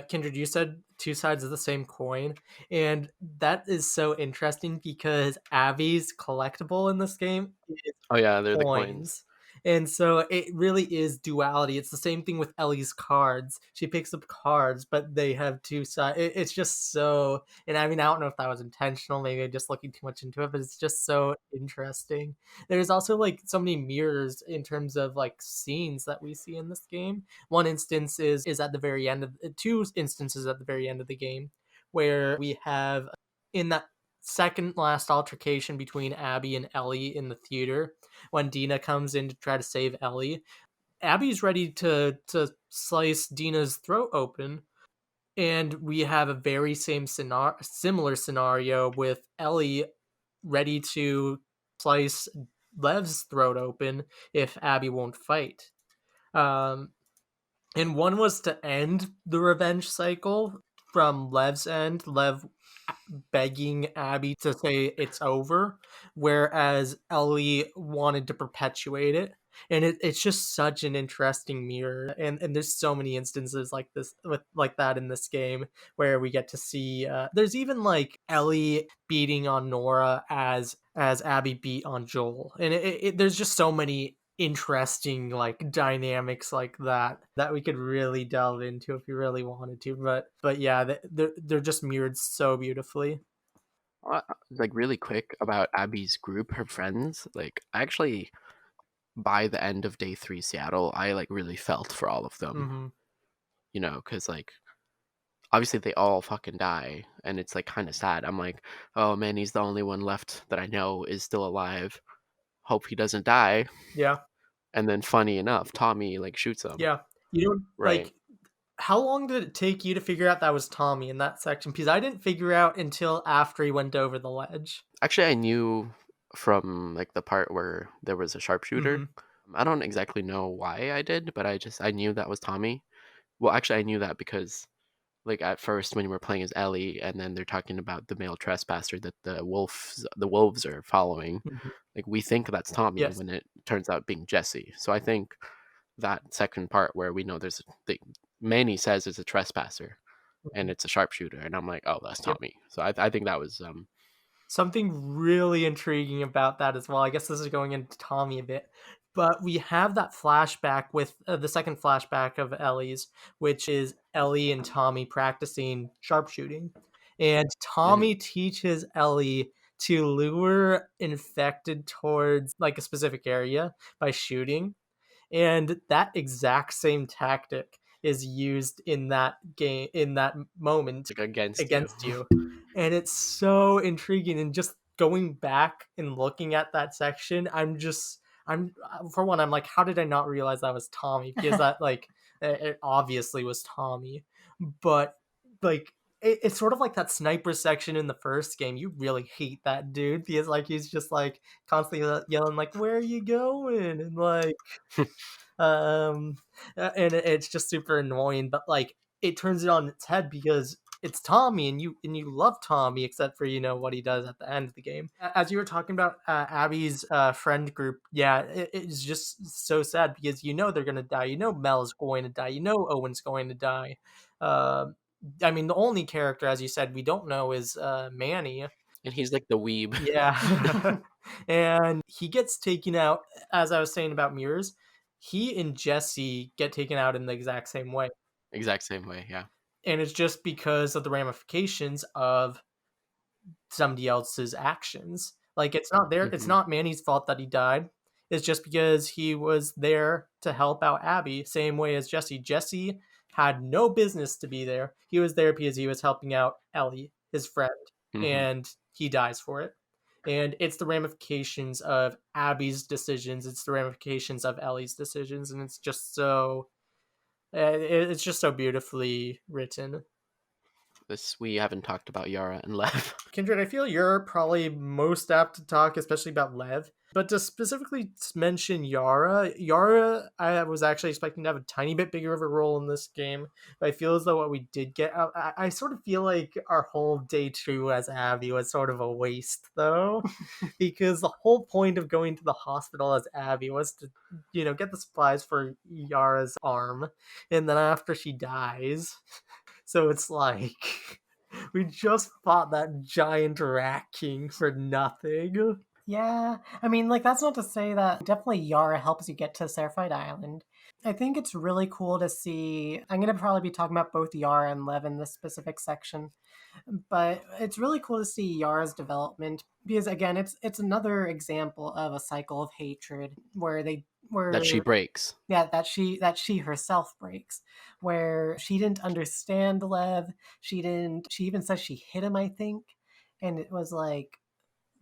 Kindred, you said two sides of the same coin, and that is so interesting because Abby's collectible in this game is Oh yeah, they're the coins. coins. And so it really is duality. It's the same thing with Ellie's cards. She picks up cards, but they have two sides. It's just so, and I mean, I don't know if that was intentional. Maybe I'm just looking too much into it, but it's just so interesting. There's also like so many mirrors in terms of like scenes that we see in this game. One instance is at the very end of two instances at the very end of the game where we have in that second last altercation between Abby and Ellie in the theater when Dina comes in to try to save Ellie. Abby's ready to slice Dina's throat open, and we have a very similar scenario with Ellie ready to slice Lev's throat open if Abby won't fight. Um, and one was to end the revenge cycle from Lev's end, Lev begging Abby to say it's over, whereas Ellie wanted to perpetuate it. And it's just such an interesting mirror, and there's so many instances like this with like that in this game where we get to see. There's even like Ellie beating on Nora as Abby beat on Joel, and there's just so many interesting like dynamics like that we could really delve into if you really wanted to, but yeah, they're just mirrored so beautifully. Like really quick about Abby's group, her friends. Like I actually, by the end of day 3 Seattle, I like really felt for all of them. Mm-hmm. Because like obviously they all fucking die, and it's like kind of sad. I'm like, oh man, he's the only one left that I know is still alive. Hope he doesn't die. Yeah. And then funny enough, Tommy like shoots him. Yeah. You don't Right. like, how long did it take you to figure out that was Tommy in that section? Because I didn't figure out until after he went over the ledge. Actually, I knew from like the part where there was a sharpshooter. Mm-hmm. I don't exactly know why I did, but I knew that was Tommy. Well, actually, I knew that because like at first when you were playing as Ellie, and then they're talking about the male trespasser that the wolves are following. Mm-hmm. Like we think that's Tommy Yes. when it turns out being Jesse. So I think that second part where we know Manny says it's a trespasser and it's a sharpshooter, and I'm like, oh, that's Yep. Tommy. So I think that was Something really intriguing about that as well. I guess this is going into Tommy a bit, but we have that flashback with the second flashback of Ellie's, which is Ellie and Tommy practicing sharpshooting. And Tommy teaches Ellie to lure infected towards like a specific area by shooting. And that exact same tactic is used in that game, in that moment, Like against you. against you. And it's so intriguing. And just going back and looking at that section, I'm for one, I'm like, how did I not realize that was Tommy? Because that, like, it obviously was Tommy. But like, it's sort of like that sniper section in the first game. You really hate that dude because, like, he's just like constantly yelling like, "Where are you going?" and like, um, and it's just super annoying. But like, it turns it on its head because it's Tommy, and you love Tommy, except for what he does at the end of the game. As you were talking about Abby's friend group, yeah, it's just so sad because they're gonna die. Mel's going to die. Owen's going to die. Um, I mean, the only character, as you said, we don't know is Manny. And he's like the weeb. Yeah. And he gets taken out, as I was saying about mirrors. He and Jesse get taken out in the exact same way. Exact same way, yeah. And it's just because of the ramifications of somebody else's actions. Like, it's not it's not Manny's fault that he died. It's just because he was there to help out Abby, same way as Jesse. Jesse had no business to be there. He was there because he was helping out Ellie, his friend, and he dies for it. And it's the ramifications of Abby's decisions. It's the ramifications of Ellie's decisions, and it's just so beautifully written. We haven't talked about Yara and Lev. Kindred, I feel you're probably most apt to talk, especially about Lev. But to specifically mention Yara, I was actually expecting to have a tiny bit bigger of a role in this game. But I feel as though what we did get, I sort of feel like our whole day 2 as Abby was sort of a waste, though. Because the whole point of going to the hospital as Abby was to, get the supplies for Yara's arm. And then after she dies. So it's like, we just fought that giant rat king for nothing. Yeah, I mean, like, that's not to say that definitely Yara helps you get to Seraphite Island. I think it's really cool to see. I'm going to probably be talking about both Yara and Lev in this specific section, but it's really cool to see Yara's development because, again, it's another example of a cycle of hatred where that she breaks. Yeah, that she herself breaks, where she didn't understand Lev. She even says she hit him, I think, and it was like,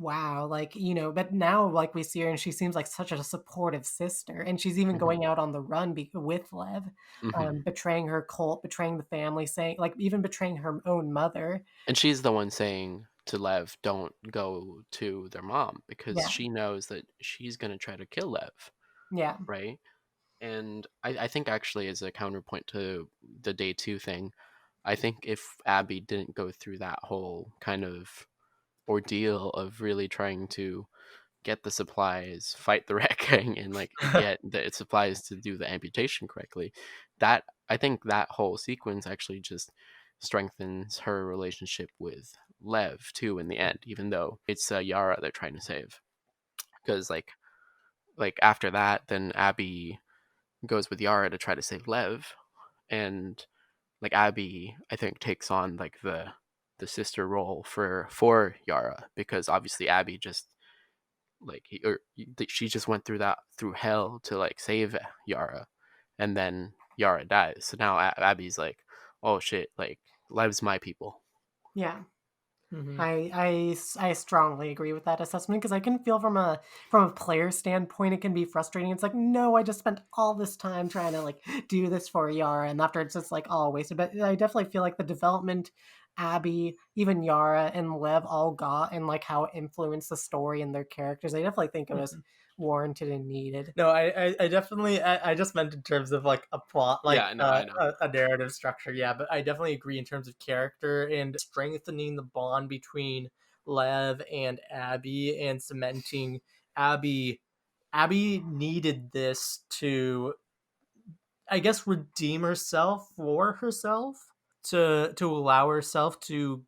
wow, like, but now, like, we see her and she seems like such a supportive sister, and she's even going out on the run with Lev, betraying her cult, betraying the family, saying, like, even betraying her own mother. And she's the one saying to Lev, don't go to their mom, because Yeah. she knows that she's going to try to kill Lev. Yeah. Right? And I think actually, as a counterpoint to the day 2 thing, I think if Abby didn't go through that whole kind of ordeal of really trying to get the supplies, fight the rat gang, and like get the supplies to do the amputation correctly, that I think that whole sequence actually just strengthens her relationship with Lev too in the end, even though it's Yara they're trying to save. Because like after that, then Abby goes with Yara to try to save Lev, and like Abby, I think, takes on like the sister role for Yara, because obviously Abby just she just went through hell to like save Yara, and then Yara dies. So now Abby's like, oh shit, like Lev's my people. Yeah. Mm-hmm. I strongly agree with that assessment because I can feel from a player standpoint it can be frustrating. It's like, no, I just spent all this time trying to like do this for Yara, and after it's just like all wasted. But I definitely feel like the development Abby, even Yara and Lev all got, and like how it influenced the story and their characters, I definitely think it was warranted and needed. No, I definitely, I just meant in terms of like a plot, like Yeah, I know. a narrative structure. Yeah, but I definitely agree in terms of character and strengthening the bond between Lev and Abby and cementing Abby. Abby needed this to, I guess, redeem herself for herself, to allow herself to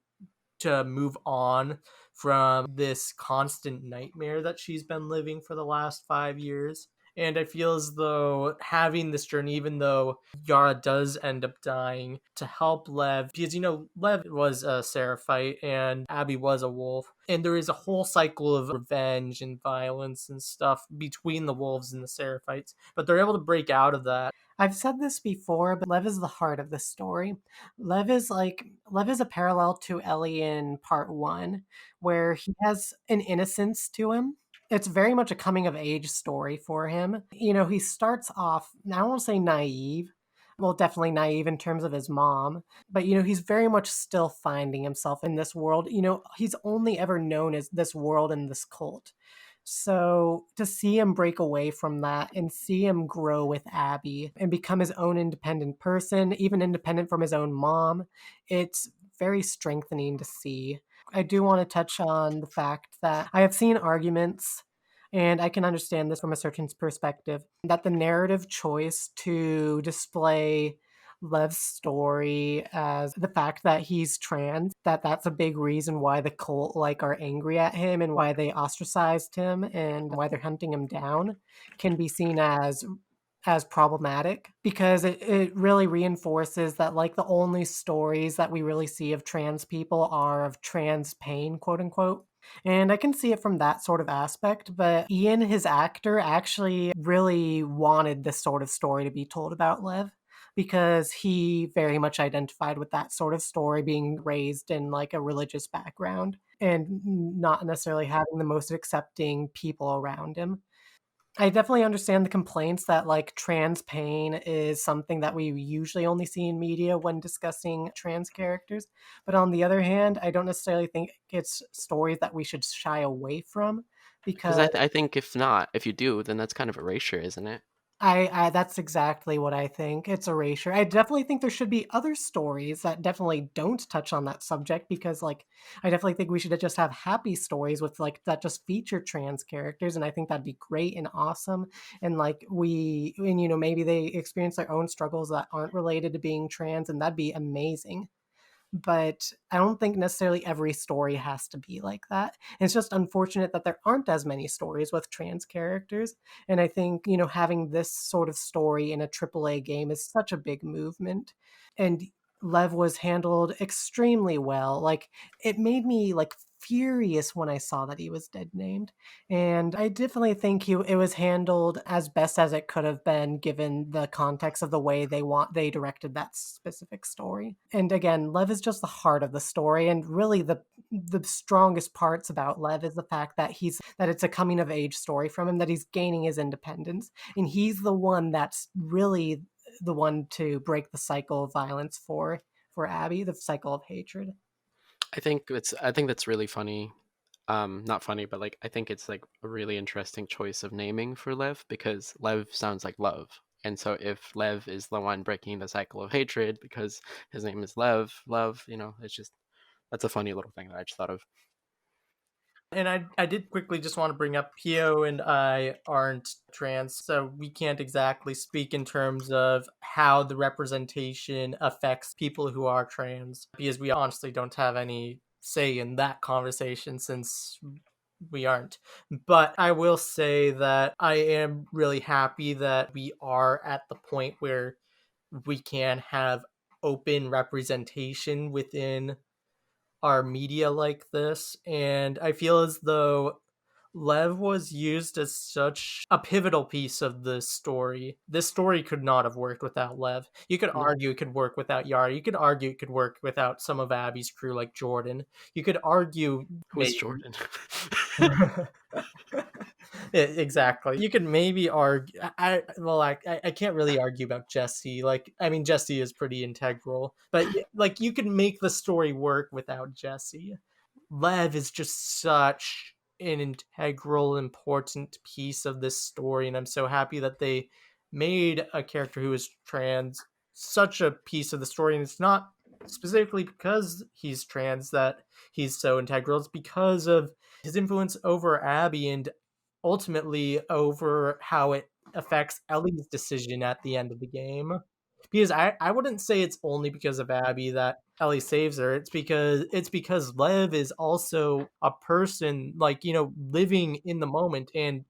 move on from this constant nightmare that she's been living for the last 5 years. And I feel as though having this journey, even though Yara does end up dying, to help Lev, because Lev was a Seraphite and Abby was a wolf, and there is a whole cycle of revenge and violence and stuff between the wolves and the Seraphites, but they're able to break out of that. I've said this before, but Lev is the heart of the story. Lev is a parallel to Ellie in part one, where he has an innocence to him. It's very much a coming of age story for him. He starts off, I don't want to say naive, well, definitely naive in terms of his mom, but he's very much still finding himself in this world. He's only ever known as this world and this cult. So to see him break away from that and see him grow with Abby and become his own independent person, even independent from his own mom, it's very strengthening to see. I do want to touch on the fact that I have seen arguments, and I can understand this from a certain perspective, that the narrative choice to display Lev's story as the fact that he's trans, that's a big reason why the cult are angry at him and why they ostracized him and why they're hunting him down, can be seen as problematic, because it really reinforces that the only stories that we really see of trans people are of trans pain, quote unquote. And I can see it from that sort of aspect, but Ian, his actor, actually really wanted this sort of story to be told about Lev, because he very much identified with that sort of story, being raised in a religious background and not necessarily having the most accepting people around him. I definitely understand the complaints that trans pain is something that we usually only see in media when discussing trans characters. But on the other hand, I don't necessarily think it's stories that we should shy away from, Because because I think if you do, then that's kind of erasure, isn't it? I that's exactly what I think. It's erasure. I definitely think there should be other stories that definitely don't touch on that subject, because I definitely think we should just have happy stories with that just feature trans characters, and I think that'd be great and awesome. And maybe they experience their own struggles that aren't related to being trans, and that'd be amazing. But I don't think necessarily every story has to be like that. It's just unfortunate that there aren't as many stories with trans characters. And I think, having this sort of story in a AAA game is such a big movement. And Lev was handled extremely well. It made me furious when I saw that he was dead named. And I definitely think it was handled as best as it could have been, given the context of the way they directed that specific story. And again, Lev is just the heart of the story, and really the strongest parts about Lev is the fact that it's a coming of age story from him, that he's gaining his independence, and he's the one that's really the one to break the cycle of violence for Abby, the cycle of hatred. I think that's really funny. Not funny, but I think it's a really interesting choice of naming for Lev, because Lev sounds like love. And so if Lev is the one breaking the cycle of hatred because his name is Love, it's just that's a funny little thing that I just thought of. And I did quickly just want to bring up Pio and I aren't trans, so we can't exactly speak in terms of how the representation affects people who are trans, because we honestly don't have any say in that conversation since we aren't. But I will say that I am really happy that we are at the point where we can have open representation within our media like this, and I feel as though Lev was used as such a pivotal piece of the story. This story could not have worked without Lev. You could No. argue it could work without Yara. You could argue it could work without some of Abby's crew like Jordan. You could argue Who's maybe Jordan? exactly. You could maybe argue. I can't really argue about Jesse. Jesse is pretty integral, but you could make the story work without Jesse. Lev is just such an integral, important piece of this story, and I'm so happy that they made a character who is trans such a piece of the story. And it's not specifically because he's trans that he's so integral. It's because of his influence over Abby and ultimately over how it affects Ellie's decision at the end of the game. Because I wouldn't say it's only because of Abby that Ellie saves her. It's because Lev is also a person living in the moment, and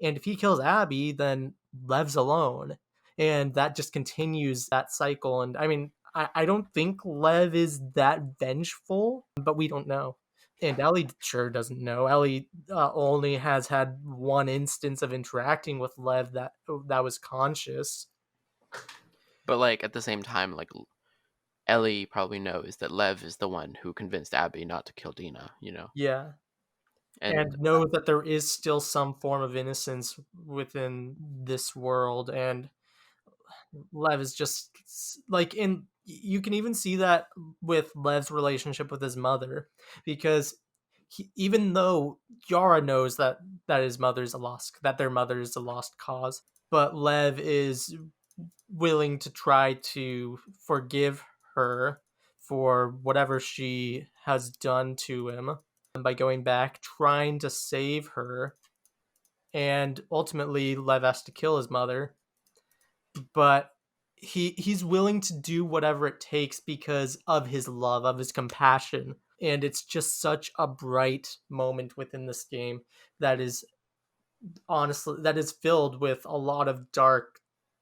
And if he kills Abby, then Lev's alone. And that just continues that cycle. And I mean, I don't think Lev is that vengeful, but we don't know. And Ellie sure doesn't know. Ellie only has had one instance of interacting with Lev that was conscious. But like at the same time, like Ellie probably knows that Lev is the one who convinced Abby not to kill Dina, you know? Yeah. And And know that there is still some form of innocence within this world. And Lev is just like in you can even see that with Lev's relationship with his mother, because even though Yara knows that his mother's a lost that their mother is a lost cause, but Lev is willing to try to forgive her for whatever she has done to him by going back trying to save her, and ultimately Lev has to kill his mother, but he's willing to do whatever it takes because of his love, of his compassion. And it's just such a bright moment within this game that is filled with a lot of dark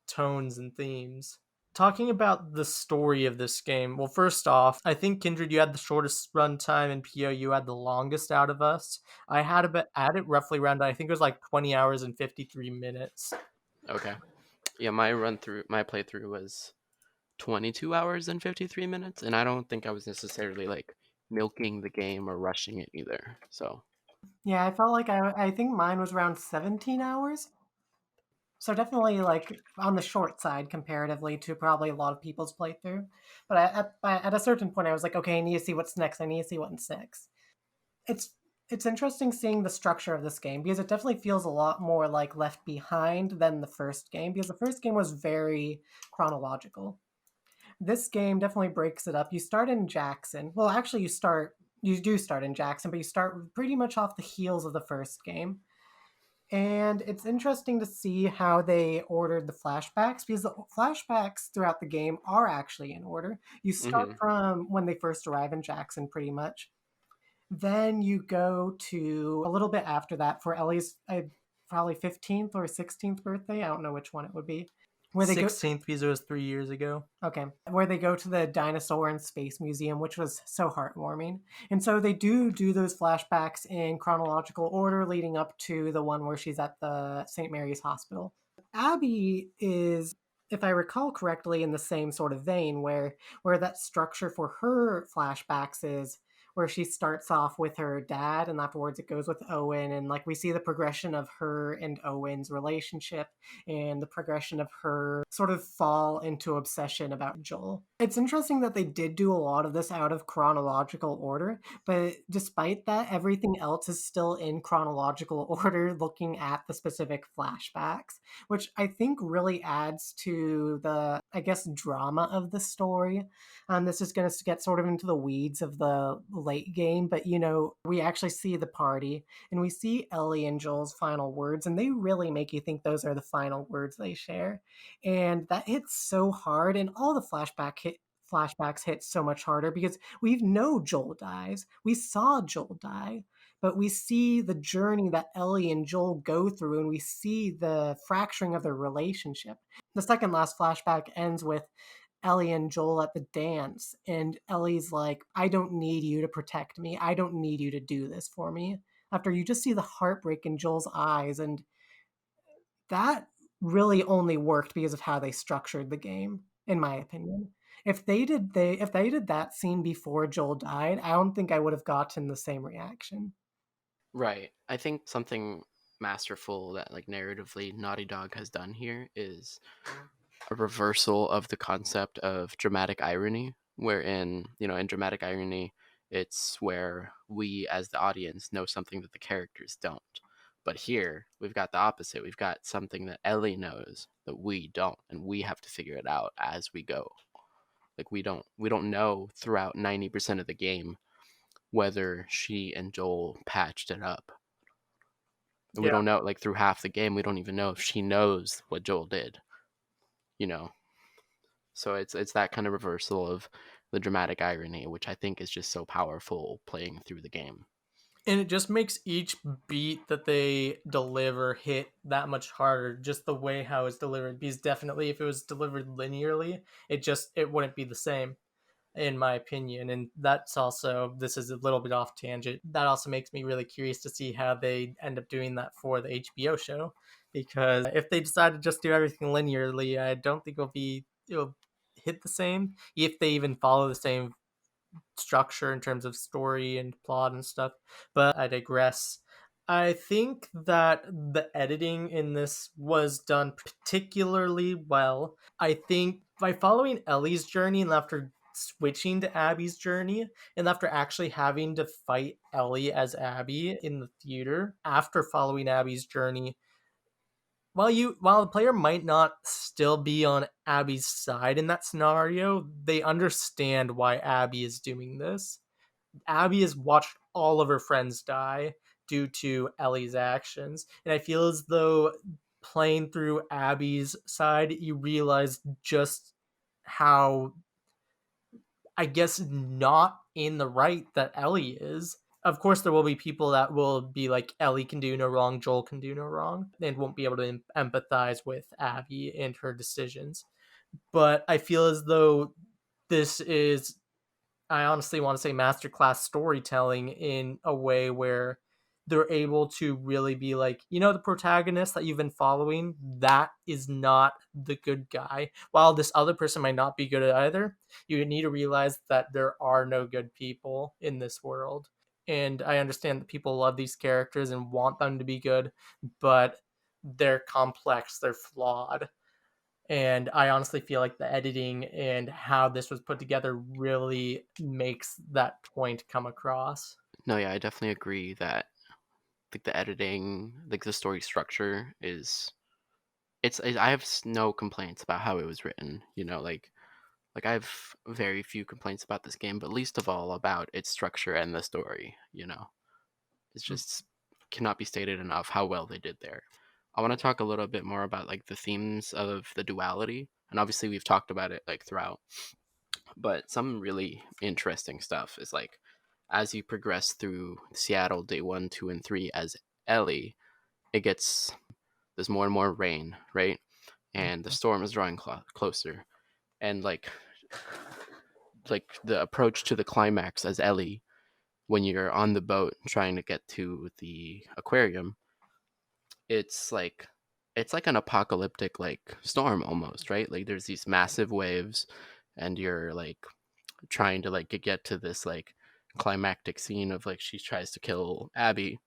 tones and themes. Talking about the story of this game, well, first off, I think Kindred, you had the shortest run time, and PO, you had the longest out of us. I had it roughly around, I think it was like 20 hours and 53 minutes. okay. Yeah, my playthrough was 22 hours and 53 minutes, and I don't think I was necessarily like milking the game or rushing it either. So, Yeah, I felt like I think mine was around 17 hours. So definitely like on the short side comparatively to probably a lot of people's playthrough. But at a certain point, I was like, okay, I need to see what's next. I need to see what's next. It's it's interesting seeing the structure of this game because it definitely feels a lot more like Left Behind than the first game, because the first game was very chronological. This game definitely breaks it up. You start in Jackson. Well, actually, you do start in Jackson, but you start pretty much off the heels of the first game. And it's interesting to see how they ordered the flashbacks, because the flashbacks throughout the game are actually in order. You start mm-hmm. from when they first arrive in Jackson, pretty much. Then you go to a little bit after that for Ellie's probably 15th or 16th birthday. I don't know which one it would be. Where they go 16th, because it was 3 years ago. Okay. Where they go to the Dinosaur and Space Museum, which was so heartwarming. And so they do those flashbacks in chronological order leading up to the one where she's at the St. Mary's Hospital. Abby is, if I recall correctly, in the same sort of vein where that structure for her flashbacks is where she starts off with her dad and afterwards it goes with Owen, and like we see the progression of her and Owen's relationship and the progression of her sort of fall into obsession about Joel. It's interesting that they did do a lot of this out of chronological order, but despite that, everything else is still in chronological order looking at the specific flashbacks, which I think really adds to the, I guess, drama of the story. This is going to get sort of into the weeds of the late game, but we actually see the party and we see Ellie and Joel's final words, and they really make you think those are the final words they share. And that hits so hard, and all the flashbacks hit so much harder because we know Joel dies. We saw Joel die, but we see the journey that Ellie and Joel go through, and we see the fracturing of their relationship. The second last flashback ends with Ellie and Joel at the dance, and Ellie's like, I don't need you to protect me. I don't need you to do this for me. After you just see the heartbreak in Joel's eyes, and that really only worked because of how they structured the game, in my opinion. If they did that scene before Joel died, I don't think I would have gotten the same reaction. Right. I think something masterful that like narratively Naughty Dog has done here is a reversal of the concept of dramatic irony, wherein, in dramatic irony, it's where we as the audience know something that the characters don't. But here, we've got the opposite. We've got something that Ellie knows that we don't, and we have to figure it out as we go. Like we don't know throughout 90% of the game whether she and Joel patched it up. And we Yeah. don't know, like through half the game, we don't even know if she knows what Joel did. You know, so it's that kind of reversal of the dramatic irony, which I think is just so powerful playing through the game. And it just makes each beat that they deliver hit that much harder, just the way how it's delivered. Because definitely if it was delivered linearly, it wouldn't be the same, in my opinion. And that's also, this is a little bit off tangent, that also makes me really curious to see how they end up doing that for the HBO show. Because if they decide to just do everything linearly, I don't think it'll hit the same, if they even follow the same structure in terms of story and plot and stuff. But I digress. I think that the editing in this was done particularly well. I think by following Ellie's journey and after switching to Abby's journey, and after actually having to fight Ellie as Abby in the theater, after following Abby's journey, while the player might not still be on Abby's side in that scenario, they understand why Abby is doing this. Abby has watched all of her friends die due to Ellie's actions, and I feel as though playing through Abby's side, you realize just how, I guess, not in the right that Ellie is. Of course, there will be people that will be like, Ellie can do no wrong, Joel can do no wrong, and won't be able to empathize with Abby and her decisions. But I feel as though this is, I honestly want to say, masterclass storytelling in a way where they're able to really be like, the protagonist that you've been following, that is not the good guy. While this other person might not be good at either, you need to realize that there are no good people in this world. And I understand that people love these characters and want them to be good, but they're complex, they're flawed. And I honestly feel like the editing and how this was put together really makes that point come across. No, yeah, I definitely agree that like the editing, like the story structure I have no complaints about how it was written. Like I have very few complaints about this game, but least of all about its structure and the story. It's just cannot be stated enough how well they did there. I want to talk a little bit more about like the themes of the duality, and obviously we've talked about it like throughout. But some really interesting stuff is like as you progress through Seattle day 1, 2, and 3 as Ellie, it gets there's more and more rain, right? And the storm is drawing closer, and like the approach to the climax as Ellie when you're on the boat trying to get to the aquarium, it's like an apocalyptic like storm almost, right? Like there's these massive waves and you're like trying to like get to this like climactic scene of like she tries to kill Abby,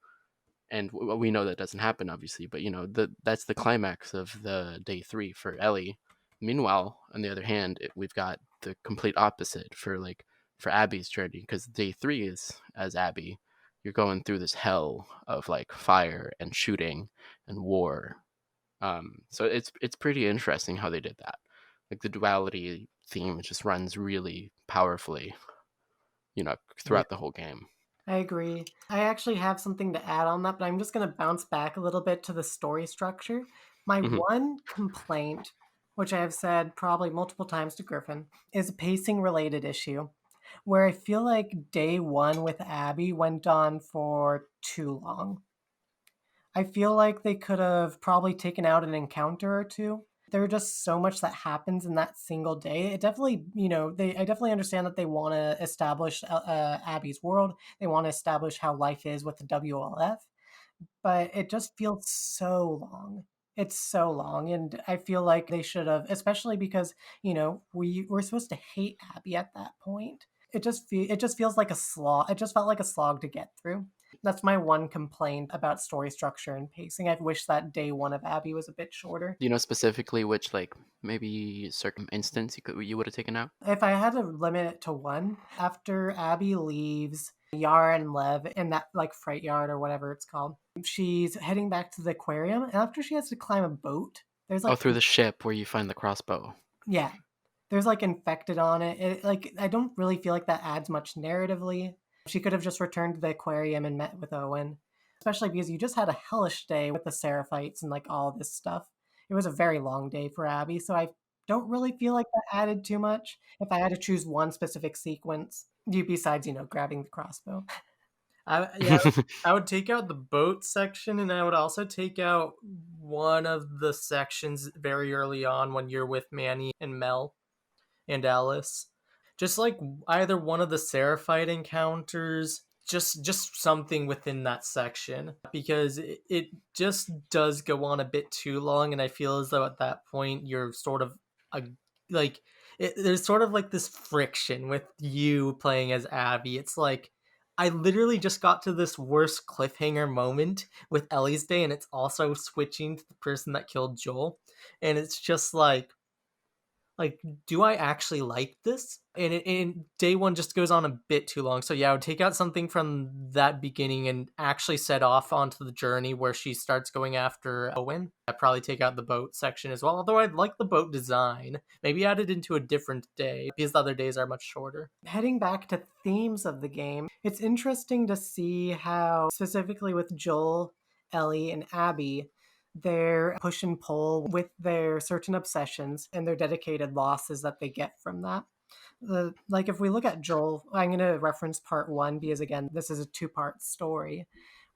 and we know that doesn't happen obviously, but that's the climax of the day 3 for Ellie. Meanwhile, on the other hand, we've got the complete opposite for Abby's journey, because day 3 is as Abby, you're going through this hell of like fire and shooting and war. So it's pretty interesting how they did that. Like the duality theme just runs really powerfully, Yeah, throughout the whole game. I agree. I actually have something to add on that, but I'm just going to bounce back a little bit to the story structure. My Hmm. one complaint, which I have said probably multiple times to Griffin, is a pacing related issue where I feel like day 1 with Abby went on for too long. I feel like they could have probably taken out an encounter or two. There's just so much that happens in that single day. It definitely, I definitely understand that they want to establish Abby's world. They want to establish how life is with the WLF, but it just feels so long. It's so long, and I feel like they should have, especially because we're supposed to hate Abby at that point. It just feels like a slog. It just felt like a slog to get through. That's my one complaint about story structure and pacing. I wish that day 1 of Abby was a bit shorter. Do you know specifically which like maybe certain instance you would have taken out? If I had to limit it to one, after Abby leaves Yara and Lev in that like fright yard or whatever it's called, she's heading back to the aquarium, and after she has to climb a boat, there's Oh, like, through the ship where you find the crossbow. yeah, there's like infected on it. Like I don't really feel like that adds much narratively. She could have just returned to the aquarium and met with Owen, especially because you just had a hellish day with the Seraphites and like all this stuff. It was a very long day for Abby, so I don't really feel like that added too much. If I had to choose one specific sequence, besides grabbing the crossbow. Yeah, I would take out the boat section, and I would also take out one of the sections very early on when you're with Manny and Mel and Alice. Just like either one of the Seraphite encounters, just something within that section, because it just does go on a bit too long, and I feel as though at that point you're sort of a, like there's sort of like this friction with you playing as Abby. It's like I literally just got to this worst cliffhanger moment with Ellie's Day, and it's also switching to the person that killed Joel, and it's just like, do I actually like this? And day one just goes on a bit too long. So yeah, I would take out something from that beginning and actually set off onto the journey where she starts going after Owen. I'd probably take out the boat section as well, although I'd like the boat design. Maybe add it into a different day because the other days are much shorter. Heading back to themes of the game, it's interesting to see how, specifically with Joel, Ellie, and Abby, their push and pull with their certain obsessions and their dedicated losses that they get from that. Like if we look at Joel, I'm going to reference part one because again, this is a two-part story.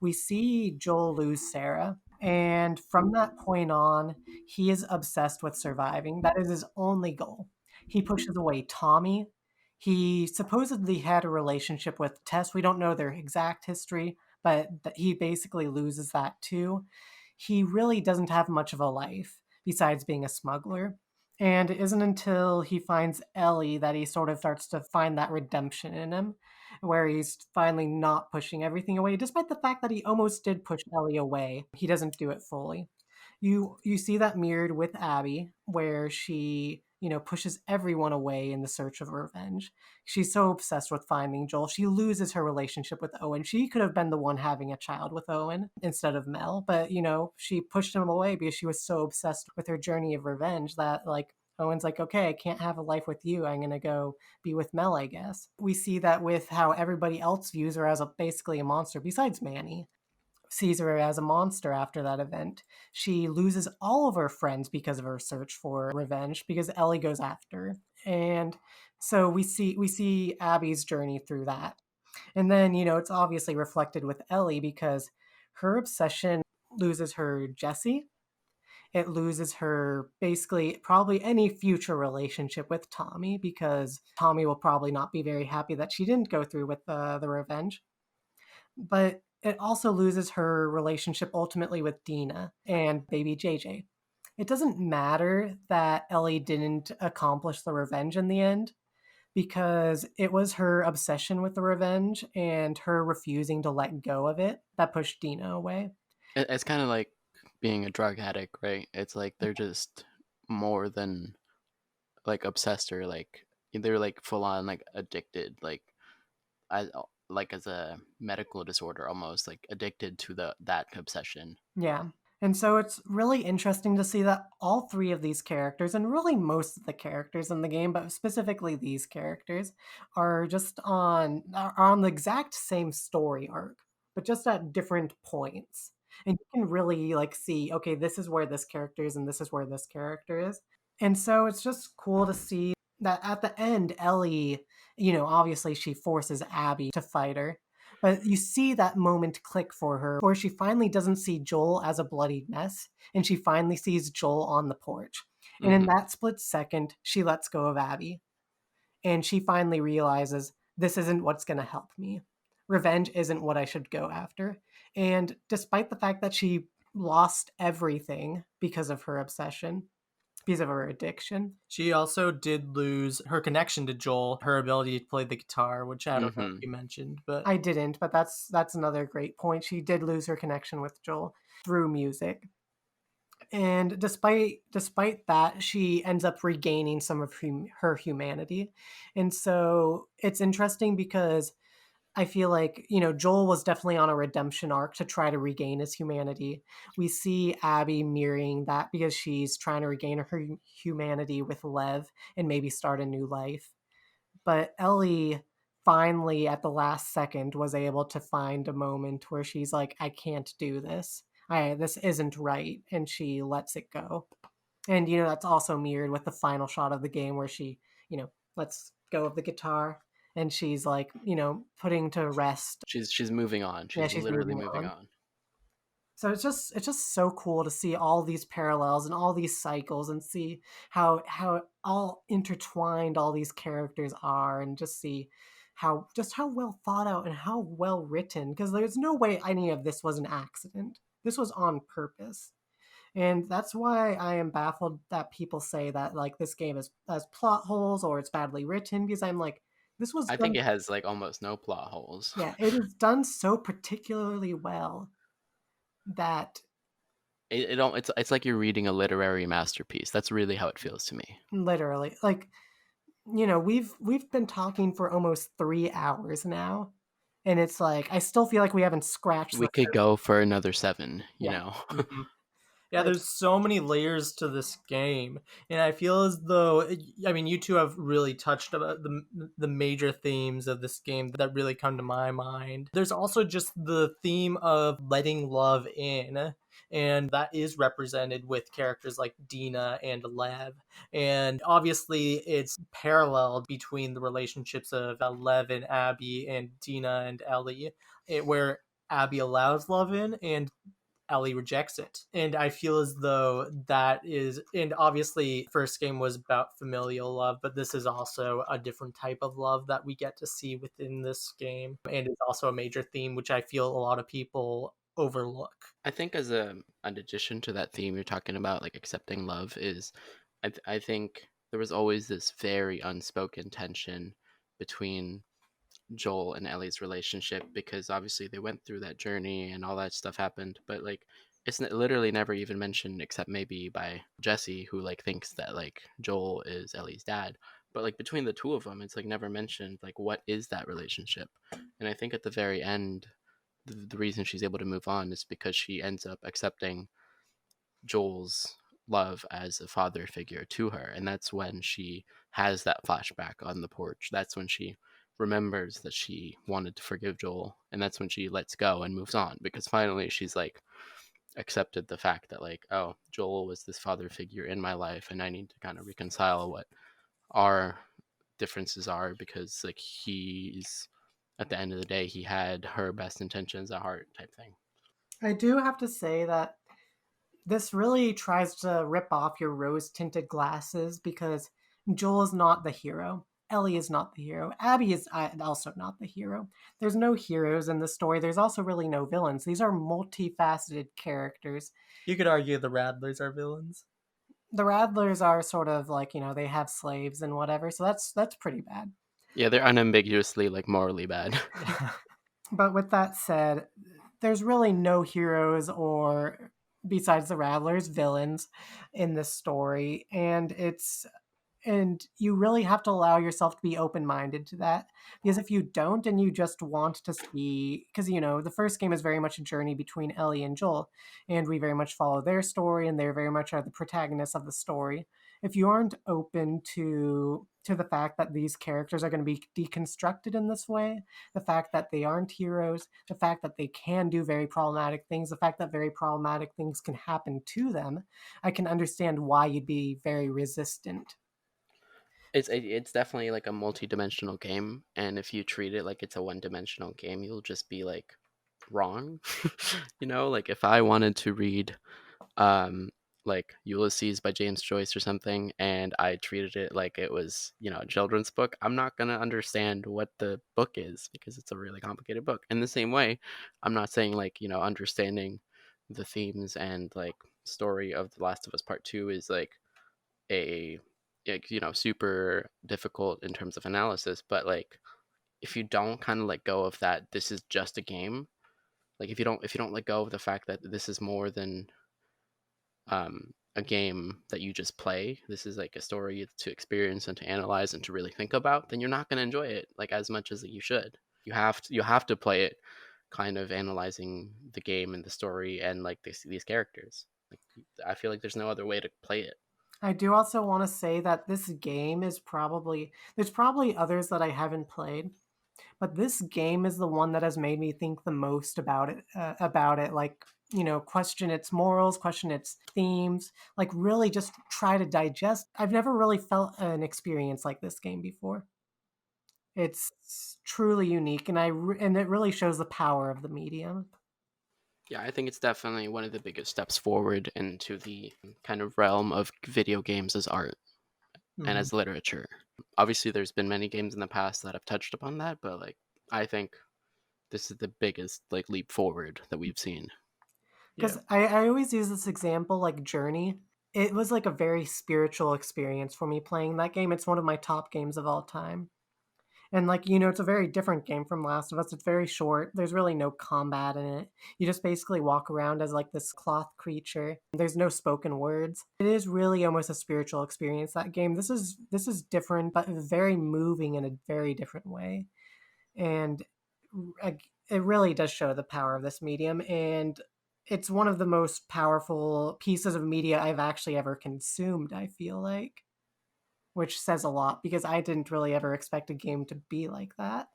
We see Joel lose Sarah, and from that point on, he is obsessed with surviving. That is his only goal. He pushes away Tommy. He supposedly had a relationship with Tess. We don't know their exact history, but he basically loses that too. He really doesn't have much of a life besides being a smuggler. And it isn't until he finds Ellie that he sort of starts to find that redemption in him, where he's finally not pushing everything away, despite the fact that he almost did push Ellie away. He doesn't do it fully. You see that mirrored with Abby, where she, pushes everyone away in the search of revenge. She's so obsessed with finding Joel. She loses her relationship with Owen. She could have been the one having a child with Owen instead of Mel, but she pushed him away because she was so obsessed with her journey of revenge that like Owen's like, okay, I can't have a life with you. I'm going to go be with Mel, I guess. We see that with how everybody else views her as basically a monster, besides Manny sees her as a monster after that event. She loses all of her friends because of her search for revenge because Ellie goes after her. And so we see Abby's journey through that. And then, it's obviously reflected with Ellie because her obsession loses her Jesse. It loses her basically probably any future relationship with Tommy because Tommy will probably not be very happy that she didn't go through with the revenge. But it also loses her relationship ultimately with Dina and baby JJ. It doesn't matter that Ellie didn't accomplish the revenge in the end because it was her obsession with the revenge and her refusing to let go of it that pushed Dina away. It's kind of like being a drug addict, right? It's like they're just more than like obsessed or like they're like full on like addicted, as as a medical disorder almost, like addicted to that obsession. Yeah. And so it's really interesting to see that all three of these characters, and really most of the characters in the game, but specifically these characters, are just are on the exact same story arc, but just at different points. And you can really like see, okay, this is where this character is and this is where this character is. And so it's just cool to see that at the end, Ellie, obviously she forces Abby to fight her. But you see that moment click for her where she finally doesn't see Joel as a bloodied mess and she finally sees Joel on the porch. And in that split second, she lets go of Abby and she finally realizes this isn't what's going to help me. Revenge isn't what I should go after. And despite the fact that she lost everything because of her obsession, because of her addiction. She also did lose her connection to Joel, her ability to play the guitar, which I don't know Mm-hmm. if you mentioned, but I didn't, but that's another great point. She did lose her connection with Joel through music. And despite that, she ends up regaining some of her humanity. And so it's interesting because I feel like, Joel was definitely on a redemption arc to try to regain his humanity. We see Abby mirroring that because she's trying to regain her humanity with Lev and maybe start a new life. But Ellie finally, at the last second, was able to find a moment where she's like, I can't do this. This isn't right. And she lets it go. And, that's also mirrored with the final shot of the game where she, lets go of the guitar and she's like, you know, putting to rest. She's moving on. Yeah, She's she's literally moving moving on. on. So it's just so cool to see all these parallels and all these cycles and see how all intertwined all these characters are, and just see how well thought out and how well written, because there's no way any of this was an accident. This was on purpose. And that's why I am baffled that people say that like this game has plot holes or it's badly written, because I'm like, this was I think done. it has like almost no plot holes. Yeah, it is done so particularly well that It don't. It's like you're reading a literary masterpiece. That's really how it feels to me. literally, like, you know, we've been talking for almost 3 hours now, and it's like I still feel like we haven't scratched We the could surface. go for another 7. You Yeah, know. Mhm. Yeah, like there's so many layers to this game, and I feel as though I mean, you two have really touched about the major themes of this game that really come to my mind. There's also just the theme of letting love in, and that is represented with characters like Dina and Lev. And obviously, it's paralleled between the relationships of Lev and Abby and Dina and Ellie, where Abby allows love in and Ellie rejects it. And I feel as though that is, and obviously, first game was about familial love, but this is also a different type of love that we get to see within this game. And it's also a major theme, which I feel a lot of people overlook. I think as an addition to that theme you're talking about, like accepting love, is I think there was always this very unspoken tension between Joel and Ellie's relationship, because obviously they went through that journey and all that stuff happened, but like it's literally never even mentioned except maybe by Jesse, who like thinks that like Joel is Ellie's dad. But like between the two of them, it's like never mentioned like what is that relationship. And I think at the very end, the reason she's able to move on is because she ends up accepting Joel's love as a father figure to her. And that's when she has that flashback on the porch. That's when she remembers that she wanted to forgive Joel. And that's when she lets go and moves on, because finally she's like accepted the fact that, like, oh, Joel was this father figure in my life and I need to kind of reconcile what our differences are, because, like, he's at the end of the day, he had her best intentions at heart, type thing. I do have to say that this really tries to rip off your rose tinted glasses, because Joel is not the hero. Ellie is not the hero. Abby is also not the hero. There's no heroes in the story. There's also really no villains. These are multifaceted characters. You could argue the Radlers are villains. The Radlers are sort of like, you know, they have slaves and whatever, so that's pretty bad. Yeah, they're unambiguously like morally bad. But with that said, there's really no heroes or, besides the Rattlers, villains in this story, and you really have to allow yourself to be open-minded to that, because if you don't and you just want to see, because you know the first game is very much a journey between Ellie and Joel, and we very much follow their story and they very much are the protagonists of the story. If you aren't open to the fact that these characters are going to be deconstructed in this way, the fact that they aren't heroes, the fact that they can do very problematic things, the fact that very problematic things can happen to them, I can understand why you'd be very resistant. It's definitely like a multi-dimensional game, and if you treat it like it's a one-dimensional game, you'll just be like wrong. You know, like if I wanted to read um like Ulysses by James Joyce or something, and I treated it like it was, you know, a children's book, I'm not going to understand what the book is because it's a really complicated book. In the same way, I'm not saying like, you know, understanding the themes and like story of The Last of Us Part 2 is like a, like, you know, super difficult in terms of analysis, but like if you don't kind of let go of that this is just a game, like if you don't let go of the fact that this is more than a game that you just play, this is like a story to experience and to analyze and to really think about, then you're not going to enjoy it like as much as you should. You have to play it kind of analyzing the game and the story and like these characters. Like, I feel like there's no other way to play it. I do also want to say that this game is there's probably others that I haven't played, but this game is the one that has made me think the most about it, like, you know, question its morals, question its themes, like really just try to digest. I've never really felt an experience like this game before. It's truly unique, and and it really shows the power of the medium. Yeah, I think it's definitely one of the biggest steps forward into the kind of realm of video games as art and Mhm. as literature. Obviously, there's been many games in the past that have touched upon that, but like I think this is the biggest like leap forward that we've seen. Yeah. Because I always use this example, like Journey. It was like a very spiritual experience for me playing that game. It's one of my top games of all time. And like, it's a very different game from Last of Us. It's very short. There's really no combat in it. You just basically walk around as like this cloth creature. There's no spoken words. It is really almost a spiritual experience, that game. This is different, but very moving in a very different way. And it really does show the power of this medium, and it's one of the most powerful pieces of media I've actually ever consumed, I feel like, which says a lot because I didn't really ever expect a game to be like that.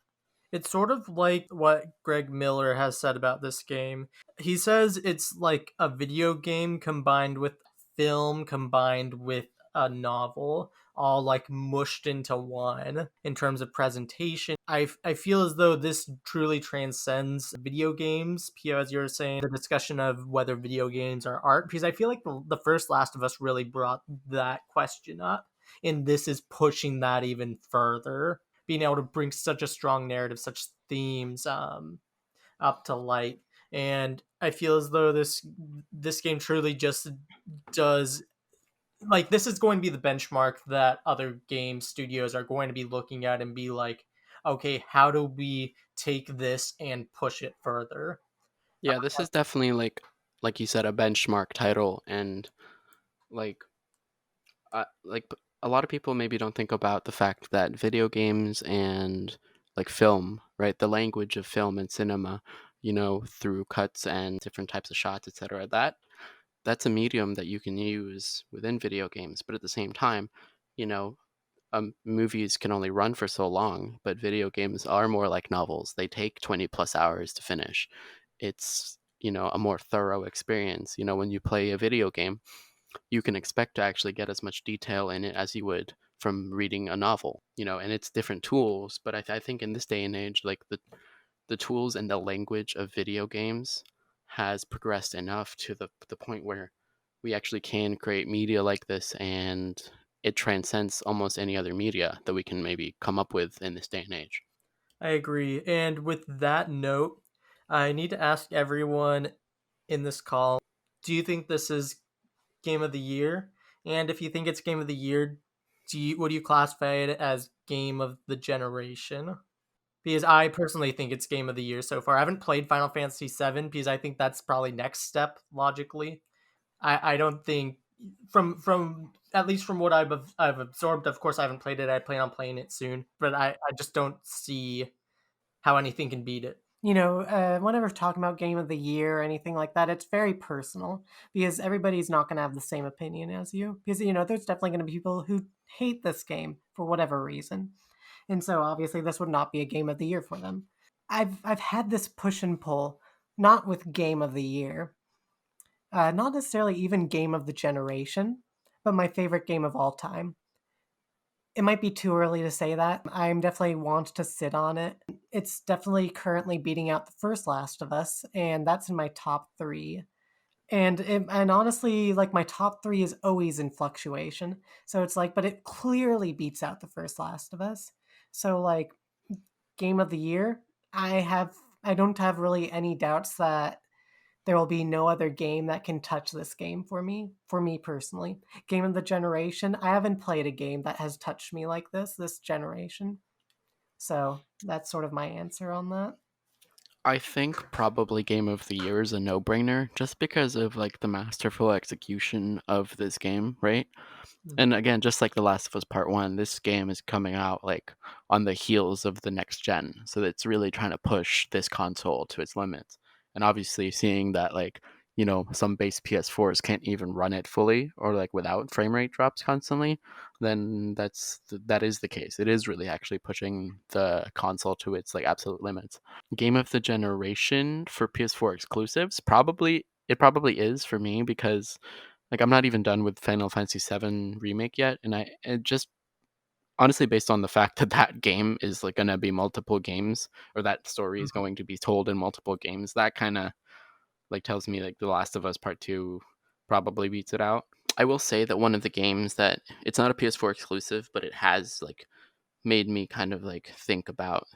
It's sort of like what Greg Miller has said about this game. He says it's like a video game combined with film, combined with a novel, all like mushed into one in terms of presentation. I feel as though this truly transcends video games, Pio, as you were saying, the discussion of whether video games are art, because I feel like the first Last of Us really brought that question up, and this is pushing that even further, being able to bring such a strong narrative, such themes up to light. And I feel as though this game truly just does, like, this is going to be the benchmark that other game studios are going to be looking at and be like, okay, how do we take this and push it further? Yeah, this is definitely like you said, a benchmark title, and like like a lot of people maybe don't think about the fact that video games and like film, right? The language of film and cinema, through cuts and different types of shots, etc. That's a medium that you can use within video games, but at the same time, you know, movies can only run for so long, but video games are more like novels. They take 20 plus hours to finish. It's, a more thorough experience. When you play a video game, you can expect to actually get as much detail in it as you would from reading a novel, and it's different tools. But I think in this day and age, like the tools and the language of video games has progressed enough to the point where we actually can create media like this, and it transcends almost any other media that we can maybe come up with in this day and age. I agree. And with that note, I need to ask everyone in this call, do you think this is game of the year? And if you think it's game of the year, would you classify it as game of the generation? Because I personally think it's game of the year so far. I haven't played Final Fantasy VII because I think that's probably next step logically. I don't think, from at least from what I've absorbed. Of course, I haven't played it. I plan on playing it soon, but I just don't see how anything can beat it. Whenever talking about game of the year or anything like that, it's very personal because everybody's not going to have the same opinion as you. Because, there's definitely going to be people who hate this game for whatever reason. And so obviously this would not be a game of the year for them. I've had this push and pull, not with game of the year, not necessarily even game of the generation, but my favorite game of all time. It might be too early to say that. I'm definitely want to sit on it. It's definitely currently beating out the first Last of Us, and that's in my top three. And honestly, like my top three is always in fluctuation. So it's like, but it clearly beats out the first Last of Us. So like game of the year, I don't have really any doubts that there will be no other game that can touch this game for me personally. Game of the generation, I haven't played a game that has touched me like this generation. So that's sort of my answer on that. I think probably game of the year is a no-brainer just because of like the masterful execution of this game, right? Mhm. And again, just like The Last of Us Part 1, this game is coming out like on the heels of the next gen. So it's really trying to push this console to its limits. And obviously seeing that like, some base PS4s can't even run it fully or like without frame rate drops constantly, then that is the case. It is really actually pushing the console to its like absolute limits. Game of the generation for PS4 exclusives, probably is for me because like I'm not even done with Final Fantasy VII remake yet, and it just honestly, based on the fact that that game is like going to be multiple games, or that story is Mhm. going to be told in multiple games, that kind of like tells me like The Last of Us Part 2 probably beats it out. I will say that one of the games that it's not a PS4 exclusive, but it has like made me kind of like think about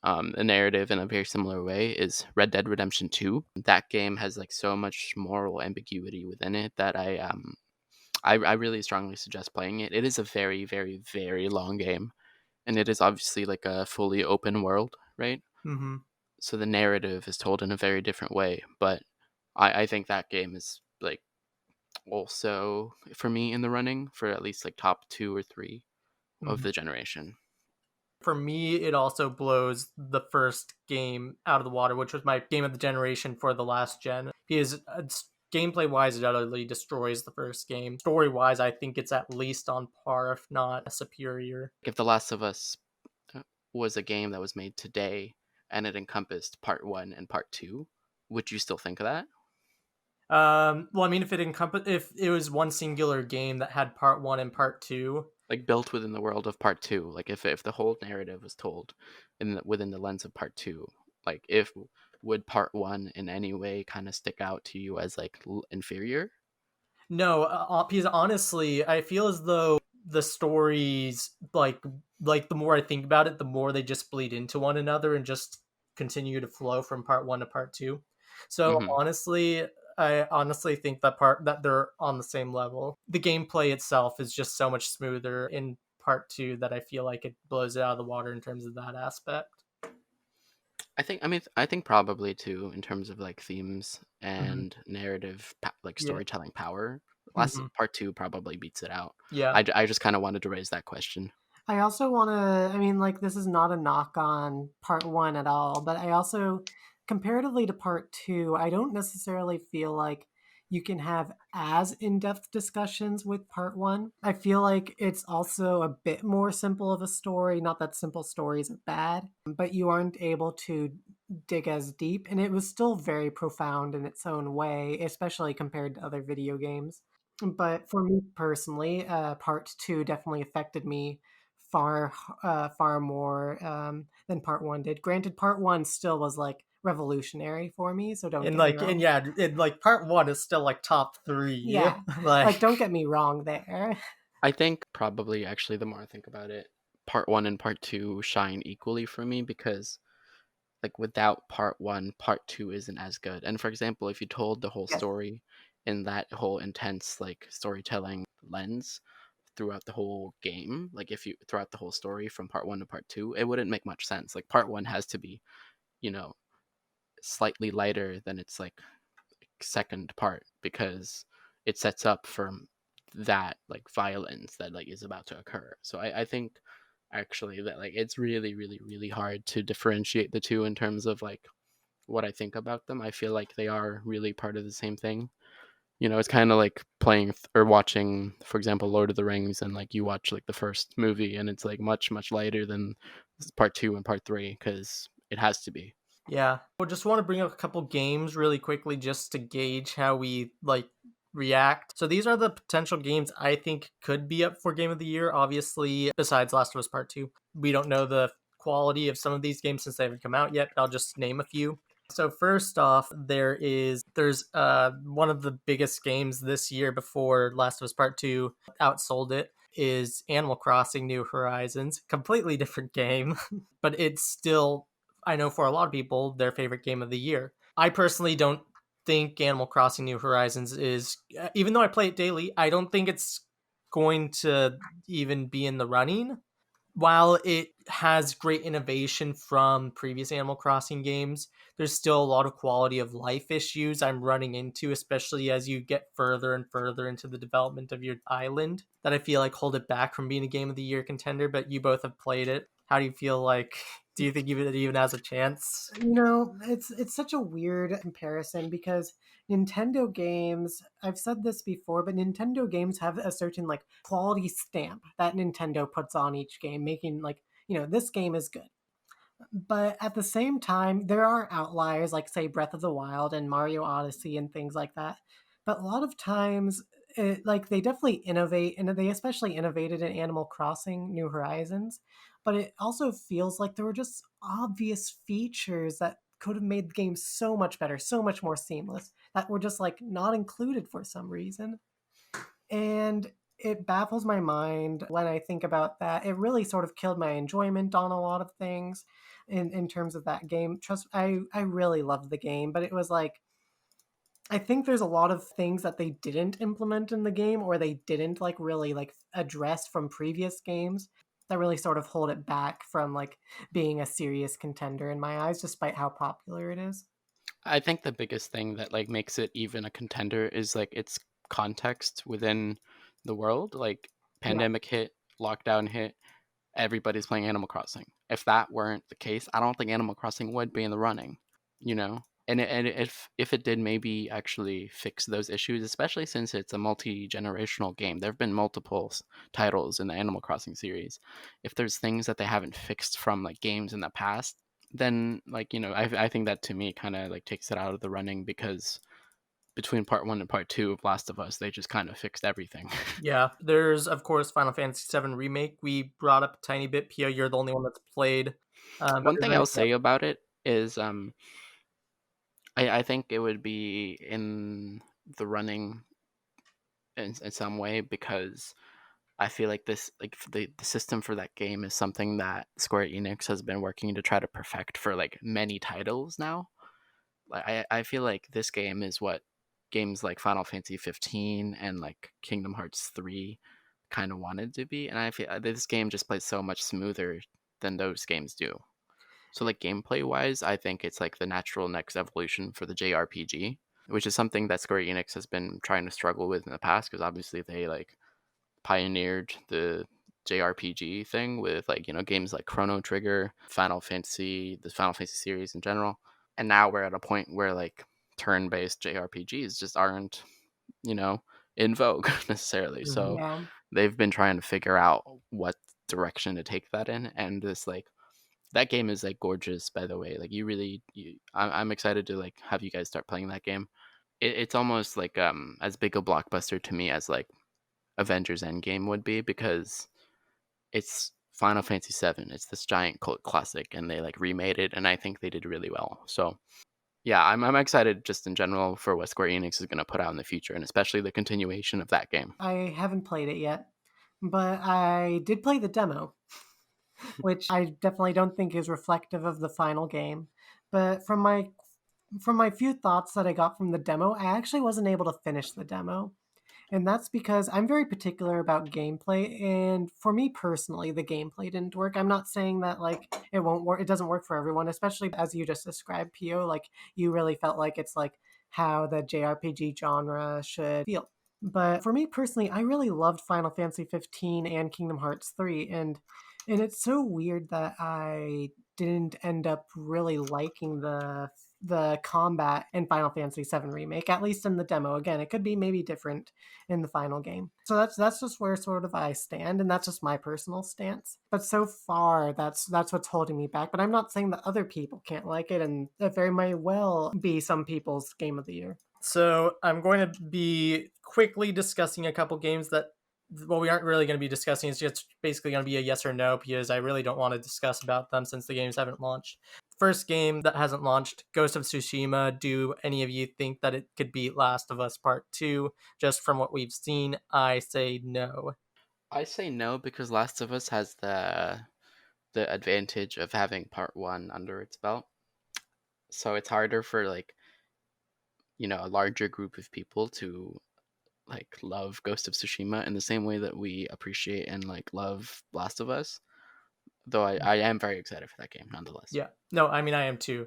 a narrative in a very similar way is Red Dead Redemption 2. That game has like so much moral ambiguity within it that I really strongly suggest playing it. It is a very, very, very long game, and it is obviously like a fully open world, right? Mm-hmm. So the narrative is told in a very different way, but I think that game is like also for me in the running for at least like top 2 or 3 of Mm-hmm. the generation. For me, it also blows the first game out of the water, which was my game of the generation for the last gen. Because gameplay wise, it utterly destroys the first game. Story wise, I think it's at least on par, if not superior. If The Last of Us was a game that was made today and it encompassed part 1 and part 2, would you still think of that? Well, I mean, if it was one singular game that had part one and part two, Like built within the world of part 2, like if the whole narrative was told within the lens of part 2, like if would part 1 in any way kind of stick out to you as like inferior? no, because honestly, I feel as though the stories, like the more I think about it, the more they just bleed into one another and just continue to flow from part one to part two. So Hmm. honestly, I honestly think that they're on the same level. The gameplay itself is just so much smoother in part two that I feel like it blows it out of the water in terms of that aspect. I think probably too in terms of like themes Mm-hmm. and narrative like Yeah. storytelling power. Last Hmm. part 2 probably beats it out. Yeah. I just kind of wanted to raise that question. I also want to, I mean, like, this is not a knock on part one at all, but I also, comparatively to part two, I don't necessarily feel like you can have as in depth discussions with part one. I feel like it's also a bit more simple of a story. Not that simple stories are bad, but you aren't able to dig as deep, and it was still very profound in its own way, especially compared to other video games. But for me personally, part two definitely affected me far far more than part one did. Granted, part one still was like revolutionary for me, so don't And get me like, and wrong. yeah, and like part one is still like top three. Yeah, like Like, don't get me wrong there. I think probably actually the more I think about it, part 1 and part 2 shine equally for me because like without part 1, part 2 isn't as good. And for example, if you told the whole Yes. story in that whole intense like storytelling lens throughout the whole game, like if you throughout the whole story from part 1 to part 2, it wouldn't make much sense. Like part 1 has to be, you know, slightly lighter than its like second part because it sets up for that like violence that like is about to occur. So I think actually that like it's really really really hard to differentiate the two in terms of like what I think about them. I feel like they are really part of the same thing. You know, it's kind of like playing or watching, for example, Lord of the Rings, and like you watch like the first movie, and it's like much much lighter than part 2 and part 3 because it has to be. yeah. I just want to bring up a couple games really quickly just to gauge how we like react. So these are the potential games I think could be up for Game of the Year. Obviously, besides Last of Us Part 2, we don't know the quality of some of these games since they haven't come out yet, but I'll just name a few. So first off, there's one of the biggest games this year before Last of Us Part 2 outsold it is Animal Crossing New Horizons. Completely different game, but it's still, I know for a lot of people, their favorite game of the year. I personally don't think Animal Crossing New Horizons is, even though I play it daily, I don't think it's going to even be in the running. While it has great innovation from previous Animal Crossing games, there's still a lot of quality of life issues I'm running into, especially as you get further and further into the development of your island, that I feel like hold it back from being a Game of the Year contender. But you both have played it. How do you feel like? Do you think it even has a chance? It's such a weird comparison because Nintendo games, I've said this before, but Nintendo games have a certain like quality stamp that Nintendo puts on each game, making like, this game is good. But at the same time, there are outliers like say Breath of the Wild and Mario Odyssey and things like that. But a lot of times like they definitely innovate, and they especially innovated in Animal Crossing New Horizons, but it also feels like there were just obvious features that could have made the game so much better, so much more seamless, that were just like not included for some reason. And it baffles my mind when I think about that. It really sort of killed my enjoyment on a lot of things in terms of that game. Trust, I really loved the game, but it was like I think there's a lot of things that they didn't implement in the game, or they didn't like really like address from previous games, that really sort of hold it back from like being a serious contender in my eyes, despite how popular it is. I think the biggest thing that like makes it even a contender is like its context within the world. Like Yeah. pandemic hit, lockdown hit, everybody's playing Animal Crossing. If that weren't the case, I don't think Animal Crossing would be in the running, you know? And if it did maybe actually fix those issues, especially since it's a multi-generational game. There have been multiple titles in the Animal Crossing series. If there's things that they haven't fixed from like games in the past, then like, I think that to me kind of like takes it out of the running because between part 1 and part 2 of Last of Us, they just kind of fixed everything. Yeah, there's of course Final Fantasy VII Remake. We brought up a tiny bit. Pio, you're the only one that's played. But One is thing there I'll anything else? say about it is I think it would be in the running in some way because I feel like this like the system for that game is something that Square Enix has been working to try to perfect for like many titles now. Like I feel like this game is what games like Final Fantasy 15 and like Kingdom Hearts 3 kind of wanted to be, and I feel this game just plays so much smoother than those games do. So like gameplay wise, I think it's like the natural next evolution for the JRPG, which is something that Square Enix has been trying to struggle with in the past because obviously they like pioneered the JRPG thing with like, games like Chrono Trigger, the Final Fantasy series in general. And now we're at a point where like turn-based JRPGs just aren't, you know, in vogue necessarily. Mhm. So Yeah. they've been trying to figure out what direction to take that in, and this like that game is like gorgeous, by the way. Like I'm excited to like have you guys start playing that game. It's almost like as big a blockbuster to me as like Avengers Endgame would be because it's Final Fantasy VII. It's this giant cult classic, and they like remade it, and I think they did really well. So yeah, I'm excited just in general for what Square Enix is going to put out in the future, and especially the continuation of that game. I haven't played it yet, but I did play the demo, which I definitely don't think is reflective of the final game. But from my few thoughts that I got from the demo, I actually wasn't able to finish the demo. And that's because I'm very particular about gameplay, and for me personally, the gameplay didn't work. I'm not saying that like it won't work, it doesn't work for everyone, especially as you just described, Pio, like you really felt like it's like how the JRPG genre should feel. But for me personally, I really loved Final Fantasy 15 and Kingdom Hearts 3, and it's so weird that I didn't end up really liking the combat in Final Fantasy VII Remake, at least in the demo. Again, it could be maybe different in the final game. So that's just where sort of I stand, and that's just my personal stance. But so far, that's what's holding me back. But I'm not saying that other people can't like it, and it very may well be some people's game of the year. So I'm going to be quickly discussing a couple games that, well, we aren't really going to be discussing. It's just basically going to be a yes or no because I really don't want to discuss about them since the games haven't launched. First game that hasn't launched, Ghost of Tsushima. Do any of you think that it could beat Last of Us Part 2? Just from what we've seen, I say no. I say no because Last of Us has the advantage of having part 1 under its belt. So it's harder for like, a larger group of people to like love Ghost of Tsushima in the same way that we appreciate and like love Last of Us. Though I am very excited for that game nonetheless. Yeah. No, I mean, I am too.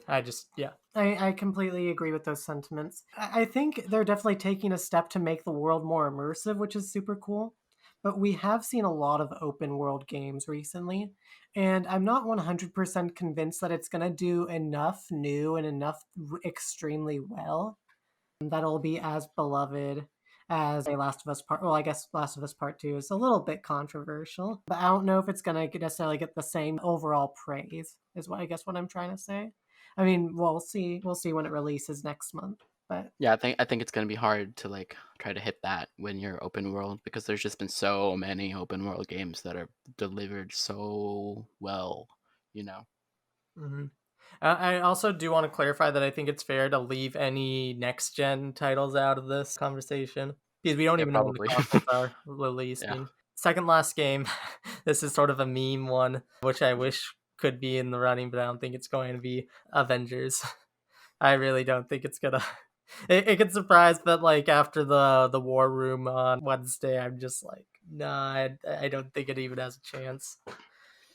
Yeah. I completely agree with those sentiments. I think they're definitely taking a step to make the world more immersive, which is super cool. But we have seen a lot of open world games recently, and I'm not 100% convinced that it's going to do enough new and enough extremely well that'll be as beloved as a Last of Us Part. Well, I guess Last of Us Part 2 is a little bit controversial, but I don't know if it's going to necessarily get the same overall praise, is what I guess what I'm trying to say. I mean, we'll see. We'll see when it releases next month. But Yeah, I think it's gonna be hard to like try to hit that when you're open world because there's just been so many open world games that are delivered so well, you know. Mhm. I also do want to clarify that I think it's fair to leave any next gen titles out of this conversation because we don't Yeah, even know when the probably. consoles are Yeah. releasing. Second last game, this is sort of a meme one, which I wish could be in the running, but I don't think it's going to be Avengers. I really don't think it's gonna. It could surprise, but like after the war room on Wednesday, I'm just like, nah, I don't think it even has a chance.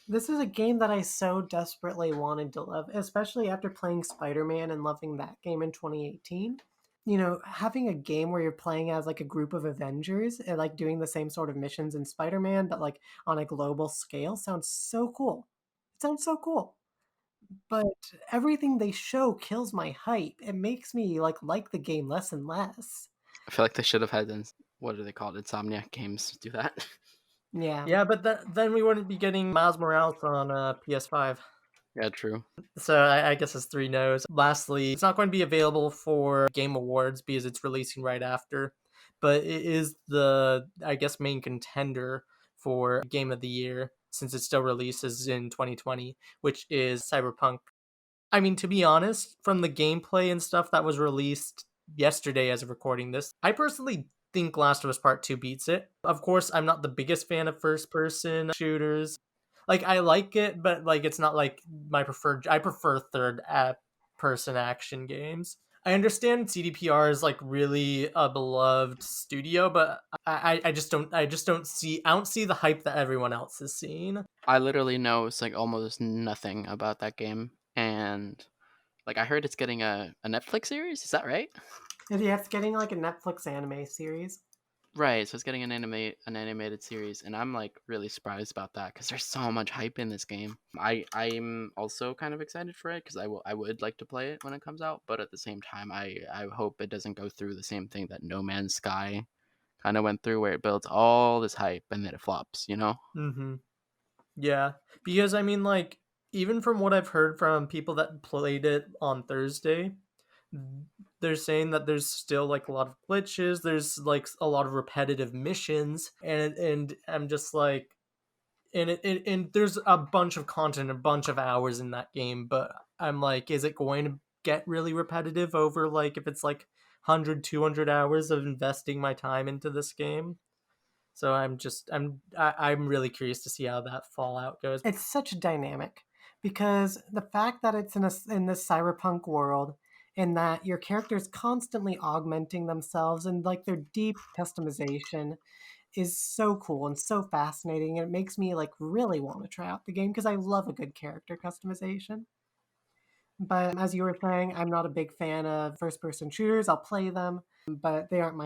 this is a game that I so desperately wanted to love, especially after playing Spider-Man and loving that game in 2018. You know, having a game where you're playing as like a group of Avengers and like doing the same sort of missions in Spider-Man, but like on a global scale sounds so cool. It sounds so cool. But everything they show kills my hype. It makes me like the game less and less. I feel like they should have had what are they called? Insomniac games do that. Yeah. Yeah, but then we wouldn't be getting Miles Morales on PS5. Yeah, true. So I guess it's three no's. Lastly, it's not going to be available for Game Awards because it's releasing right after, but it is the, I guess, main contender for Game of the Year since it still releases in 2020, which is Cyberpunk. I mean, to be honest, from the gameplay and stuff that was released yesterday as of recording this, I personally think Last of Us Part 2 beats it. Of course, I'm not the biggest fan of first person shooters. Like I like it, but like it's not like my preferred I prefer third person action games. I understand CDPR is like really a beloved studio, but I just don't see the hype that everyone else is seeing. I literally know it's like almost nothing about that game, and like I heard it's getting a Netflix series. Is that right? Yeah, it's getting like a Netflix anime series. Right, so it's getting an animated series, and I'm like really surprised about that because there's so much hype in this game. I'm also kind of excited for it because I would like to play it when it comes out, but at the same time, I hope it doesn't go through the same thing that No Man's Sky kind of went through, where it builds all this hype and then it flops. You know? Mhm. Yeah, because I mean, like, even from what I've heard from people that played it on Thursday, they're saying that there's still like a lot of glitches. There's like a lot of repetitive missions, and I'm just like, and there's a bunch of content, a bunch of hours in that game, but I'm like, is it going to get really repetitive over like if it's like 100, 200 hours of investing my time into this game? So I'm really curious to see how that Fallout goes. It's such a dynamic because the fact that it's in this cyberpunk world and that your characters constantly augmenting themselves and like their deep customization is so cool and so fascinating, and it makes me like really want to try out the game because I love a good character customization. But as you were saying, I'm not a big fan of first person shooters. I'll play them, but they aren't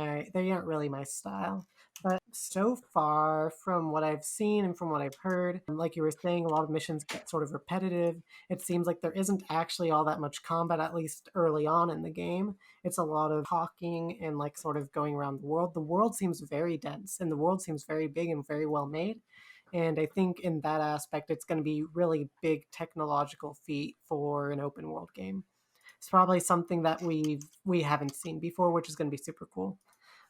really my style. But so far from what I've seen and from what I've heard, like you were saying, a lot of missions get sort of repetitive. It seems like there isn't actually all that much combat, at least early on in the game. It's a lot of talking and like sort of going around the world. The world seems very dense and the world seems very big and very well made. And I think in that aspect, it's going to be really big technological feat for an open world game. It's probably something that we haven't seen before, which is going to be super cool.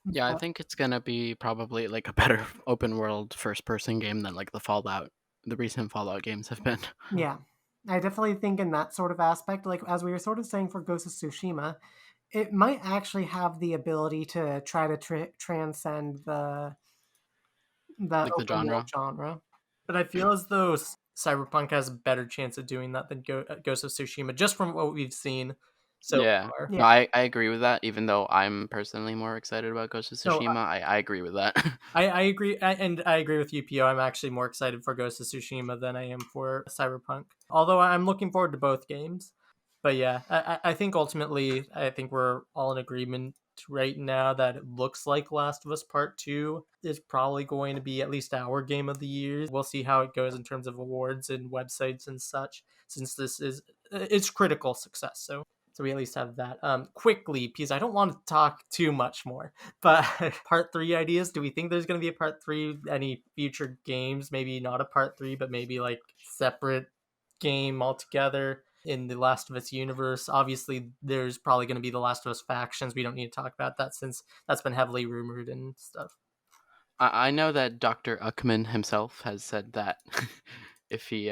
Yeah, I But think it's gonna be probably like a better open world first person game than like the recent Fallout games have been. yeah, I definitely think in that sort of aspect, like as we were sort of saying for Ghost of Tsushima, it might actually have the ability to try to transcend the Like the open world genre. genre. But I feel as though Cyberpunk has a better chance of doing that than Ghost of Tsushima, just from what we've seen so Yeah. far. No, Yeah, I agree with that, even though I'm personally more excited about Ghost of No, Tsushima. I agree with that. I agree, and I agree with you, PO. I'm actually more excited for Ghost of Tsushima than I am for Cyberpunk. Although I'm looking forward to both games. But yeah, I think ultimately, I think we're all in agreement right now that it looks like Last of Us Part 2 is probably going to be at least our game of the year. We'll see how it goes in terms of awards and websites and such, since this is it's critical success. So we at least have that. Quickly, because I don't want to talk too much more. But part three ideas. Do we think there's going to be a part three? Any future games? Maybe not a part three, but maybe like separate game altogether. in the Last of Us universe. Obviously, there's probably going to be the Last of Us factions. We don't need to talk about that since that's been heavily rumored and stuff. I know that Dr. Uckman himself has said that if he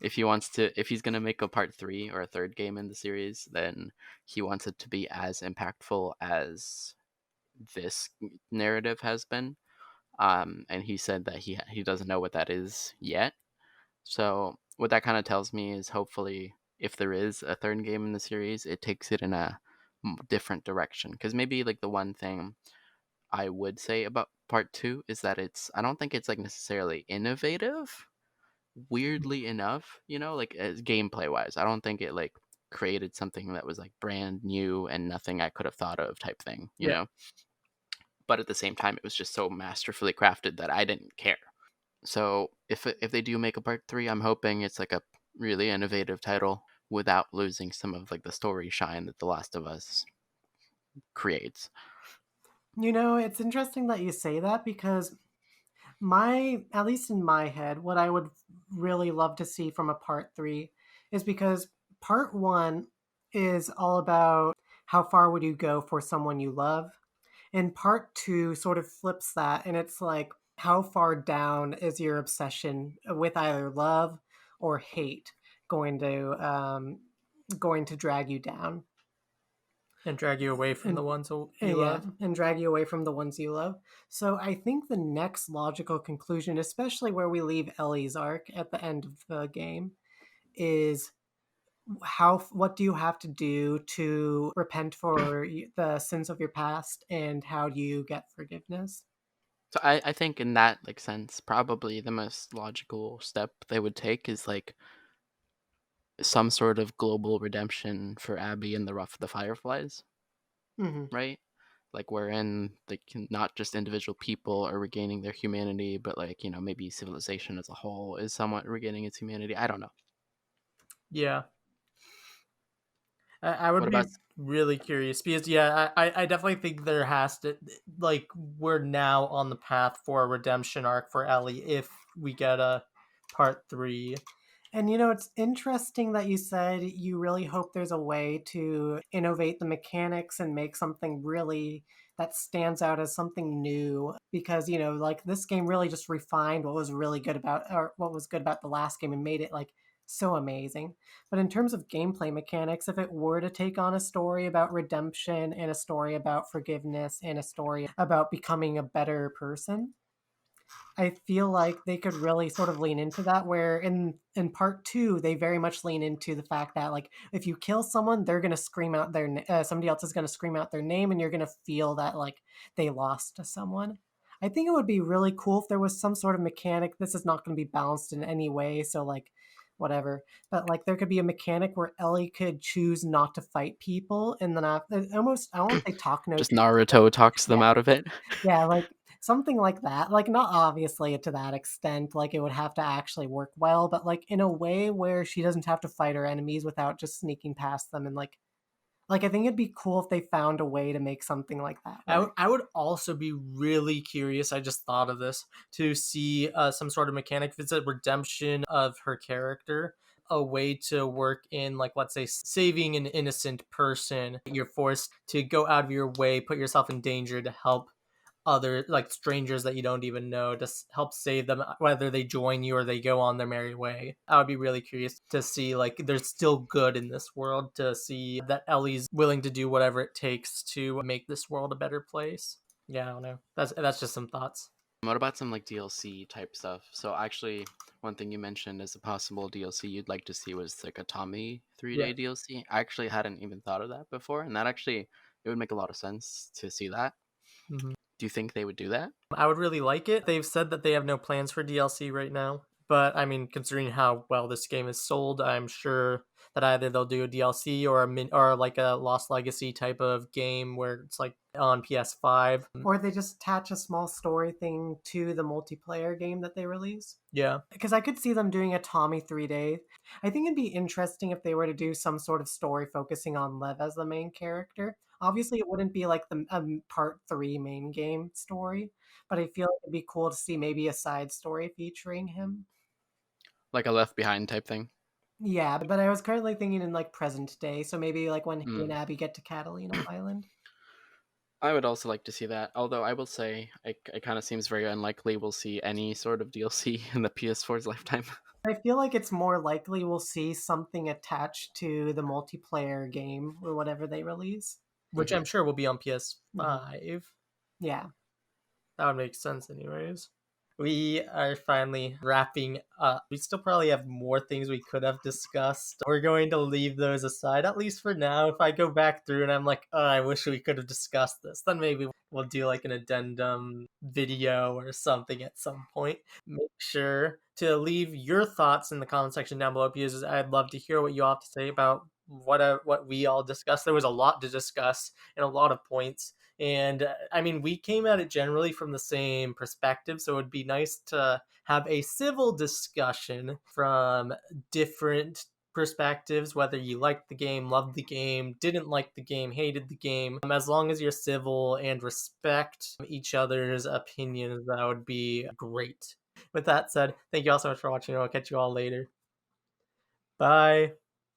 if he's gonna make a part 3 or a third game in the series, then he wants it to be as impactful as this narrative has been. And he said that he doesn't know what that is yet. So what that kind of tells me is hopefully if there is a third game in the series, it takes it in a different direction. Because maybe like the one thing I would say about part 2 is that I don't think it's like necessarily innovative. Weirdly enough, like as gameplay wise, I don't think it like created something that was like brand new and nothing I could have thought of type thing, Yeah. But at the same time, it was just so masterfully crafted that I didn't care. So if they do make a part 3, I'm hoping it's like a really innovative title without losing some of like the story shine that The Last of Us creates. It's interesting that you say that because at least in my head, what I would really love to see from a part 3 is because part 1 is all about how far would you go for someone you love, and part 2 sort of flips that, and it's like how far down is your obsession with either love or hate going to drag you down And drag you away from and the ones you yeah, love. and drag you away from the ones you love. So I think the next logical conclusion, especially where we leave Ellie's arc at the end of the game, is what do you have to do to repent for the sins of your past, and how do you get forgiveness? So I think in that like sense, probably the most logical step they would take is like some sort of global redemption for Abby and the Fireflies, Mm-hmm. right? Like wherein like not just individual people are regaining their humanity, but like maybe civilization as a whole is somewhat regaining its humanity. I don't know. Yeah. I What would about be really curious because I definitely think there has to, like, we're now on the path for a redemption arc for Ellie if we get a part 3. And it's interesting that you said you really hope there's a way to innovate the mechanics and make something really that stands out as something new, because like this game really just refined what was really good about, or what was good about the last game, and made it like so amazing. But in terms of gameplay mechanics, if it were to take on a story about redemption and a story about forgiveness and a story about becoming a better person, I feel like they could really sort of lean into that, where in part 2 they very much lean into the fact that like if you kill someone, they're going to scream out somebody else is going to scream out their name, and you're going to feel that like they lost to someone. I think it would be really cool if there was some sort of mechanic. This is not going to be balanced in any way, so like whatever, but like there could be a mechanic where Ellie could choose not to fight people, and then almost, I don't want to say talk no just to, Naruto talks yeah, them out of it? yeah, like something like that. Like not obviously to that extent, like it would have to actually work well, but like in a way where she doesn't have to fight her enemies without just sneaking past them, and like I think it'd be cool if they found a way to make something like that work. I would also be really curious. I just thought of this to see some sort of mechanic. If it's a redemption of her character, a way to work in, like, let's say, saving an innocent person. You're forced to go out of your way, put yourself in danger to help other, like, strangers that you don't even know, to help save them, whether they join you or they go on their merry way. I would be really curious to see, like, there's still good in this world, to see that Ellie's willing to do whatever it takes to make this world a better place. Yeah, I don't know, that's just some thoughts. What about some like DLC type stuff? So actually, one thing you mentioned as a possible DLC you'd like to see was like a Tommy 3-day Yeah. DLC. I actually hadn't even thought of that before, and that actually it would make a lot of sense to see that. Mhm. Do you think they would do that? I would really like it. They've said that they have no plans for DLC right now. But I mean, considering how well this game is sold, I'm sure that either they'll do a DLC or or like a Lost Legacy type of game where it's like on PS5. Or they just attach a small story thing to the multiplayer game that they release. Yeah. Because I could see them doing a Tommy 3-day. I think it'd be interesting if they were to do some sort of story focusing on Lev as the main character. Obviously, it wouldn't be like the part 3 main game story, but I feel like it'd be cool to see maybe a side story featuring him. Like a Left Behind type thing? Yeah, but I was currently thinking in like present day, so maybe like when he and Mm. Abby get to Catalina Island. I would also like to see that. Although I will say, it kind of seems very unlikely we'll see any sort of DLC in the PS4's lifetime. I feel like it's more likely we'll see something attached to the multiplayer game or whatever they release. which I'm sure will be on PS5. Yeah. That would make sense, anyways. We are finally wrapping up. We still probably have more things we could have discussed. We're going to leave those aside, at least for now. If I go back through and I'm like, oh, I wish we could have discussed this, then maybe we'll do like an addendum video or something at some point. Make sure to leave your thoughts in the comment section down below, because I'd love to hear what you all have to say about what we all discussed. There was a lot to discuss and a lot of points. And I mean, we came at it generally from the same perspective, so it would be nice to have a civil discussion from different perspectives, whether you liked the game, loved the game, didn't like the game, hated the game. As long as you're civil and respect each other's opinions, that would be great. With that said, thank you all so much for watching, and I'll catch you all later. Bye.